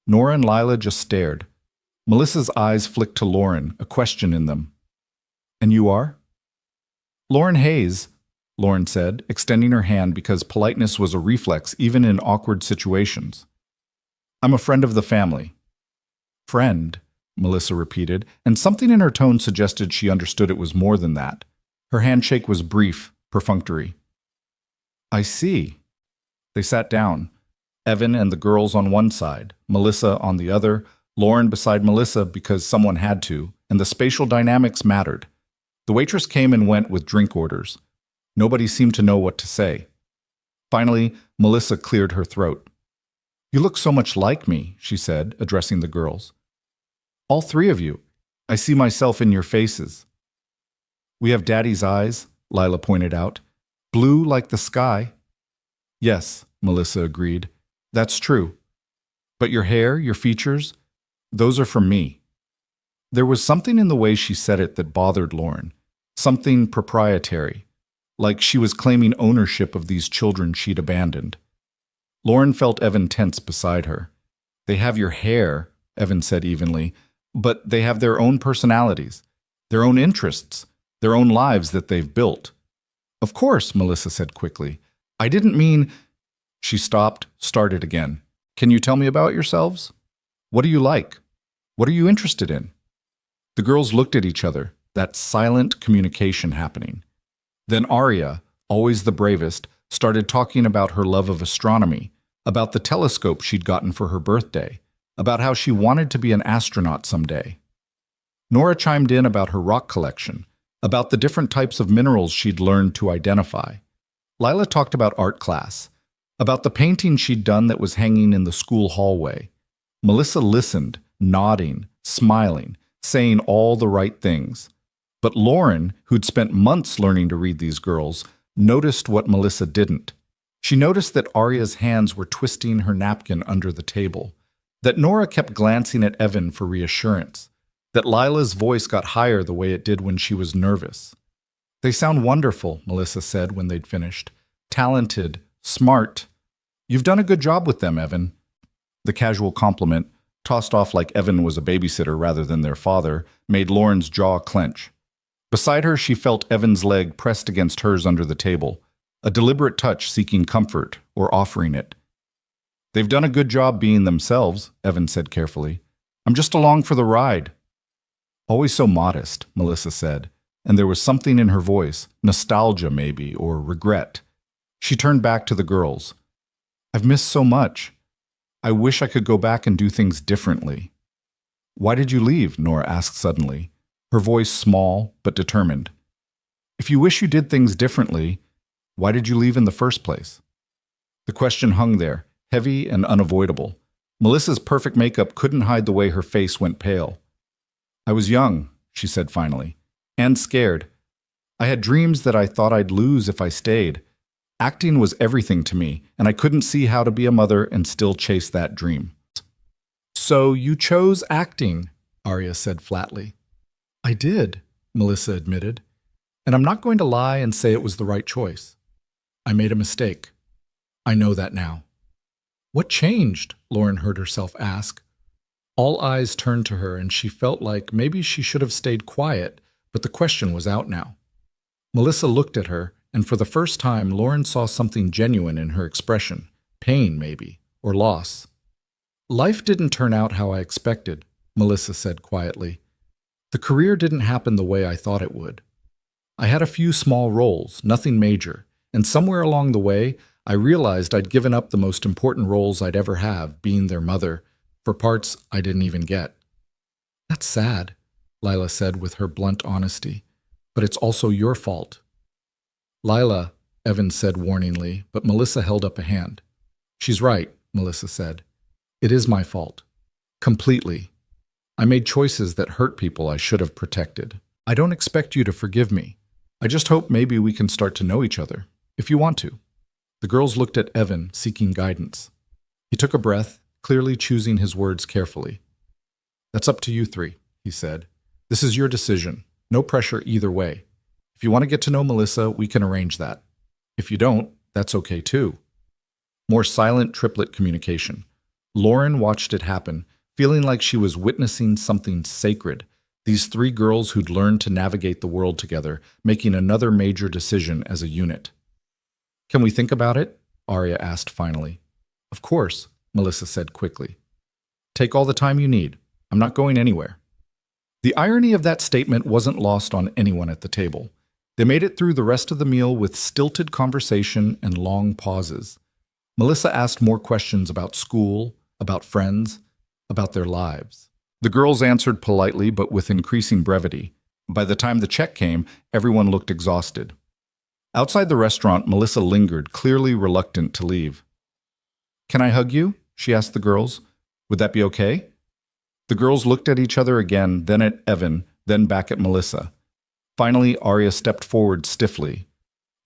Nora and Lila just stared. Melissa's eyes flicked to Lauren, a question in them. And you are? Lauren Hayes, Lauren said, extending her hand because politeness was a reflex even in awkward situations. I'm a friend of the family. Friend, Melissa repeated, and something in her tone suggested she understood it was more than that. Her handshake was brief, perfunctory. I see. They sat down, Evan and the girls on one side, Melissa on the other, Lauren beside Melissa because someone had to, and the spatial dynamics mattered. The waitress came and went with drink orders. Nobody seemed to know what to say. Finally, Melissa cleared her throat. You look so much like me, she said, addressing the girls. All 3 of you. I see myself in your faces. We have Daddy's eyes, Lila pointed out. Blue like the sky. Yes, Melissa agreed. That's true. But your hair, your features, those are from me. There was something in the way she said it that bothered Lauren, something proprietary, like she was claiming ownership of these children she'd abandoned. Lauren felt Evan tense beside her. They have your hair, Evan said evenly, but they have their own personalities, their own interests, their own lives that they've built. Of course, Melissa said quickly. I didn't mean... She stopped, started again. Can you tell me about yourselves? What do you like? What are you interested in? The girls looked at each other, that silent communication happening. Then Arya, always the bravest, started talking about her love of astronomy, about the telescope she'd gotten for her birthday, about how she wanted to be an astronaut someday. Nora chimed in about her rock collection, about the different types of minerals she'd learned to identify. Lila talked about art class, about the painting she'd done that was hanging in the school hallway. Melissa listened, nodding, smiling, saying all the right things. But Lauren, who'd spent months learning to read these girls, noticed what Melissa didn't. She noticed that Arya's hands were twisting her napkin under the table, that Nora kept glancing at Evan for reassurance, that Lila's voice got higher the way it did when she was nervous. They sound wonderful, Melissa said when they'd finished. Talented, smart. You've done a good job with them, Evan. The casual compliment, tossed off like Evan was a babysitter rather than their father, made Lauren's jaw clench. Beside her, she felt Evan's leg pressed against hers under the table, a deliberate touch seeking comfort or offering it. They've done a good job being themselves, Evan said carefully. I'm just along for the ride. Always so modest, Melissa said, and there was something in her voice, nostalgia maybe, or regret. She turned back to the girls. I've missed so much. I wish I could go back and do things differently. Why did you leave? Nora asked suddenly, her voice small but determined. If you wish you did things differently, why did you leave in the first place? The question hung there, heavy and unavoidable. Melissa's perfect makeup couldn't hide the way her face went pale. I was young, she said finally, and scared. I had dreams that I thought I'd lose if I stayed. Acting was everything to me, and I couldn't see how to be a mother and still chase that dream. So you chose acting, Arya said flatly. I did, Melissa admitted, and I'm not going to lie and say it was the right choice. I made a mistake. I know that now. What changed? Lauren heard herself ask. All eyes turned to her, and she felt like maybe she should have stayed quiet, but the question was out now. Melissa looked at her, and for the first time, Lauren saw something genuine in her expression, pain maybe, or loss. Life didn't turn out how I expected, Melissa said quietly. The career didn't happen the way I thought it would. I had a few small roles, nothing major, and somewhere along the way, I realized I'd given up the most important roles I'd ever have, being their mother, for parts I didn't even get. That's sad, Lila said with her blunt honesty, but it's also your fault. Lila, Evan said warningly, but Melissa held up a hand. She's right, Melissa said. It is my fault. Completely. I made choices that hurt people I should have protected. I don't expect you to forgive me. I just hope maybe we can start to know each other, if you want to. The girls looked at Evan, seeking guidance. He took a breath, clearly choosing his words carefully. That's up to you three, he said. This is your decision. No pressure either way. If you want to get to know Melissa, we can arrange that. If you don't, that's okay too. More silent triplet communication. Lauren watched it happen, feeling like she was witnessing something sacred. These three girls who'd learned to navigate the world together, making another major decision as a unit. Can we think about it? Arya asked finally. Of course, Melissa said quickly. Take all the time you need. I'm not going anywhere. The irony of that statement wasn't lost on anyone at the table. They made it through the rest of the meal with stilted conversation and long pauses. Melissa asked more questions about school, about friends, about their lives. The girls answered politely but with increasing brevity. By the time the check came, everyone looked exhausted. Outside the restaurant, Melissa lingered, clearly reluctant to leave. Can I hug you? She asked the girls. Would that be okay? The girls looked at each other again, then at Evan, then back at Melissa. Finally, Arya stepped forward stiffly.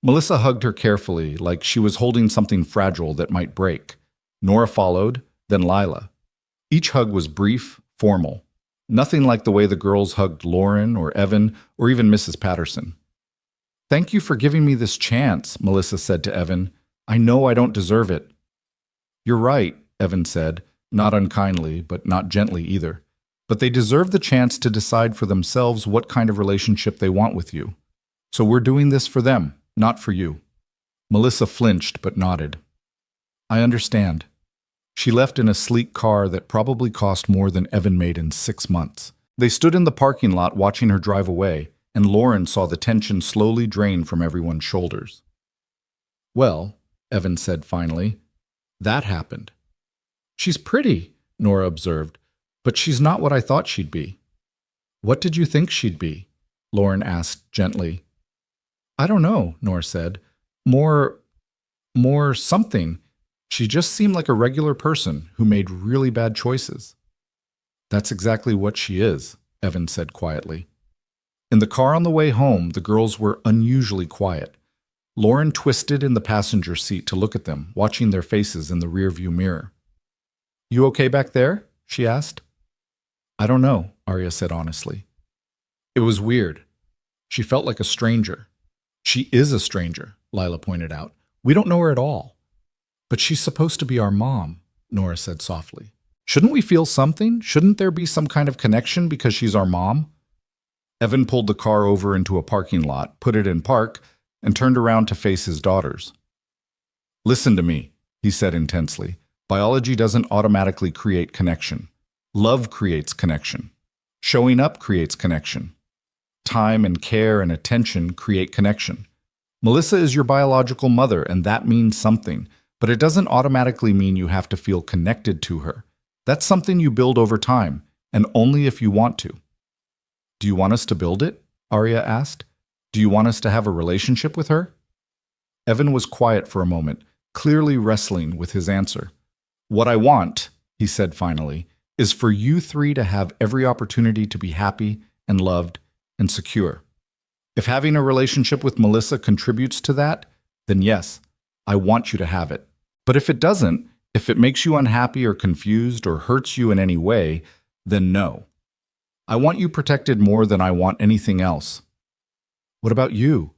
Melissa hugged her carefully, like she was holding something fragile that might break. Nora followed, then Lila. Each hug was brief, formal. Nothing like the way the girls hugged Lauren or Evan or even Mrs. Patterson. Thank you for giving me this chance, Melissa said to Evan. I know I don't deserve it. You're right, Evan said, not unkindly, but not gently either. but they deserve the chance to decide for themselves what kind of relationship they want with you. So we're doing this for them, not for you." Melissa flinched but nodded. "I understand." She left in a sleek car that probably cost more than Evan made in 6 months. They stood in the parking lot watching her drive away, and Lauren saw the tension slowly drain from everyone's shoulders. "Well," Evan said finally, "that happened." "She's pretty," Nora observed, "but she's not what I thought she'd be." "What did you think she'd be?" Lauren asked gently. "I don't know," Nora said. More something. She just seemed like a regular person who made really bad choices." "That's exactly what she is," Evan said quietly. In the car on the way home, the girls were unusually quiet. Lauren twisted in the passenger seat to look at them, watching their faces in the rearview mirror. "You okay back there?" she asked. "I don't know," Arya said honestly. It was weird. She felt like a stranger. "She is a stranger," Lila pointed out. "We don't know her at all." "But she's supposed to be our mom," Nora said softly. "Shouldn't we feel something? Shouldn't there be some kind of connection because she's our mom?" Evan pulled the car over into a parking lot, put it in park, and turned around to face his daughters. "Listen to me," he said intensely. "Biology doesn't automatically create connection. Love creates connection. Showing up creates connection. Time and care and attention create connection. Melissa is your biological mother, and that means something, but it doesn't automatically mean you have to feel connected to her. That's something you build over time, and only if you want to." "Do you want us to build it?" Arya asked. "Do you want us to have a relationship with her?" Evan was quiet for a moment, clearly wrestling with his answer. "What I want," he said finally, "is for you three to have every opportunity to be happy and loved and secure. If having a relationship with Melissa contributes to that, then yes, I want you to have it. But if it doesn't, if it makes you unhappy or confused or hurts you in any way, then no. I want you protected more than I want anything else." "What about you?"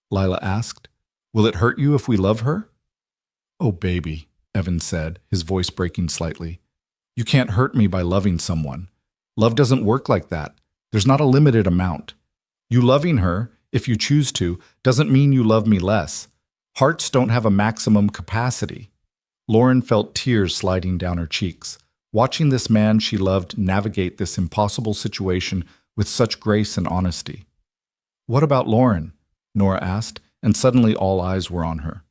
Lila asked. "Will it hurt you if we love her?" "Oh, baby," Evan said, his voice breaking slightly. "You can't hurt me by loving someone. Love doesn't work like that. There's not a limited amount. You loving her, if you choose to, doesn't mean you love me less. Hearts don't have a maximum capacity." Lauren felt tears sliding down her cheeks, watching this man she loved navigate this impossible situation with such grace and honesty. "What about Lauren?" Nora asked, and suddenly all eyes were on her.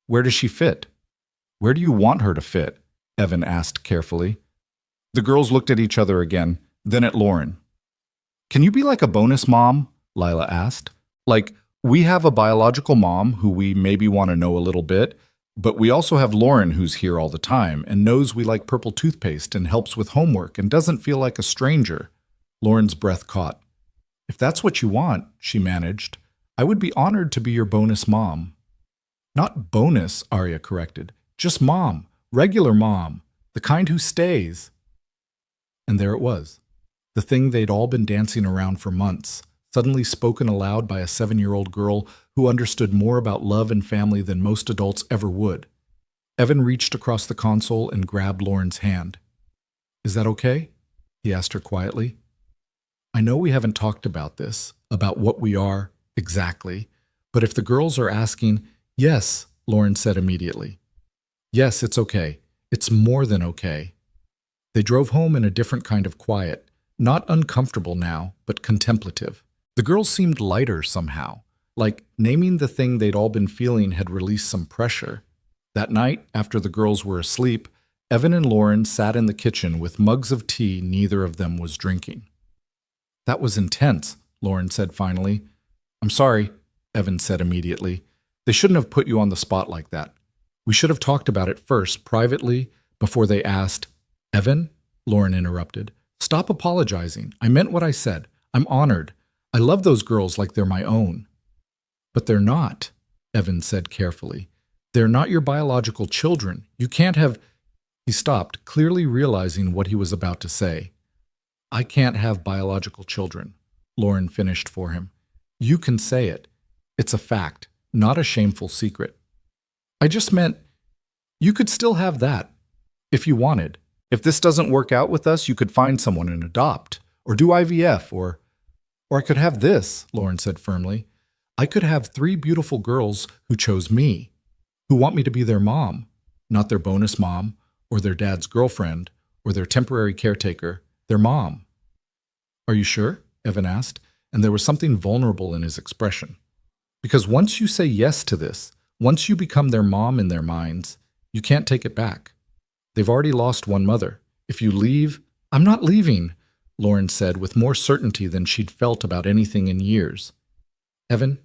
"Where does she fit?" "Where do you want her to fit?" Evan asked carefully. The girls looked at each other again, then at Lauren. "Can you be like a bonus mom?" Lila asked. "Like, we have a biological mom who we maybe want to know a little bit, but we also have Lauren who's here all the time and knows we like purple toothpaste and helps with homework and doesn't feel like a stranger." Lauren's breath caught. "If that's what you want," she managed, "I would be honored to be your bonus mom." "Not bonus," Arya corrected. "Just mom. Regular mom. The kind who stays." And there it was. The thing they'd all been dancing around for months, suddenly spoken aloud by a 7-year-old girl who understood more about love and family than most adults ever would. Evan reached across the console and grabbed Lauren's hand. "Is that okay?" he asked her quietly. "I know we haven't talked about this, about what we are exactly, but if the girls are asking," "Yes," Lauren said immediately. "Yes, it's okay. It's more than okay." They drove home in a different kind of quiet, not uncomfortable now, but contemplative. The girls seemed lighter somehow, like naming the thing they'd all been feeling had released some pressure. That night, after the girls were asleep, Evan and Lauren sat in the kitchen with mugs of tea neither of them was drinking. "That was intense," Lauren said finally. "I'm sorry," Evan said immediately. "They shouldn't have put you on the spot like that. We should have talked about it first, privately, before they asked." "Evan," Lauren interrupted, "stop apologizing. I meant what I said. I'm honored. I love those girls like they're my own." "But they're not," Evan said carefully. "They're not your biological children. You can't have—" He stopped, clearly realizing what he was about to say. "I can't have biological children," Lauren finished for him. "You can say it. It's a fact, not a shameful secret." "I just meant you could still have that, if you wanted," If this doesn't work out with us, you could find someone and adopt, or do IVF, or I could have this, Lauren said firmly. I could have 3 beautiful girls who chose me, who want me to be their mom, not their bonus mom, or their dad's girlfriend, or their temporary caretaker, their mom. Are you sure? Evan asked, and there was something vulnerable in his expression. Because once you say yes to this, once you become their mom in their minds, you can't take it back. They've already lost one mother. If you leave, I'm not leaving, Lauren said with more certainty than she'd felt about anything in years. Evan,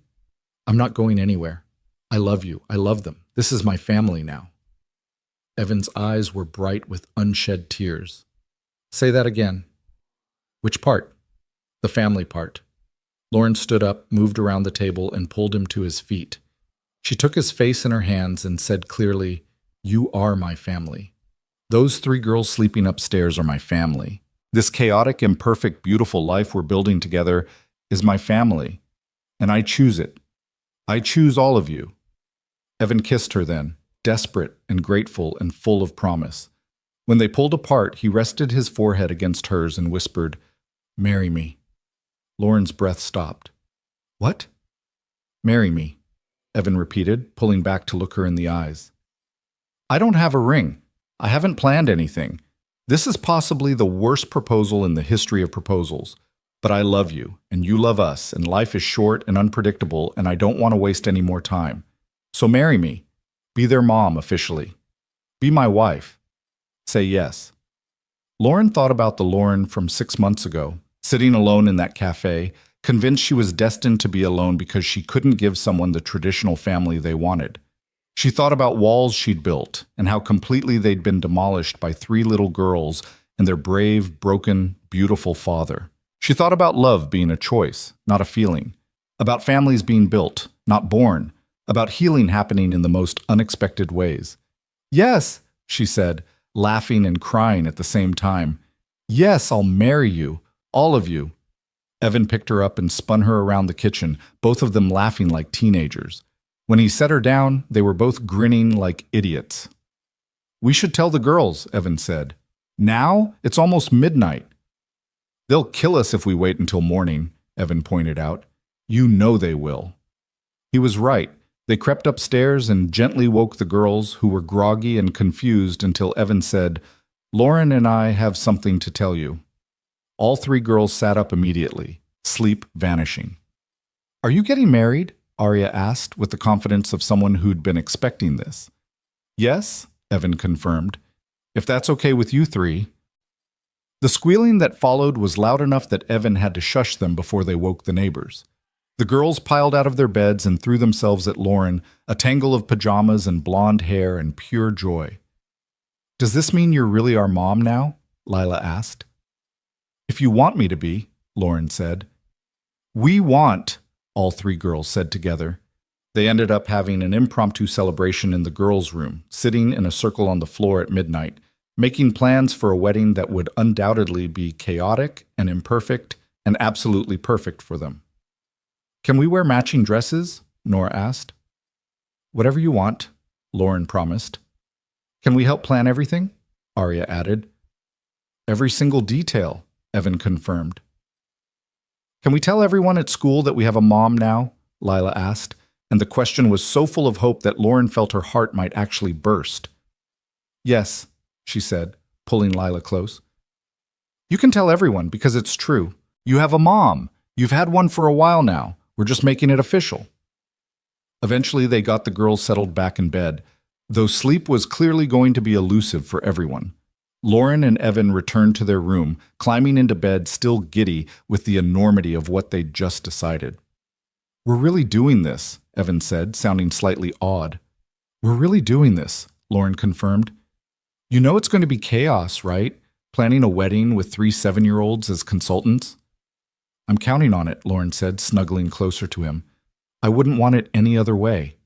I'm not going anywhere. I love you. I love them. This is my family now. Evan's eyes were bright with unshed tears. Say that again. Which part? The family part. Lauren stood up, moved around the table, and pulled him to his feet. She took his face in her hands and said clearly, You are my family. Those 3 girls sleeping upstairs are my family. This chaotic, imperfect, beautiful life we're building together is my family, and I choose it. I choose all of you. Evan kissed her then, desperate and grateful and full of promise. When they pulled apart, he rested his forehead against hers and whispered, Marry me. Lauren's breath stopped. What? Marry me, Evan repeated, pulling back to look her in the eyes. I don't have a ring. I haven't planned anything. This is possibly the worst proposal in the history of proposals. But I love you, and you love us, and life is short and unpredictable, and I don't want to waste any more time. So marry me. Be their mom officially. Be my wife. Say yes. Lauren thought about the Lauren from 6 months ago, sitting alone in that cafe, convinced she was destined to be alone because she couldn't give someone the traditional family they wanted. She thought about walls she'd built and how completely they'd been demolished by 3 little girls and their brave, broken, beautiful father. She thought about love being a choice, not a feeling, about families being built, not born, about healing happening in the most unexpected ways. Yes, she said, laughing and crying at the same time. Yes, I'll marry you, all of you. Evan picked her up and spun her around the kitchen, both of them laughing like teenagers. When he set her down, they were both grinning like idiots. We should tell the girls, Evan said. Now? It's almost midnight. They'll kill us if we wait until morning, Evan pointed out. You know they will. He was right. They crept upstairs and gently woke the girls, who were groggy and confused until Evan said, Lauren and I have something to tell you. All 3 girls sat up immediately, sleep vanishing. Are you getting married? Arya asked with the confidence of someone who'd been expecting this. Yes, Evan confirmed. If that's okay with you 3. The squealing that followed was loud enough that Evan had to shush them before they woke the neighbors. The girls piled out of their beds and threw themselves at Lauren, a tangle of pajamas and blonde hair and pure joy. Does this mean you're really our mom now? Lila asked. If you want me to be, Lauren said. We want, all 3 girls said together. They ended up having an impromptu celebration in the girls' room, sitting in a circle on the floor at midnight, making plans for a wedding that would undoubtedly be chaotic and imperfect and absolutely perfect for them. Can we wear matching dresses? Nora asked. Whatever you want, Lauren promised. Can we help plan everything? Arya added. Every single detail, Evan confirmed. Can we tell everyone at school that we have a mom now? Lila asked, and the question was so full of hope that Lauren felt her heart might actually burst. Yes, she said, pulling Lila close. You can tell everyone because it's true. You have a mom. You've had one for a while now. We're just making it official. Eventually, they got the girls settled back in bed, though sleep was clearly going to be elusive for everyone. Lauren and Evan returned to their room, climbing into bed still giddy with the enormity of what they'd just decided. We're really doing this, Evan said, sounding slightly awed. We're really doing this, Lauren confirmed. You know it's going to be chaos, right? Planning a wedding with 3 7-year-olds as consultants? I'm counting on it, Lauren said, snuggling closer to him. I wouldn't want it any other way.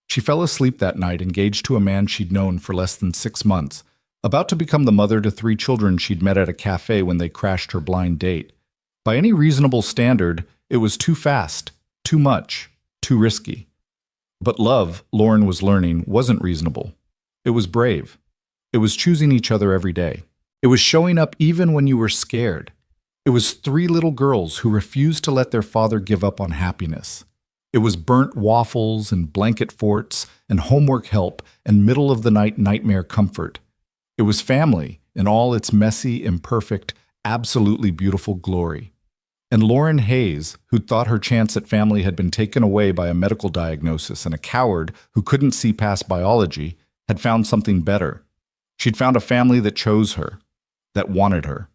She fell asleep that night, engaged to a man she'd known for less than 6 months, about to become the mother to 3 children she'd met at a cafe when they crashed her blind date. By any reasonable standard, it was too fast, too much, too risky. But love, Lauren was learning, wasn't reasonable. It was brave. It was choosing each other every day. It was showing up even when you were scared. It was three little girls who refused to let their father give up on happiness. It was burnt waffles and blanket forts and homework help and middle-of-the-night nightmare comfort. It was family in all its messy, imperfect, absolutely beautiful glory. And Lauren Hayes, who thought her chance at family had been taken away by a medical diagnosis and a coward who couldn't see past biology, had found something better. She'd found a family that chose her, that wanted her,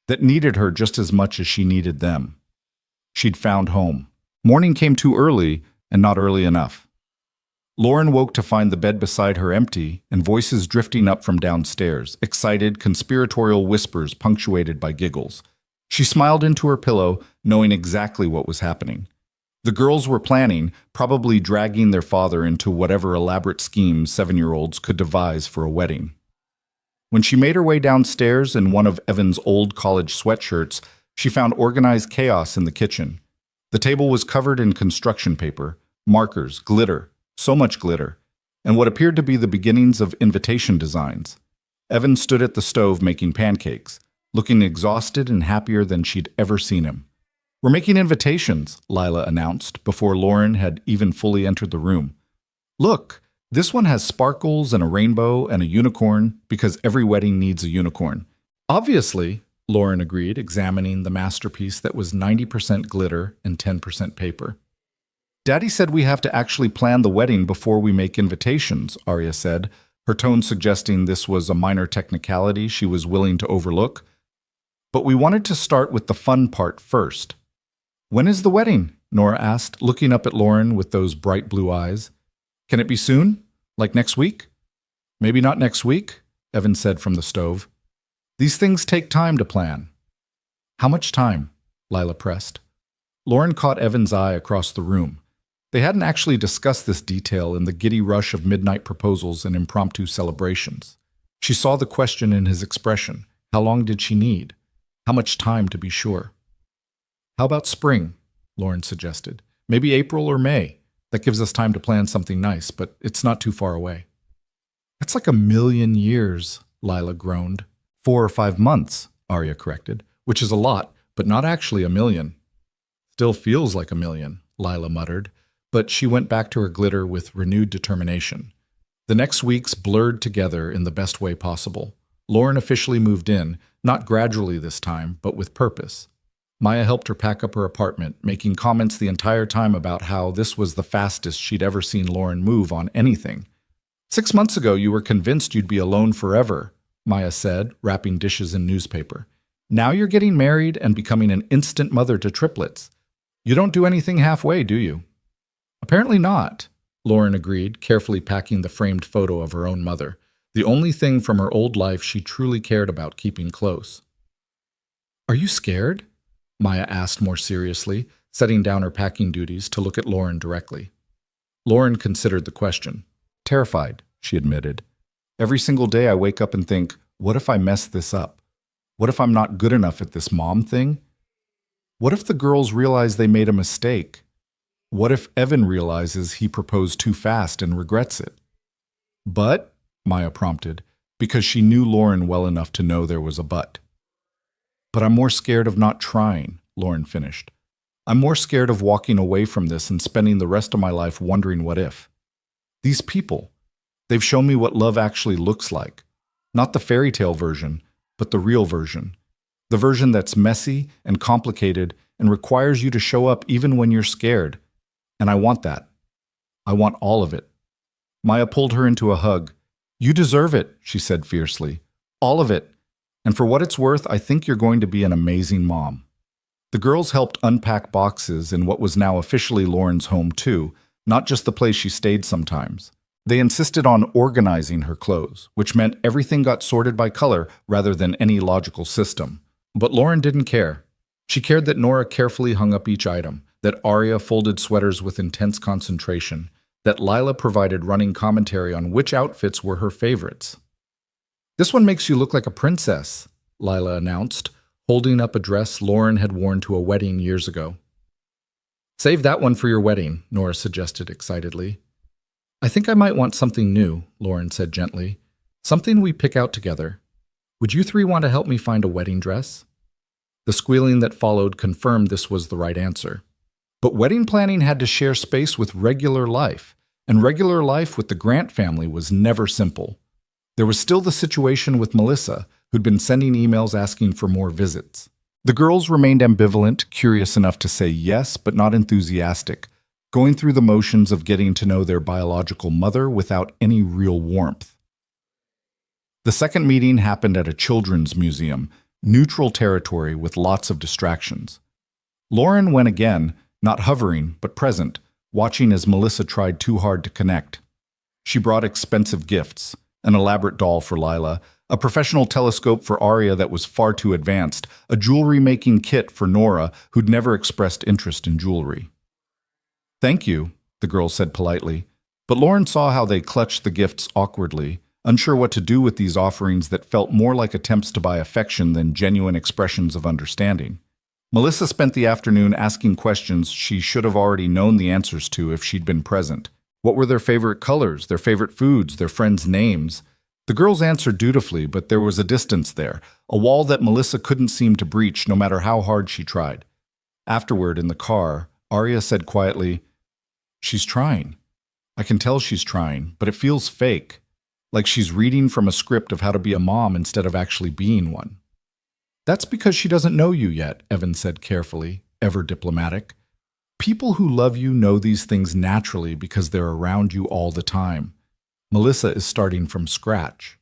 that needed her just as much as she needed them. She'd found home. Morning came too early and not early enough. Lauren woke to find the bed beside her empty and voices drifting up from downstairs, excited, conspiratorial whispers punctuated by giggles. She smiled into her pillow, knowing exactly what was happening. The girls were planning, probably dragging their father into whatever elaborate schemes 7-year-olds could devise for a wedding. When she made her way downstairs in one of Evan's old college sweatshirts, she found organized chaos in the kitchen. The table was covered in construction paper, markers, glitter, so much glitter, and what appeared to be the beginnings of invitation designs. Evan stood at the stove making pancakes, looking exhausted and happier than she'd ever seen him. "We're making invitations," Lila announced before Lauren had even fully entered the room. "Look, this one has sparkles and a rainbow and a unicorn because every wedding needs a unicorn." "Obviously," Lauren agreed, examining the masterpiece that was 90% glitter and 10% paper. "Daddy said we have to actually plan the wedding before we make invitations," Arya said, her tone suggesting this was a minor technicality she was willing to overlook. "But we wanted to start with the fun part first." "When is the wedding?" Nora asked, looking up at Lauren with those bright blue eyes. "Can it be soon? Like next week?" "Maybe not next week," Evan said from the stove. "These things take time to plan." "How much time?" Lila pressed. Lauren caught Evan's eye across the room. They hadn't actually discussed this detail in the giddy rush of midnight proposals and impromptu celebrations. She saw the question in his expression. How long did she need? How much time, to be sure? "How about spring?" Lauren suggested. "Maybe April or May. That gives us time to plan something nice, but it's not too far away." "That's like 1,000,000 years," Lila groaned. 4 or 5 months, Arya corrected, which is a lot, but not actually 1,000,000. "Still feels like 1,000,000, Lila muttered, but she went back to her glitter with renewed determination. The next weeks blurred together in the best way possible. Lauren officially moved in, not gradually this time, but with purpose. Maya helped her pack up her apartment, making comments the entire time about how this was the fastest she'd ever seen Lauren move on anything. "6 months ago you were convinced you'd be alone forever," Maya said, wrapping dishes in newspaper. "Now you're getting married and becoming an instant mother to triplets. You don't do anything halfway, do you?" "Apparently not," Lauren agreed, carefully packing the framed photo of her own mother, the only thing from her old life she truly cared about keeping close. "Are you scared?" Maya asked more seriously, setting down her packing duties to look at Lauren directly. Lauren considered the question. "Terrified," she admitted. "Every single day I wake up and think, what if I mess this up? What if I'm not good enough at this mom thing? What if the girls realize they made a mistake? What if Evan realizes he proposed too fast and regrets it?" "But," Maya prompted, because she knew Lauren well enough to know there was a but. "But I'm more scared of not trying," Lauren finished. "I'm more scared of walking away from this and spending the rest of my life wondering what if. These people, they've shown me what love actually looks like. Not the fairy tale version, but the real version. The version that's messy and complicated and requires you to show up even when you're scared. And I want that. I want all of it." Maya pulled her into a hug. "You deserve it," she said fiercely. "All of it. And for what it's worth, I think you're going to be an amazing mom." The girls helped unpack boxes in what was now officially Lauren's home too, not just the place she stayed sometimes. They insisted on organizing her clothes, which meant everything got sorted by color rather than any logical system. But Lauren didn't care. She cared that Nora carefully hung up each item, that Arya folded sweaters with intense concentration, that Lila provided running commentary on which outfits were her favorites. "This one makes you look like a princess," Lila announced, holding up a dress Lauren had worn to a wedding years ago. "Save that one for your wedding," Nora suggested excitedly. "I think I might want something new," Lauren said gently. Something we pick out together. Would you three want to help me find a wedding dress? The squealing that followed confirmed this was the right answer. But wedding planning had to share space with regular life, and regular life with the Grant family was never simple. There was still the situation with Melissa, who'd been sending emails asking for more visits. The girls remained ambivalent, curious enough to say yes, but not enthusiastic, going through the motions of getting to know their biological mother without any real warmth. The second meeting happened at a children's museum, neutral territory with lots of distractions. Lauren went again, not hovering, but present, watching as Melissa tried too hard to connect. She brought expensive gifts, an elaborate doll for Lila, a professional telescope for Arya that was far too advanced, a jewelry-making kit for Nora, who'd never expressed interest in jewelry. "Thank you," the girl said politely, but Lauren saw how they clutched the gifts awkwardly, unsure what to do with these offerings that felt more like attempts to buy affection than genuine expressions of understanding. Melissa spent the afternoon asking questions she should have already known the answers to if she'd been present. What were their favorite colors, their favorite foods, their friends' names? The girls answered dutifully, but there was a distance there, a wall that Melissa couldn't seem to breach no matter how hard she tried. Afterward, in the car, Arya said quietly, "She's trying. I can tell she's trying, but it feels fake, like she's reading from a script of how to be a mom instead of actually being one." "That's because she doesn't know you yet," Evan said carefully, ever diplomatic. "People who love you know these things naturally because they're around you all the time. Melissa is starting from scratch."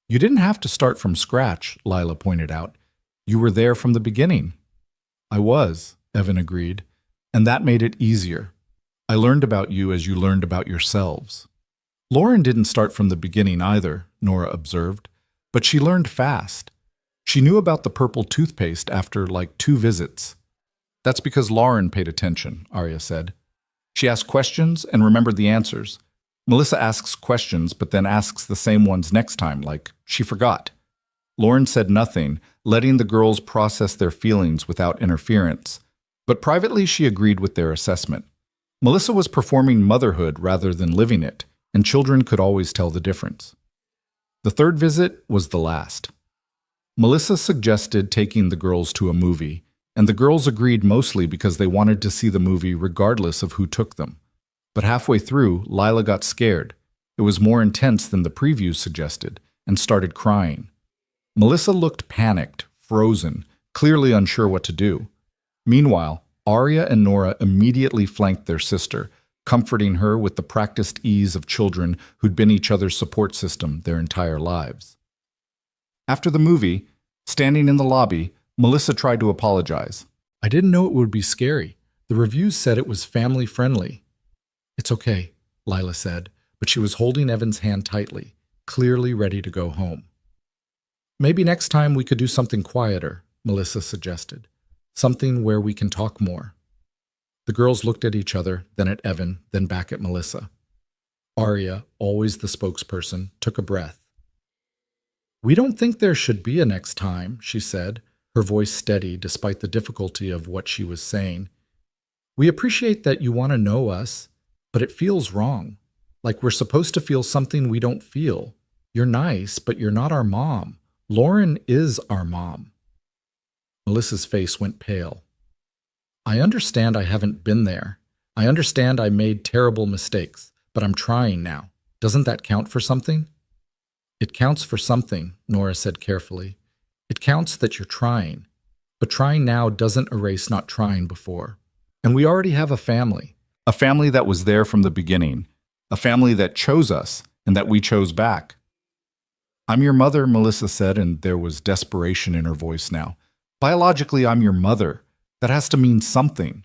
"You didn't have to start from scratch," Lila pointed out. "You were there from the beginning." "I was," Evan agreed, "and that made it easier. I learned about you as you learned about yourselves." "Lauren didn't start from the beginning either," Nora observed, "but she learned fast. She knew about the purple toothpaste after like 2 visits." "That's because Lauren paid attention," Arya said. "She asked questions and remembered the answers. Melissa asks questions but then asks the same ones next time, like she forgot." Lauren said nothing, letting the girls process their feelings without interference. But privately she agreed with their assessment. Melissa was performing motherhood rather than living it, and children could always tell the difference. The third visit was the last. Melissa suggested taking the girls to a movie, and the girls agreed mostly because they wanted to see the movie regardless of who took them. But halfway through, Lila got scared. It was more intense than the preview suggested, and started crying. Melissa looked panicked, frozen, clearly unsure what to do. Meanwhile, Arya and Nora immediately flanked their sister, comforting her with the practiced ease of children who'd been each other's support system their entire lives. After the movie, standing in the lobby, Melissa tried to apologize. "I didn't know it would be scary. The reviews said it was family-friendly." "It's okay," Lila said, but she was holding Evan's hand tightly, clearly ready to go home. "Maybe next time we could do something quieter," Melissa suggested. "Something where we can talk more." The girls looked at each other, then at Evan, then back at Melissa. Arya, always the spokesperson, took a breath. "We don't think there should be a next time," she said, her voice steady despite the difficulty of what she was saying. "We appreciate that you want to know us, but it feels wrong, like we're supposed to feel something we don't feel. You're nice, but you're not our mom. Lauren is our mom." Melissa's face went pale. "I understand I haven't been there. I understand I made terrible mistakes, but I'm trying now. Doesn't that count for something?" "It counts for something," Nora said carefully. "It counts that you're trying. But trying now doesn't erase not trying before. And we already have a family that was there from the beginning, a family that chose us and that we chose back." "I'm your mother," Melissa said, and there was desperation in her voice now. "Biologically, I'm your mother. That has to mean something."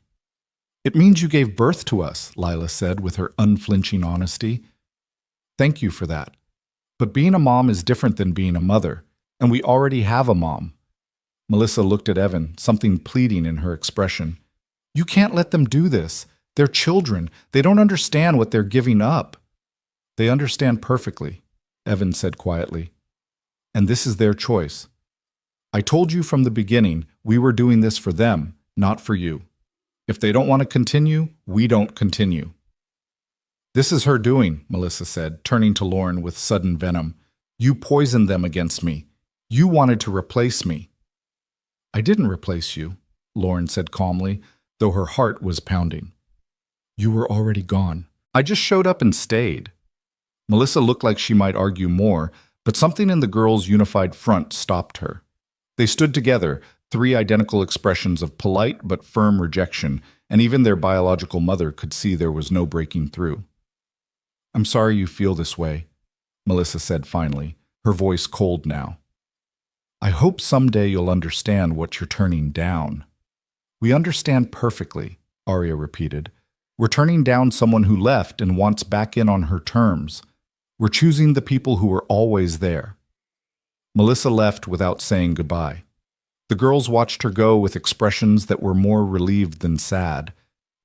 "It means you gave birth to us," Lila said with her unflinching honesty. "Thank you for that. But being a mom is different than being a mother, and we already have a mom." Melissa looked at Evan, something pleading in her expression. "You can't let them do this. They're children. They don't understand what they're giving up." "They understand perfectly," Evan said quietly. "And this is their choice. I told you from the beginning we were doing this for them, not for you. If they don't want to continue, we don't continue." "This is her doing," Melissa said, turning to Lauren with sudden venom. You poisoned them against me. You wanted to replace me." "I didn't replace you," Lauren said calmly, though her heart was pounding. "You were already gone. I just showed up and stayed." Melissa looked like she might argue more, but something in the girls' unified front stopped her. They stood together, three identical expressions of polite but firm rejection, and even their biological mother could see there was no breaking through. "I'm sorry you feel this way," Melissa said finally, her voice cold now. "I hope someday you'll understand what you're turning down." "We understand perfectly," Arya repeated. "We're turning down someone who left and wants back in on her terms. We're choosing the people who were always there." Melissa left without saying goodbye. The girls watched her go with expressions that were more relieved than sad,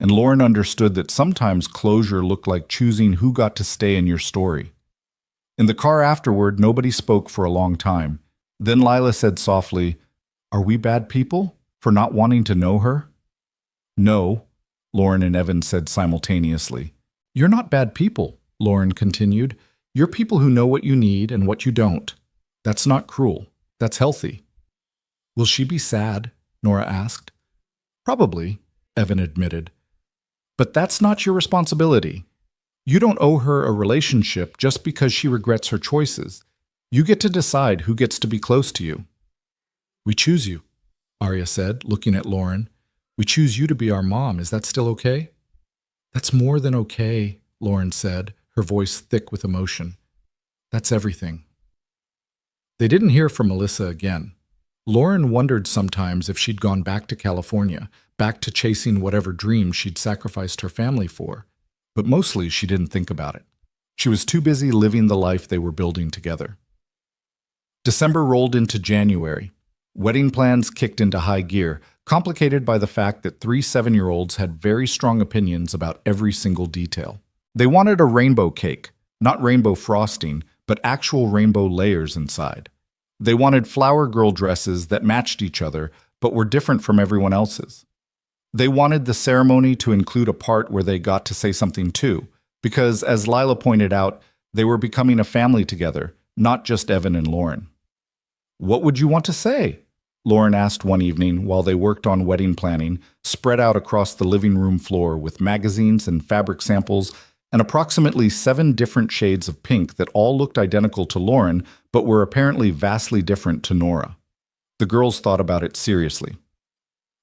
and Lauren understood that sometimes closure looked like choosing who got to stay in your story. In the car afterward, nobody spoke for a long time. Then Lila said softly, "Are we bad people for not wanting to know her?" "No," Lauren and Evan said simultaneously. "You're not bad people," Lauren continued. "You're people who know what you need and what you don't. That's not cruel. That's healthy." "Will she be sad?" Nora asked. "Probably," Evan admitted. "But that's not your responsibility. You don't owe her a relationship just because she regrets her choices. You get to decide who gets to be close to you." "We choose you," Arya said, looking at Lauren. "We choose you to be our mom. Is that still okay?" "That's more than okay," Lauren said, her voice thick with emotion. "That's everything." They didn't hear from Melissa again. Lauren wondered sometimes if she'd gone back to California, back to chasing whatever dream she'd sacrificed her family for. But mostly she didn't think about it. She was too busy living the life they were building together. December rolled into January. Wedding plans kicked into high gear, complicated by the fact that three 7-year-olds had very strong opinions about every single detail. They wanted a rainbow cake, not rainbow frosting, but actual rainbow layers inside. They wanted flower girl dresses that matched each other, but were different from everyone else's. They wanted the ceremony to include a part where they got to say something too, because, as Lila pointed out, they were becoming a family together, not just Evan and Lauren. "What would you want to say?" Lauren asked one evening while they worked on wedding planning, spread out across the living room floor with magazines and fabric samples and approximately 7 different shades of pink that all looked identical to Lauren but were apparently vastly different to Nora. The girls thought about it seriously.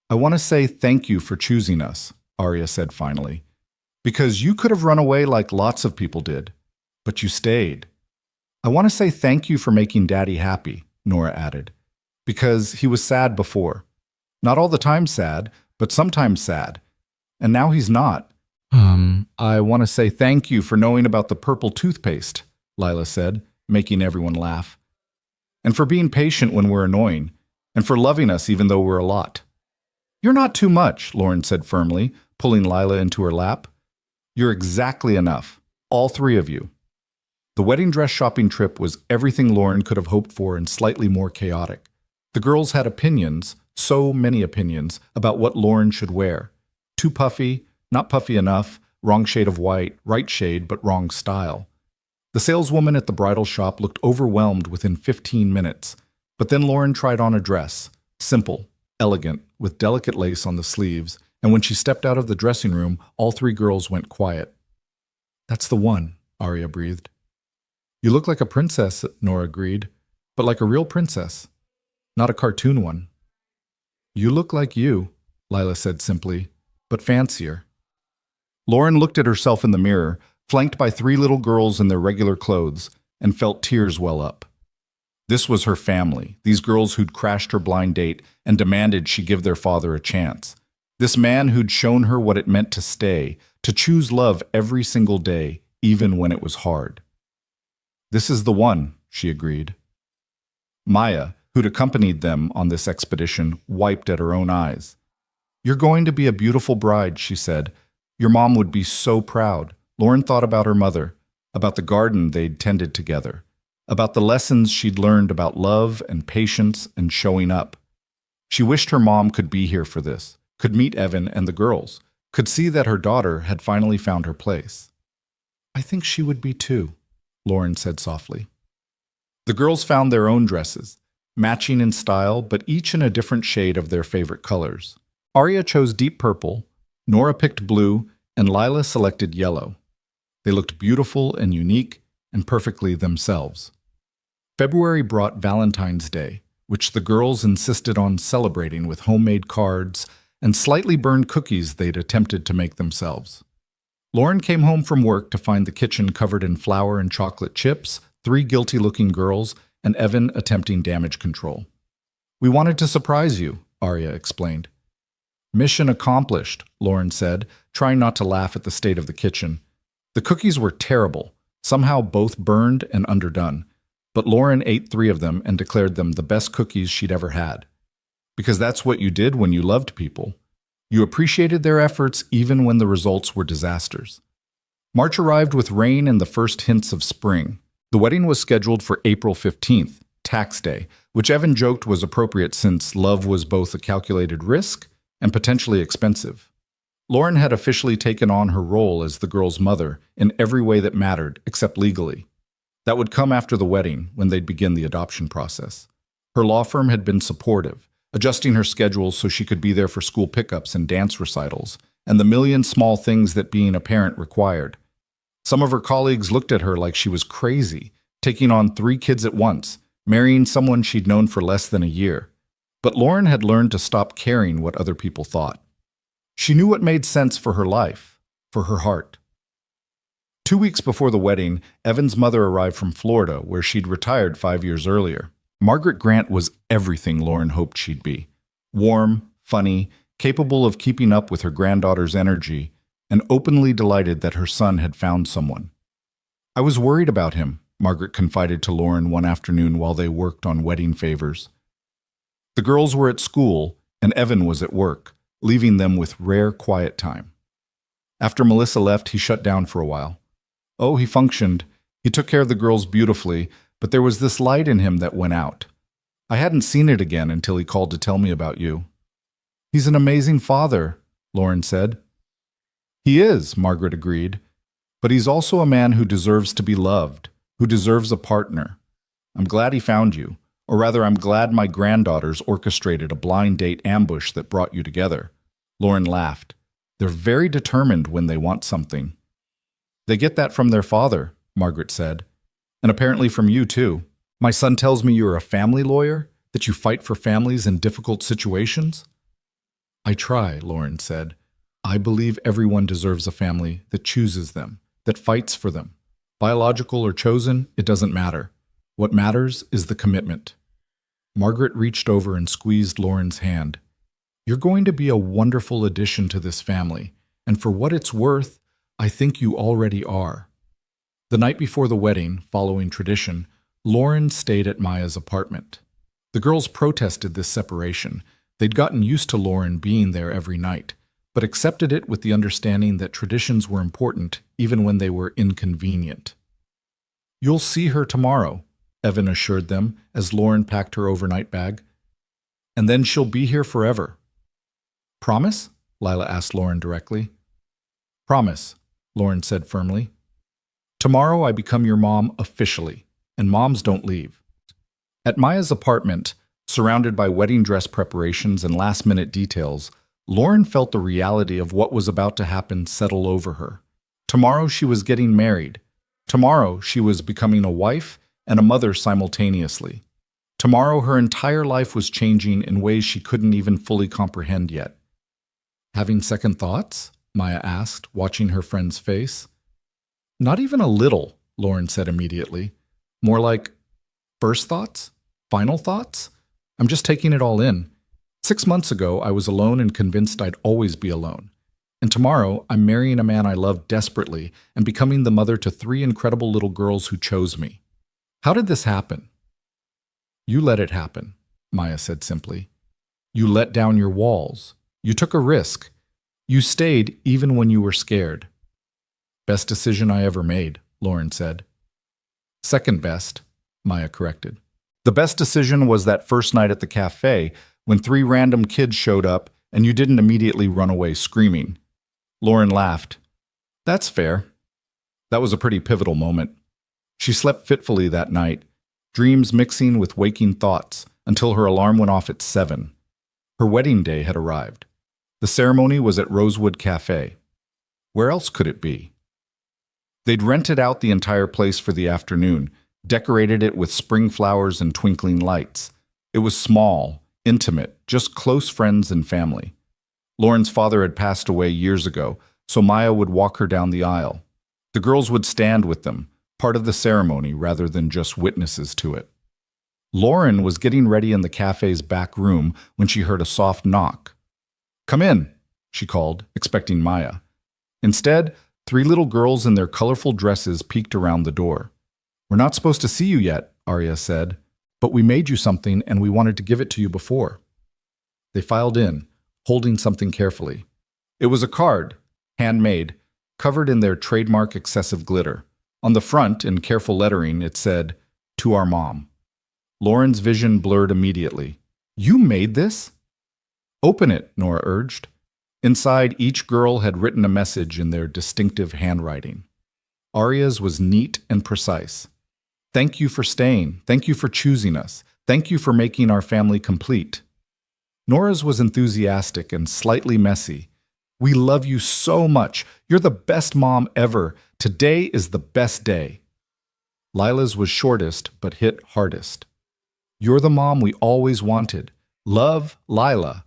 "I want to say thank you for choosing us," Arya said finally. "Because you could have run away like lots of people did, but you stayed." "I want to say thank you for making Daddy happy," Nora added. "Because he was sad before. Not all the time sad, but sometimes sad. And now he's not." I want to say thank you for knowing about the purple toothpaste," Lila said, making everyone laugh. "And for being patient when we're annoying, and for loving us even though we're a lot." "You're not too much," Lauren said firmly, pulling Lila into her lap. "You're exactly enough, all 3 of you." The wedding dress shopping trip was everything Lauren could have hoped for and slightly more chaotic. The girls had opinions, so many opinions, about what Lauren should wear. Too puffy, not puffy enough, wrong shade of white, right shade but wrong style. The saleswoman at the bridal shop looked overwhelmed within 15 minutes, but then Lauren tried on a dress, simple, elegant, with delicate lace on the sleeves, and when she stepped out of the dressing room, all 3 girls went quiet. "That's the one," Arya breathed. "You look like a princess," Nora agreed, "but like a real princess, not a cartoon one." "You look like you," Lila said simply, "but fancier." Lauren looked at herself in the mirror, flanked by 3 little girls in their regular clothes, and felt tears well up. This was her family, these girls who'd crashed her blind date and demanded she give their father a chance. This man who'd shown her what it meant to stay, to choose love every single day, even when it was hard. "This is the one," she agreed. Maya, who'd accompanied them on this expedition, wiped at her own eyes. "You're going to be a beautiful bride," she said. "Your mom would be so proud." Lauren thought about her mother, about the garden they'd tended together, about the lessons she'd learned about love and patience and showing up. She wished her mom could be here for this, could meet Evan and the girls, could see that her daughter had finally found her place. "I think she would be too," Lauren said softly. The girls found their own dresses, matching in style, but each in a different shade of their favorite colors. Arya chose deep purple, Nora picked blue, and Lila selected yellow. They looked beautiful and unique and perfectly themselves. February brought Valentine's Day, which the girls insisted on celebrating with homemade cards and slightly burned cookies they'd attempted to make themselves. Lauren came home from work to find the kitchen covered in flour and chocolate chips, 3 guilty-looking girls, and Evan attempting damage control. "We wanted to surprise you," Arya explained. "Mission accomplished," Lauren said, trying not to laugh at the state of the kitchen. The cookies were terrible, somehow both burned and underdone, but Lauren ate 3 of them and declared them the best cookies she'd ever had. Because that's what you did when you loved people. You appreciated their efforts even when the results were disasters. March arrived with rain and the first hints of spring. The wedding was scheduled for April 15th, Tax Day, which Evan joked was appropriate since love was both a calculated risk and potentially expensive. Lauren had officially taken on her role as the girl's mother in every way that mattered, except legally. That would come after the wedding, when they'd begin the adoption process. Her law firm had been supportive, adjusting her schedule so she could be there for school pickups and dance recitals, and the million small things that being a parent required. Some of her colleagues looked at her like she was crazy, taking on 3 kids at once, marrying someone she'd known for less than a year. But Lauren had learned to stop caring what other people thought. She knew what made sense for her life, for her heart. 2 weeks before the wedding, Evan's mother arrived from Florida, where she'd retired 5 years earlier. Margaret Grant was everything Lauren hoped she'd be. Warm, funny, capable of keeping up with her granddaughter's energy, and openly delighted that her son had found someone. "I was worried about him," Margaret confided to Lauren one afternoon while they worked on wedding favors. The girls were at school, and Evan was at work, leaving them with rare quiet time. After Melissa left, he shut down for a while. Oh, he functioned. He took care of the girls beautifully, but there was this light in him that went out. I hadn't seen it again until he called to tell me about you. "He's an amazing father," Lauren said. "He is," Margaret agreed, "but he's also a man who deserves to be loved, who deserves a partner. I'm glad he found you. Or rather, I'm glad my granddaughters orchestrated a blind date ambush that brought you together." Lauren laughed. "They're very determined when they want something." "They get that from their father," Margaret said. "And apparently from you, too. My son tells me you're a family lawyer, that you fight for families in difficult situations." "I try," Lauren said. "I believe everyone deserves a family that chooses them, that fights for them. Biological or chosen, it doesn't matter. What matters is the commitment." Margaret reached over and squeezed Lauren's hand. "You're going to be a wonderful addition to this family, and for what it's worth, I think you already are." The night before the wedding, following tradition, Lauren stayed at Maya's apartment. The girls protested this separation. They'd gotten used to Lauren being there every night, but accepted it with the understanding that traditions were important even when they were inconvenient. "You'll see her tomorrow," Evan assured them as Lauren packed her overnight bag. "And then she'll be here forever." "Promise?" Lila asked Lauren directly. "Promise," Lauren said firmly. "Tomorrow I become your mom officially, and moms don't leave." At Maya's apartment, surrounded by wedding dress preparations and last-minute details, Lauren felt the reality of what was about to happen settle over her. Tomorrow she was getting married. Tomorrow she was becoming a wife and a mother simultaneously. Tomorrow her entire life was changing in ways she couldn't even fully comprehend yet. "Having second thoughts?" Maya asked, watching her friend's face. "Not even a little," Lauren said immediately. "More like, first thoughts? Final thoughts? I'm just taking it all in. 6 months ago, I was alone and convinced I'd always be alone. And tomorrow, I'm marrying a man I love desperately and becoming the mother to 3 incredible little girls who chose me. How did this happen?" "You let it happen," Maya said simply. "You let down your walls. You took a risk. You stayed even when you were scared." "Best decision I ever made," Lauren said. "Second best," Maya corrected. "The best decision was that first night at the cafe when 3 random kids showed up and you didn't immediately run away screaming." Lauren laughed. "That's fair." That was a pretty pivotal moment. She slept fitfully that night, dreams mixing with waking thoughts until her alarm went off at 7. Her wedding day had arrived. The ceremony was at Rosewood Cafe. Where else could it be? They'd rented out the entire place for the afternoon, decorated it with spring flowers and twinkling lights. It was small, intimate, just close friends and family. Lauren's father had passed away years ago, so Maya would walk her down the aisle. The girls would stand with them, part of the ceremony rather than just witnesses to it. Lauren was getting ready in the cafe's back room when she heard a soft knock. "Come in," she called, expecting Maya. Instead, 3 little girls in their colorful dresses peeked around the door. "We're not supposed to see you yet," Arya said, "but we made you something and we wanted to give it to you before." They filed in, holding something carefully. It was a card, handmade, covered in their trademark excessive glitter. On the front, in careful lettering, it said, "To our mom." Lauren's vision blurred immediately. "You made this?" "Open it," Nora urged. Inside, each girl had written a message in their distinctive handwriting. Arya's was neat and precise. "Thank you for staying. Thank you for choosing us. Thank you for making our family complete." Nora's was enthusiastic and slightly messy. "We love you so much. You're the best mom ever. Today is the best day." Lila's was shortest, but hit hardest. "You're the mom we always wanted. Love, Lila."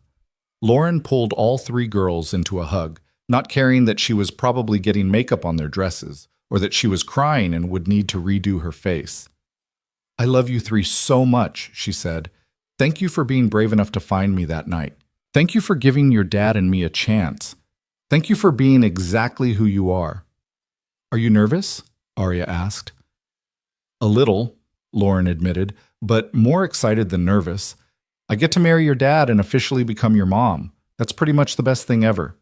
Lauren pulled all 3 girls into a hug, not caring that she was probably getting makeup on their dresses, or that she was crying and would need to redo her face. "I love you 3 so much," she said. "Thank you for being brave enough to find me that night. Thank you for giving your dad and me a chance. Thank you for being exactly who you are." "Are you nervous?" Arya asked. "A little," Lauren admitted, "but more excited than nervous. I get to marry your dad and officially become your mom. That's pretty much the best thing ever."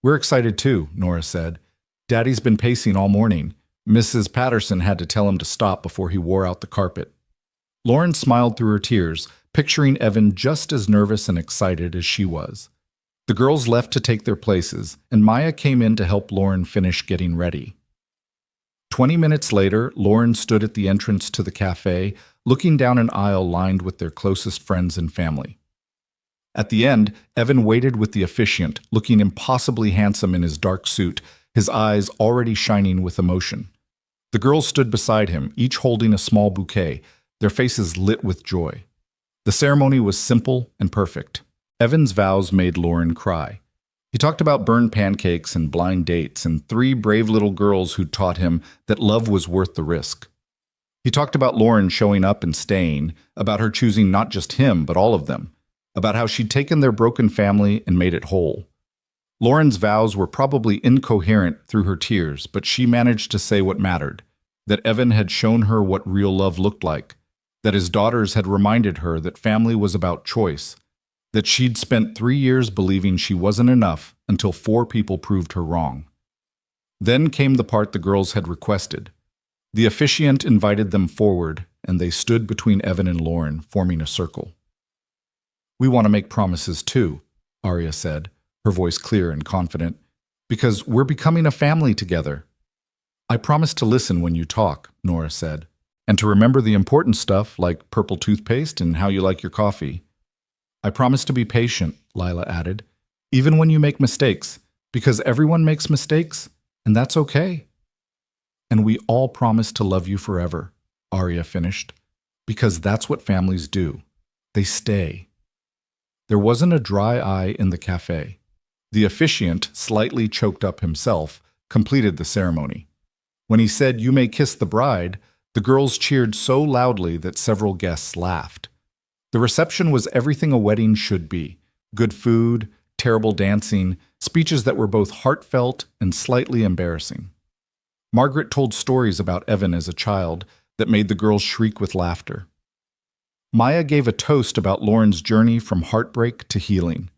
"We're excited too," Nora said. "Daddy's been pacing all morning. Mrs. Patterson had to tell him to stop before he wore out the carpet." Lauren smiled through her tears, picturing Evan just as nervous and excited as she was. The girls left to take their places, and Maya came in to help Lauren finish getting ready. 20 minutes later, Lauren stood at the entrance to the cafe, looking down an aisle lined with their closest friends and family. At the end, Evan waited with the officiant, looking impossibly handsome in his dark suit, his eyes already shining with emotion. The girls stood beside him, each holding a small bouquet, their faces lit with joy. The ceremony was simple and perfect. Evan's vows made Lauren cry. He talked about burned pancakes and blind dates and 3 brave little girls who'd taught him that love was worth the risk. He talked about Lauren showing up and staying, about her choosing not just him, but all of them, about how she'd taken their broken family and made it whole. Lauren's vows were probably incoherent through her tears, but she managed to say what mattered, that Evan had shown her what real love looked like, that his daughters had reminded her that family was about choice, that she'd spent 3 years believing she wasn't enough until 4 people proved her wrong. Then came the part the girls had requested. The officiant invited them forward, and they stood between Evan and Lauren, forming a circle. "We want to make promises too," Arya said, her voice clear and confident, "because we're becoming a family together." "I promise to listen when you talk," Nora said, "and to remember the important stuff like purple toothpaste and how you like your coffee." "I promise to be patient," Lila added, "even when you make mistakes, because everyone makes mistakes, and that's okay." "And we all promise to love you forever," Arya finished, "because that's what families do. They stay." There wasn't a dry eye in the cafe. The officiant, slightly choked up himself, completed the ceremony. When he said, "You may kiss the bride," the girls cheered so loudly that several guests laughed. The reception was everything a wedding should be: good food, terrible dancing, speeches that were both heartfelt and slightly embarrassing. Margaret told stories about Evan as a child that made the girls shriek with laughter. Maya gave a toast about Lauren's journey from heartbreak to healing.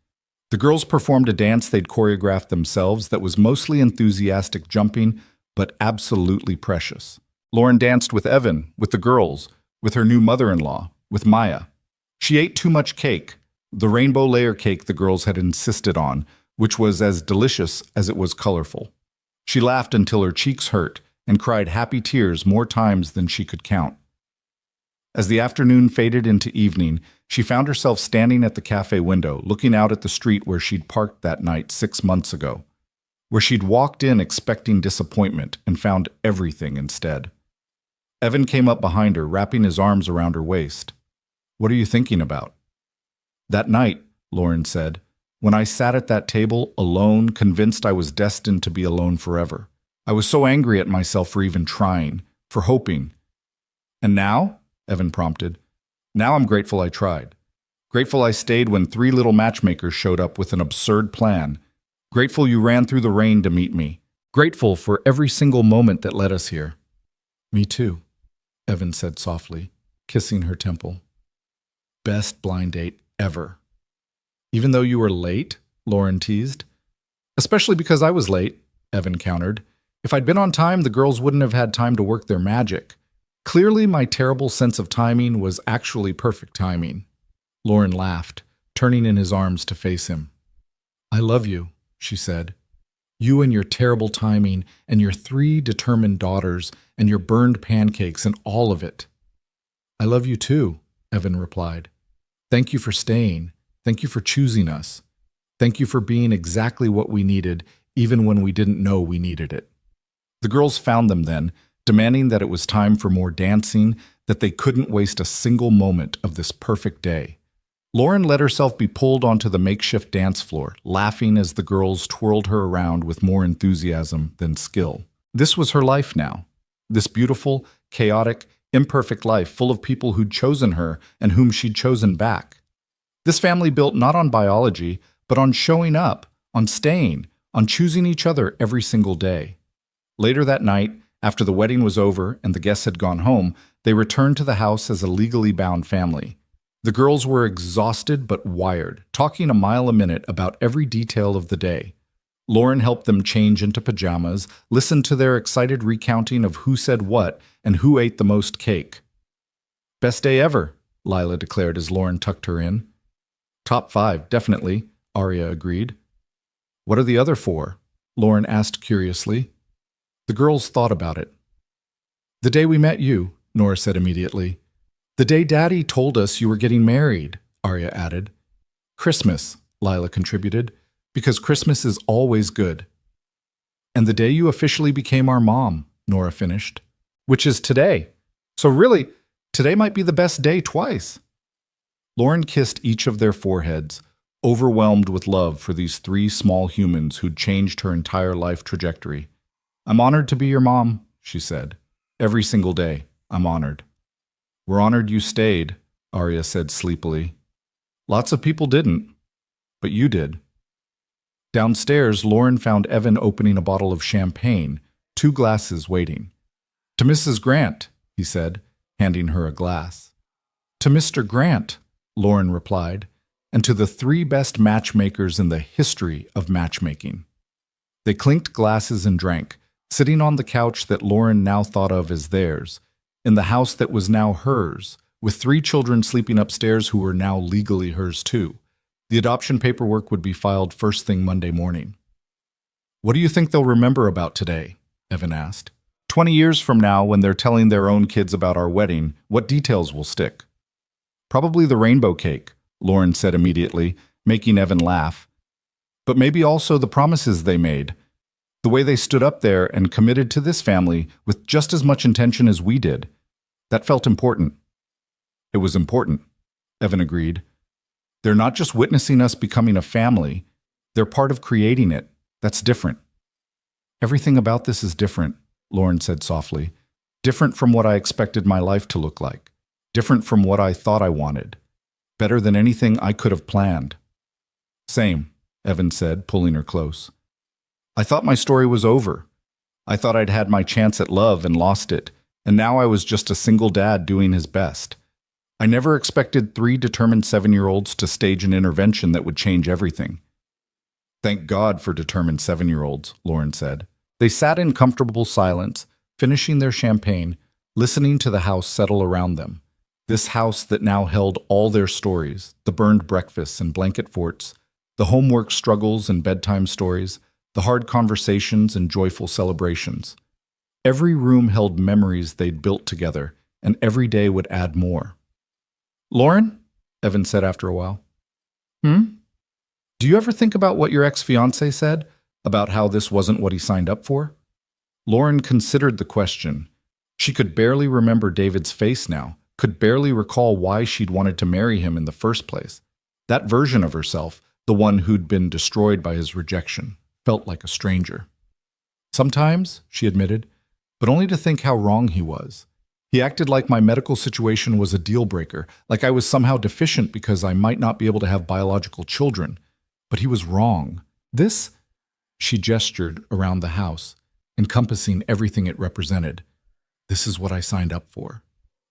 The girls performed a dance they'd choreographed themselves that was mostly enthusiastic jumping, but absolutely precious. Lauren danced with Evan, with the girls, with her new mother-in-law, with Maya. She ate too much cake, the rainbow layer cake the girls had insisted on, which was as delicious as it was colorful. She laughed until her cheeks hurt and cried happy tears more times than she could count. As the afternoon faded into evening, she found herself standing at the cafe window, looking out at the street where she'd parked that night 6 months ago, where she'd walked in expecting disappointment and found everything instead. Evan came up behind her, wrapping his arms around her waist. "What are you thinking about?" "That night," Lauren said, "when I sat at that table, alone, convinced I was destined to be alone forever. I was so angry at myself for even trying, for hoping." "And now?" Evan prompted. "Now I'm grateful I tried. Grateful I stayed when 3 little matchmakers showed up with an absurd plan. Grateful you ran through the rain to meet me. Grateful for every single moment that led us here." "Me too," Evan said softly, kissing her temple. "Best blind date ever." "Even though you were late?" Lauren teased. "Especially because I was late," Evan countered. "If I'd been on time, the girls wouldn't have had time to work their magic. Clearly, my terrible sense of timing was actually perfect timing." Lauren laughed, turning in his arms to face him. "I love you," she said. "You and your terrible timing, and your 3 determined daughters, and your burned pancakes, and all of it." "I love you too," Evan replied. "Thank you for staying. Thank you for choosing us. Thank you for being exactly what we needed, even when we didn't know we needed it." The girls found them then, demanding that it was time for more dancing, that they couldn't waste a single moment of this perfect day. Lauren let herself be pulled onto the makeshift dance floor, laughing as the girls twirled her around with more enthusiasm than skill. This was her life now. This beautiful, chaotic, imperfect life full of people who'd chosen her and whom she'd chosen back. This family built not on biology, but on showing up, on staying, on choosing each other every single day. Later that night, after the wedding was over and the guests had gone home, they returned to the house as a legally bound family. The girls were exhausted but wired, talking a mile a minute about every detail of the day. Lauren helped them change into pajamas, listened to their excited recounting of who said what and who ate the most cake. "Best day ever," Lila declared as Lauren tucked her in. "Top 5, definitely," Arya agreed. "What are the other 4?" Lauren asked curiously. The girls thought about it. "The day we met you," Nora said immediately. "The day Daddy told us you were getting married," Arya added. "Christmas," Lila contributed, "because Christmas is always good." "And the day you officially became our mom," Nora finished. "Which is today. So really, today might be the best day twice." Lauren kissed each of their foreheads, overwhelmed with love for these 3 small humans who'd changed her entire life trajectory. "I'm honored to be your mom," she said. "Every single day, I'm honored." "We're honored you stayed," Arya said sleepily. "Lots of people didn't, but you did." Downstairs, Lauren found Evan opening a bottle of champagne, 2 glasses waiting. "To Mrs. Grant," he said, handing her a glass. "To Mr. Grant," Lauren replied, "and to the 3 best matchmakers in the history of matchmaking." They clinked glasses and drank, sitting on the couch that Lauren now thought of as theirs, in the house that was now hers, with 3 children sleeping upstairs who were now legally hers too. The adoption paperwork would be filed first thing Monday morning. "What do you think they'll remember about today?" Evan asked. 20 years from now, when they're telling their own kids about our wedding, what details will stick?" "Probably the rainbow cake," Lauren said immediately, making Evan laugh. "But maybe also the promises they made. The way they stood up there and committed to this family with just as much intention as we did. That felt important." "It was important," Evan agreed. "They're not just witnessing us becoming a family. They're part of creating it. That's different." "Everything about this is different," Lauren said softly. "Different from what I expected my life to look like. Different from what I thought I wanted. Better than anything I could have planned." "Same," Evan said, pulling her close. "I thought my story was over. I thought I'd had my chance at love and lost it, and now I was just a single dad doing his best. I never expected 3 determined 7-year-olds to stage an intervention that would change everything." "Thank God for determined 7-year-olds, Lauren said. They sat in comfortable silence, finishing their champagne, listening to the house settle around them. This house that now held all their stories, the burned breakfasts and blanket forts, the homework struggles and bedtime stories, the hard conversations and joyful celebrations. Every room held memories they'd built together, and every day would add more. "Lauren," Evan said after a while. "Hmm? Do you ever think about what your ex-fiancé said, about how this wasn't what he signed up for?" Lauren considered the question. She could barely remember David's face now, could barely recall why she'd wanted to marry him in the first place. That version of herself, the one who'd been destroyed by his rejection, felt like a stranger. "Sometimes," she admitted, "but only to think how wrong he was. He acted like my medical situation was a deal breaker, like I was somehow deficient because I might not be able to have biological children. But he was wrong. This," she gestured around the house, encompassing everything it represented. "This is what I signed up for.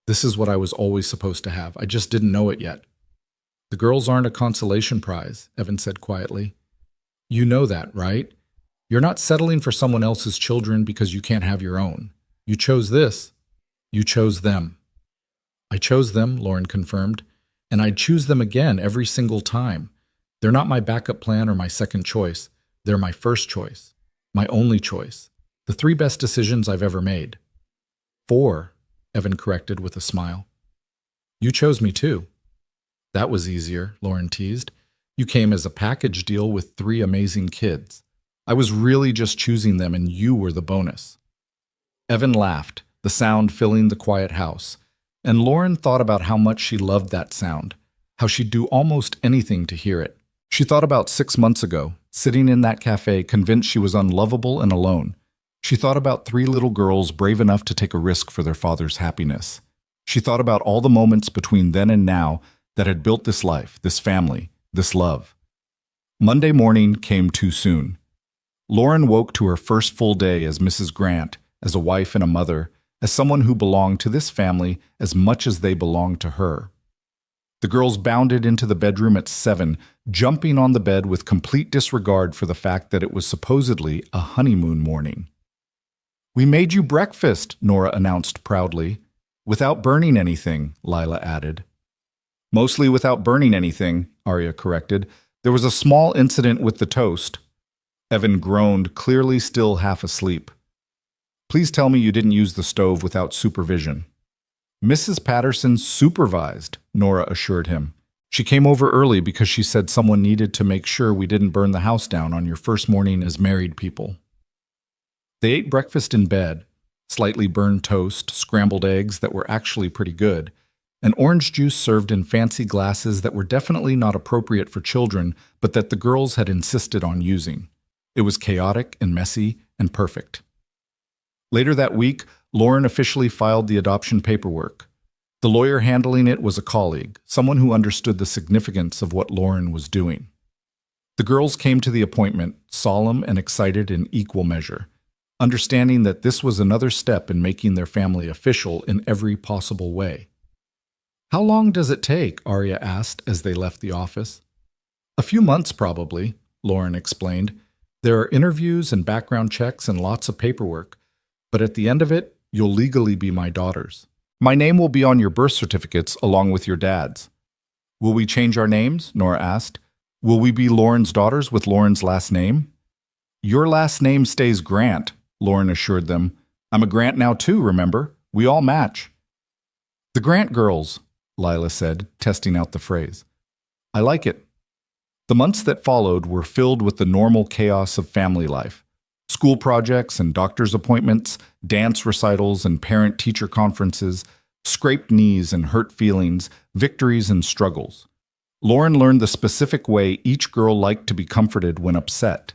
This is what I was always supposed to have. I just didn't know it yet." "The girls aren't a consolation prize," Evan said quietly. "You know that, right? You're not settling for someone else's children because you can't have your own. You chose this. You chose them." "I chose them," Lauren confirmed, "and I'd choose them again every single time. They're not my backup plan or my second choice. They're my first choice, my only choice, the 3 best decisions I've ever made." "4," Evan corrected with a smile. "You chose me too." "That was easier," Lauren teased. "You came as a package deal with 3 amazing kids. I was really just choosing them and you were the bonus." Evan laughed, the sound filling the quiet house, and Lauren thought about how much she loved that sound, how she'd do almost anything to hear it. She thought about 6 months ago, sitting in that cafe convinced she was unlovable and alone. She thought about 3 little girls brave enough to take a risk for their father's happiness. She thought about all the moments between then and now that had built this life, this family, this love. Monday morning came too soon. Lauren woke to her first full day as Mrs. Grant, as a wife and a mother, as someone who belonged to this family as much as they belonged to her. The girls bounded into the bedroom at 7, jumping on the bed with complete disregard for the fact that it was supposedly a honeymoon morning. "We made you breakfast," Nora announced proudly. "Without burning anything," Lila added. "Mostly without burning anything," Arya corrected. "There was a small incident with the toast." Evan groaned, clearly still half asleep. "Please tell me you didn't use the stove without supervision." "Mrs. Patterson supervised," Nora assured him. "She came over early because she said someone needed to make sure we didn't burn the house down on your first morning as married people." They ate breakfast in bed, slightly burned toast, scrambled eggs that were actually pretty good, and orange juice served in fancy glasses that were definitely not appropriate for children, but that the girls had insisted on using. It was chaotic and messy and perfect. Later that week, Lauren officially filed the adoption paperwork. The lawyer handling it was a colleague, someone who understood the significance of what Lauren was doing. The girls came to the appointment, solemn and excited in equal measure, understanding that this was another step in making their family official in every possible way. "How long does it take?" Arya asked as they left the office. "A few months probably," Lauren explained. "There are interviews and background checks and lots of paperwork, but at the end of it, you'll legally be my daughters. My name will be on your birth certificates along with your dad's." "Will we change our names?" Nora asked. "Will we be Lauren's daughters with Lauren's last name?" "Your last name stays Grant," Lauren assured them. "I'm a Grant now too, remember? We all match." "The Grant girls," Lila said, testing out the phrase. "I like it." The months that followed were filled with the normal chaos of family life. School projects and doctor's appointments, dance recitals and parent-teacher conferences, scraped knees and hurt feelings, victories and struggles. Lauren learned the specific way each girl liked to be comforted when upset.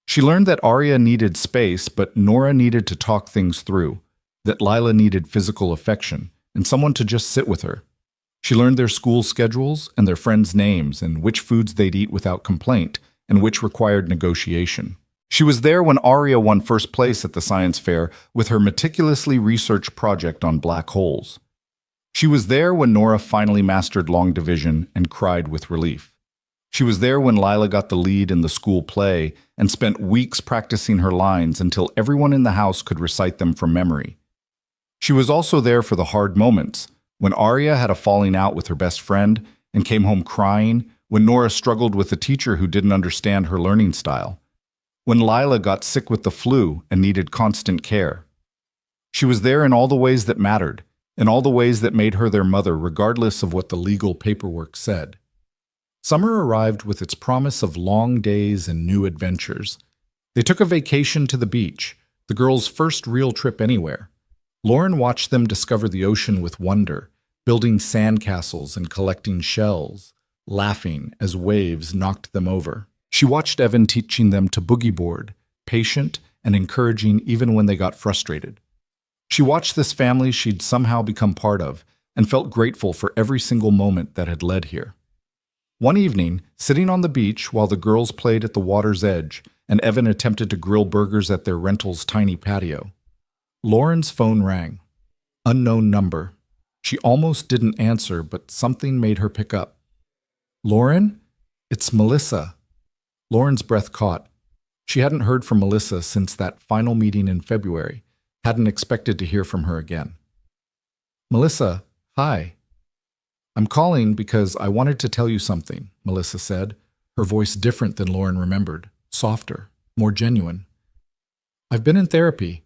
She learned that Arya needed space, but Nora needed to talk things through, that Lila needed physical affection, and someone to just sit with her. She learned their school schedules and their friends' names and which foods they'd eat without complaint and which required negotiation. She was there when Arya won first place at the science fair with her meticulously researched project on black holes. She was there when Nora finally mastered long division and cried with relief. She was there when Lila got the lead in the school play and spent weeks practicing her lines until everyone in the house could recite them from memory. She was also there for the hard moments, when Arya had a falling out with her best friend and came home crying, when Nora struggled with a teacher who didn't understand her learning style, when Lila got sick with the flu and needed constant care. She was there in all the ways that mattered, in all the ways that made her their mother regardless of what the legal paperwork said. Summer arrived with its promise of long days and new adventures. They took a vacation to the beach, the girls' first real trip anywhere. Lauren watched them discover the ocean with wonder, building sandcastles and collecting shells, laughing as waves knocked them over. She watched Evan teaching them to boogie board, patient and encouraging even when they got frustrated. She watched this family she'd somehow become part of and felt grateful for every single moment that had led here. One evening, sitting on the beach while the girls played at the water's edge and Evan attempted to grill burgers at their rental's tiny patio, Lauren's phone rang. Unknown number. She almost didn't answer, but something made her pick up. "Lauren? It's Melissa." Lauren's breath caught. She hadn't heard from Melissa since that final meeting in February, hadn't expected to hear from her again. "Melissa, hi. I'm calling because I wanted to tell you something," Melissa said, her voice different than Lauren remembered, softer, more genuine. "I've been in therapy,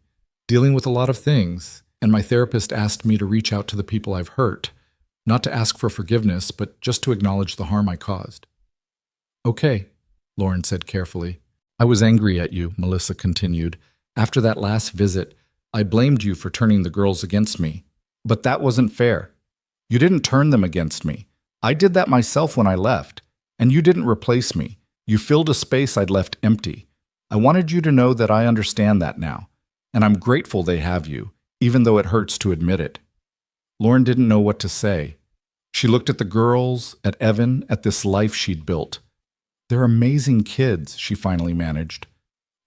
dealing with a lot of things, and my therapist asked me to reach out to the people I've hurt, not to ask for forgiveness, but just to acknowledge the harm I caused." "Okay," Lauren said carefully. "I was angry at you," Melissa continued. "After that last visit, I blamed you for turning the girls against me. But that wasn't fair. You didn't turn them against me. I did that myself when I left, and you didn't replace me. You filled a space I'd left empty. I wanted you to know that I understand that now, and I'm grateful they have you, even though it hurts to admit it." Lauren didn't know what to say. She looked at the girls, at Evan, at this life she'd built. "They're amazing kids," she finally managed.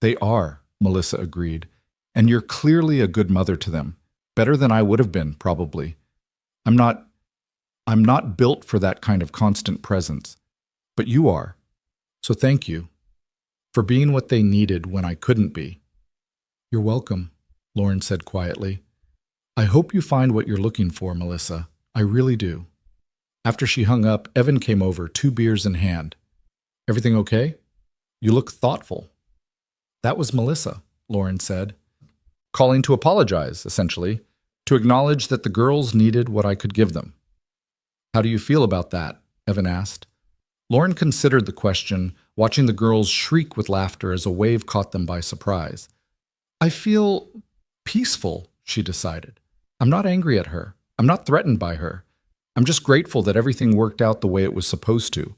"They are," Melissa agreed. "And you're clearly a good mother to them. Better than I would have been, probably. I'm not built for that kind of constant presence. But you are. So thank you for being what they needed when I couldn't be." "You're welcome," Lauren said quietly. "I hope you find what you're looking for, Melissa. I really do." After she hung up, Evan came over, 2 beers in hand. "Everything okay? You look thoughtful." "That was Melissa," Lauren said. "Calling to apologize, essentially, to acknowledge that the girls needed what I could give them." "How do you feel about that?" Evan asked. Lauren considered the question, watching the girls shriek with laughter as a wave caught them by surprise. "I feel peaceful," she decided. "I'm not angry at her. I'm not threatened by her. I'm just grateful that everything worked out the way it was supposed to.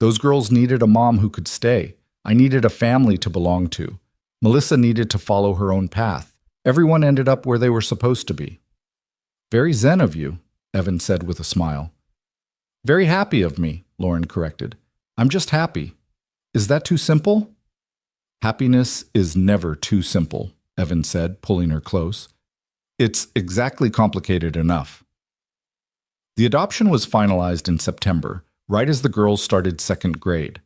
Those girls needed a mom who could stay. I needed a family to belong to. Melissa needed to follow her own path. Everyone ended up where they were supposed to be." "Very zen of you," Evan said with a smile. "Very happy of me," Lauren corrected. "I'm just happy. Is that too simple?" "Happiness is never too simple," Evan said, pulling her close. "It's exactly complicated enough." The adoption was finalized in September, right as the girls started 2nd grade.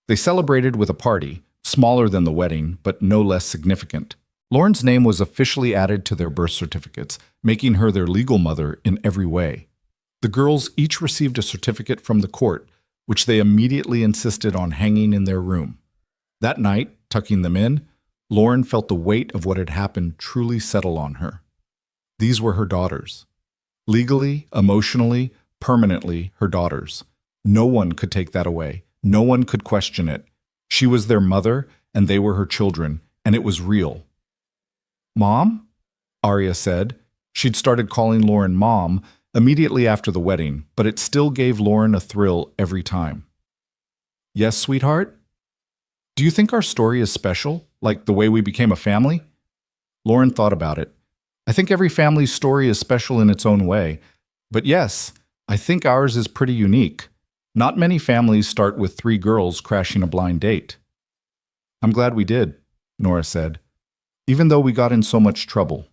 They celebrated with a party, smaller than the wedding, but no less significant. Lauren's name was officially added to their birth certificates, making her their legal mother in every way. The girls each received a certificate from the court, which they immediately insisted on hanging in their room. That night, tucking them in, Lauren felt the weight of what had happened truly settle on her. These were her daughters. Legally, emotionally, permanently her daughters. No one could take that away. No one could question it. She was their mother, and they were her children, and it was real. "Mom?" Arya said. She'd started calling Lauren Mom immediately after the wedding, but it still gave Lauren a thrill every time. "Yes, sweetheart? Do you think our story is special, like the way we became a family?" Lauren thought about it. "I think every family's story is special in its own way. But yes, I think ours is pretty unique. Not many families start with 3 girls crashing a blind date." "I'm glad we did," Nora said. "Even though we got in so much trouble."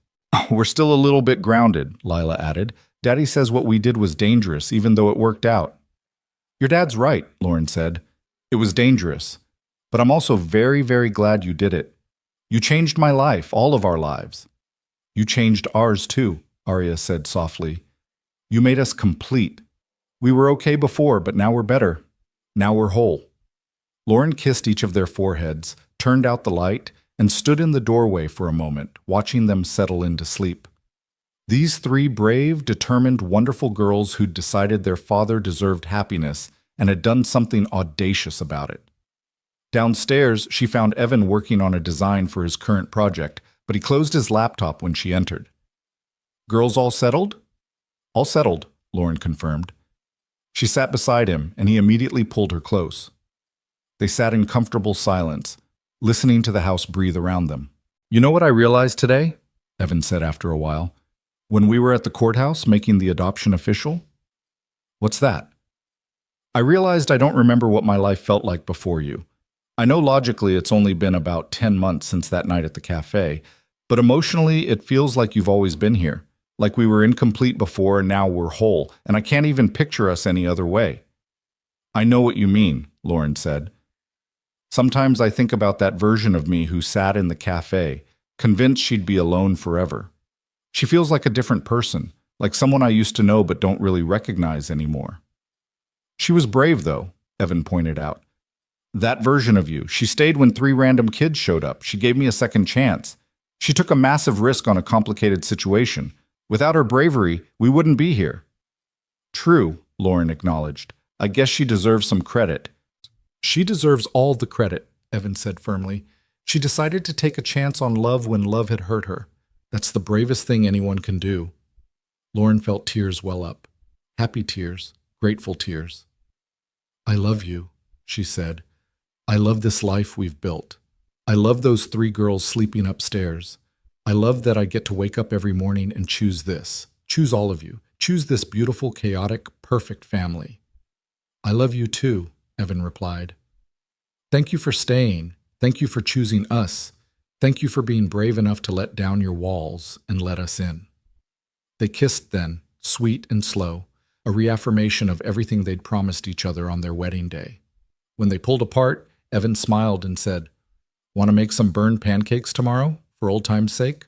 "We're still a little bit grounded," Lila added. "Daddy says what we did was dangerous, even though it worked out." "Your dad's right," Lauren said. "It was dangerous. But I'm also very, very glad you did it. You changed my life, all of our lives." "You changed ours too," Arya said softly. "You made us complete. We were okay before, but now we're better. Now we're whole." Lauren kissed each of their foreheads, turned out the light, and stood in the doorway for a moment, watching them settle into sleep. These three brave, determined, wonderful girls who'd decided their father deserved happiness and had done something audacious about it. Downstairs, she found Evan working on a design for his current project, but he closed his laptop when she entered. "Girls all settled?" "All settled," Lauren confirmed. She sat beside him, and he immediately pulled her close. They sat in comfortable silence, listening to the house breathe around them. "You know what I realized today?" Evan said after a while. "When we were at the courthouse making the adoption official?" "What's that?" "I realized I don't remember what my life felt like before you. I know logically it's only been about 10 months since that night at the cafe, but emotionally it feels like you've always been here, like we were incomplete before and now we're whole, and I can't even picture us any other way." "I know what you mean," Lauren said. "Sometimes I think about that version of me who sat in the cafe, convinced she'd be alone forever. She feels like a different person, like someone I used to know but don't really recognize anymore." "She was brave, though," Evan pointed out. "That version of you, she stayed when 3 random kids showed up. She gave me a second chance. She took a massive risk on a complicated situation. Without her bravery, we wouldn't be here." "True," Lauren acknowledged. "I guess she deserves some credit." "She deserves all the credit," Evan said firmly. "She decided to take a chance on love when love had hurt her. That's the bravest thing anyone can do." Lauren felt tears well up. Happy tears, grateful tears. "I love you," she said. "I love this life we've built. I love those 3 girls sleeping upstairs. I love that I get to wake up every morning and choose this. Choose all of you. Choose this beautiful, chaotic, perfect family." "I love you too," Evan replied. "Thank you for staying. Thank you for choosing us. Thank you for being brave enough to let down your walls and let us in." They kissed then, sweet and slow, a reaffirmation of everything they'd promised each other on their wedding day. When they pulled apart, Evan smiled and said, "Want to make some burned pancakes tomorrow, for old time's sake?"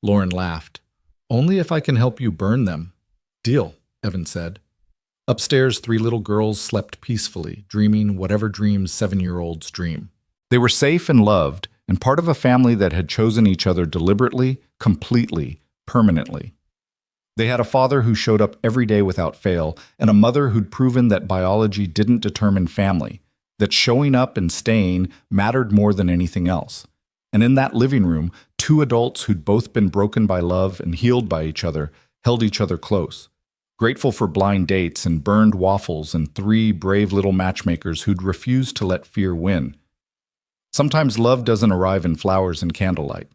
Lauren laughed. "Only if I can help you burn them." "Deal," Evan said. Upstairs, 3 little girls slept peacefully, dreaming whatever dreams 7-year-olds dream. They were safe and loved, and part of a family that had chosen each other deliberately, completely, permanently. They had a father who showed up every day without fail, and a mother who'd proven that biology didn't determine family, that showing up and staying mattered more than anything else. And in that living room, 2 adults who'd both been broken by love and healed by each other held each other close, grateful for blind dates and burned waffles and 3 brave little matchmakers who'd refused to let fear win. Sometimes love doesn't arrive in flowers and candlelight.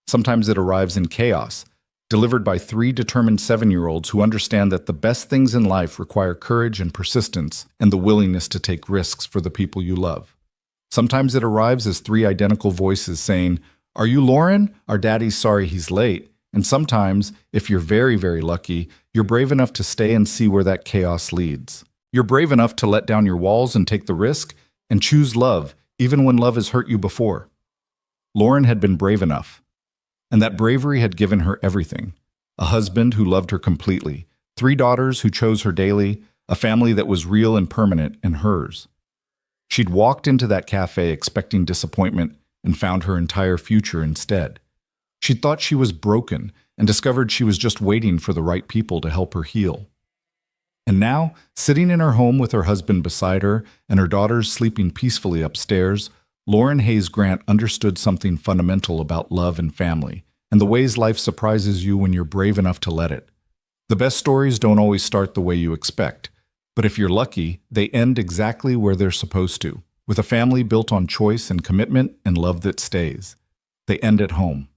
Sometimes it arrives in chaos, delivered by 3 determined 7-year-olds who understand that the best things in life require courage and persistence and the willingness to take risks for the people you love. Sometimes it arrives as 3 identical voices saying, "Are you Lauren? Our daddy's sorry he's late." And sometimes, if you're very, very lucky, you're brave enough to stay and see where that chaos leads. You're brave enough to let down your walls and take the risk and choose love, even when love has hurt you before. Lauren had been brave enough, and that bravery had given her everything. A husband who loved her completely, 3 daughters who chose her daily, a family that was real and permanent and hers. She'd walked into that cafe expecting disappointment and found her entire future instead. She'd thought she was broken and discovered she was just waiting for the right people to help her heal. And now, sitting in her home with her husband beside her and her daughters sleeping peacefully upstairs, Lauren Hayes Grant understood something fundamental about love and family, and the ways life surprises you when you're brave enough to let it. The best stories don't always start the way you expect, but if you're lucky, they end exactly where they're supposed to, with a family built on choice and commitment and love that stays. They end at home.